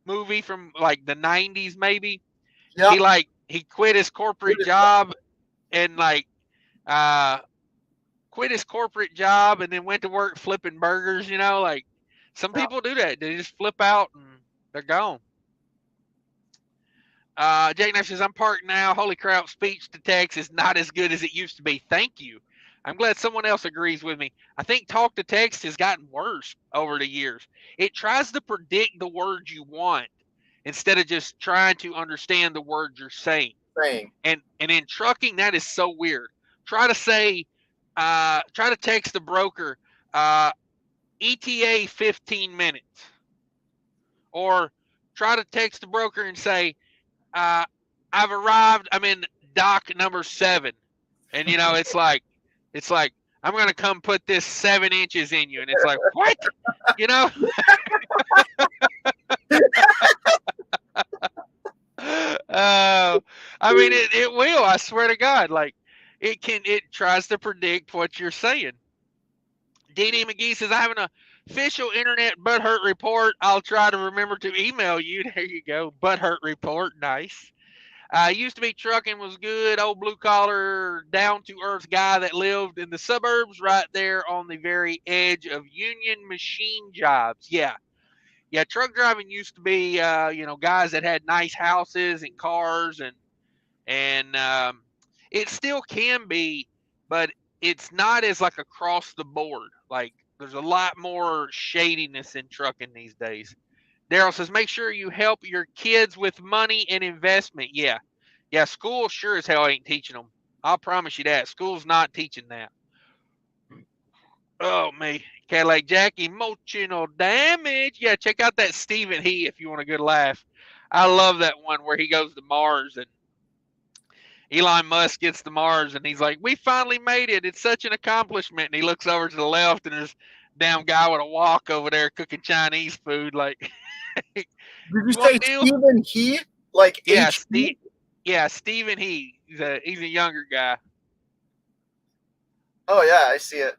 movie from like the 90s maybe. Yep. He quit his corporate job and like quit his corporate job and then went to work flipping burgers. Like some people do that. They just flip out and they're gone. Jake Knife says, I'm parked now. Holy crap, speech to text is not as good as it used to be. Thank you. I'm glad someone else agrees with me. I think talk to text has gotten worse over the years. It tries to predict the words you want instead of just trying to understand the words you're saying. And in trucking, that is so weird. Try to text the broker, ETA 15 minutes. Or try to text the broker and say, I've arrived. I'm in dock number 7. And, it's like, I'm going to come put this 7 inches in you. And it's like, what? I mean, it will. I swear to God. Like, it tries to predict what you're saying. D.D. McGee says, I have an official internet butthurt report. I'll try to remember to email you. There you go. Butthurt report. Nice. Used to be trucking was good. Old blue collar, down to earth guy that lived in the suburbs right there on the very edge of union machine jobs. Yeah. Truck driving used to be, guys that had nice houses and cars and it still can be, but it's not as like across the board. Like There's a lot more shadiness in trucking these days. Daryl says, make sure you help your kids with money and investment. Yeah. Yeah, school sure as hell ain't teaching them. I'll promise you that. School's not teaching that. Oh, me. Cadillac Jack, emotional damage. Yeah, check out that Stephen He if you want a good laugh. I love that one where he goes to Mars and Elon Musk gets to Mars and he's like, we finally made it. It's such an accomplishment. And he looks over to the left and there's a damn guy with a wok over there cooking Chinese food. Like, Did you you want say meal? Stephen He? Like Yeah, H? yeah, Stephen He. He's a younger guy. Oh yeah, I see it.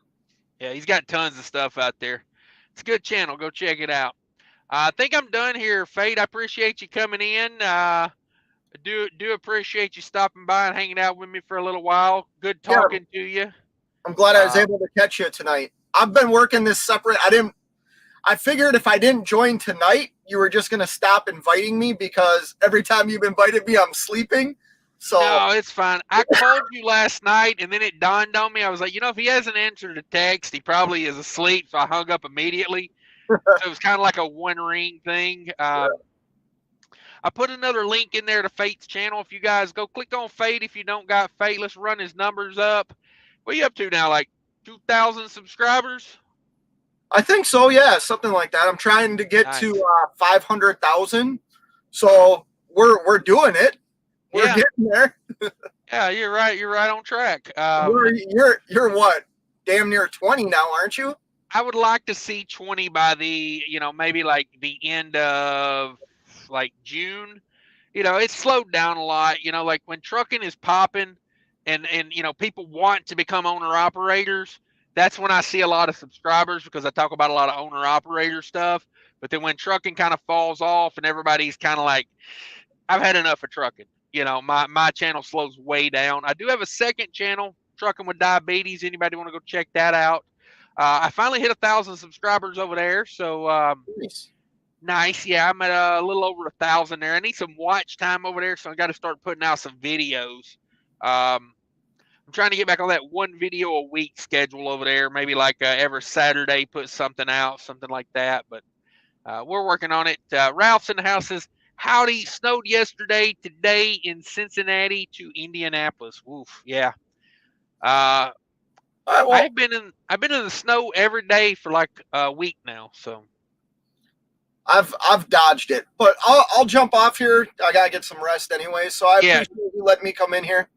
Yeah, he's got tons of stuff out there. It's a good channel. Go check it out. I think I'm done here, Fade. I appreciate you coming in. Do appreciate you stopping by and hanging out with me for a little while. Good talking to you. I'm glad I was able to catch you tonight. I've been working this separate. I figured if I didn't join tonight, you were just gonna stop inviting me because every time you've invited me, I'm sleeping. So no, it's fine. I called you last night, and then it dawned on me. I was like, if he hasn't answered a text, he probably is asleep. So I hung up immediately. So it was kind of like a one ring thing. I put another link in there to Fate's channel. If you guys go click on Fate, if you don't got Fate, let's run his numbers up. What are you up to now? Like 2,000 subscribers? I think so. Yeah, something like that. I'm trying to get to 500,000. So we're doing it. We're getting there. Yeah, you're right. You're right on track. You're what? Damn near 20 now, aren't you? I would like to see 20 by the, maybe like the end of like June. It's slowed down a lot. Like when trucking is popping and people want to become owner operators, that's when I see a lot of subscribers because I talk about a lot of owner operator stuff. But then when trucking kind of falls off and everybody's kind of like, I've had enough of trucking. My channel slows way down. I do have a second channel, Trucking with Diabetes. Anybody want to go check that out? I finally hit 1,000 subscribers over there. So nice. Yeah, I'm at a little over 1,000 there. I need some watch time over there, so I got to start putting out some videos. I'm trying to get back on that one video a week schedule over there. Maybe like every Saturday, put something out, something like that. But we're working on it. Ralph's in the house says, howdy, snowed yesterday, today in Cincinnati to Indianapolis. Woof, yeah. I've been in the snow every day for like a week now, so I've dodged it. But I'll jump off here. I gotta get some rest anyway. So I appreciate you letting me come in here.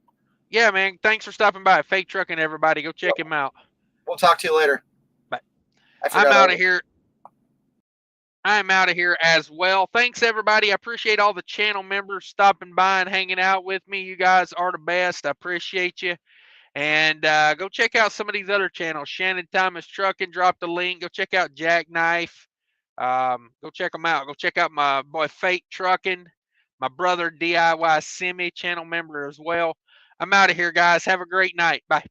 Yeah, man. Thanks for stopping by. Fake Trucking, everybody. Go check him out. We'll talk to you later. Bye. I'm out of here. I'm out of here as well. Thanks, everybody. I appreciate all the channel members stopping by and hanging out with me. You guys are the best. I appreciate you. And go check out some of these other channels. Shannon Thomas Trucking, drop the link. Go check out Jackknife. Go check them out. Go check out my boy Fake Trucking. My brother DIY Semi, channel member as well. I'm out of here, guys. Have a great night. Bye.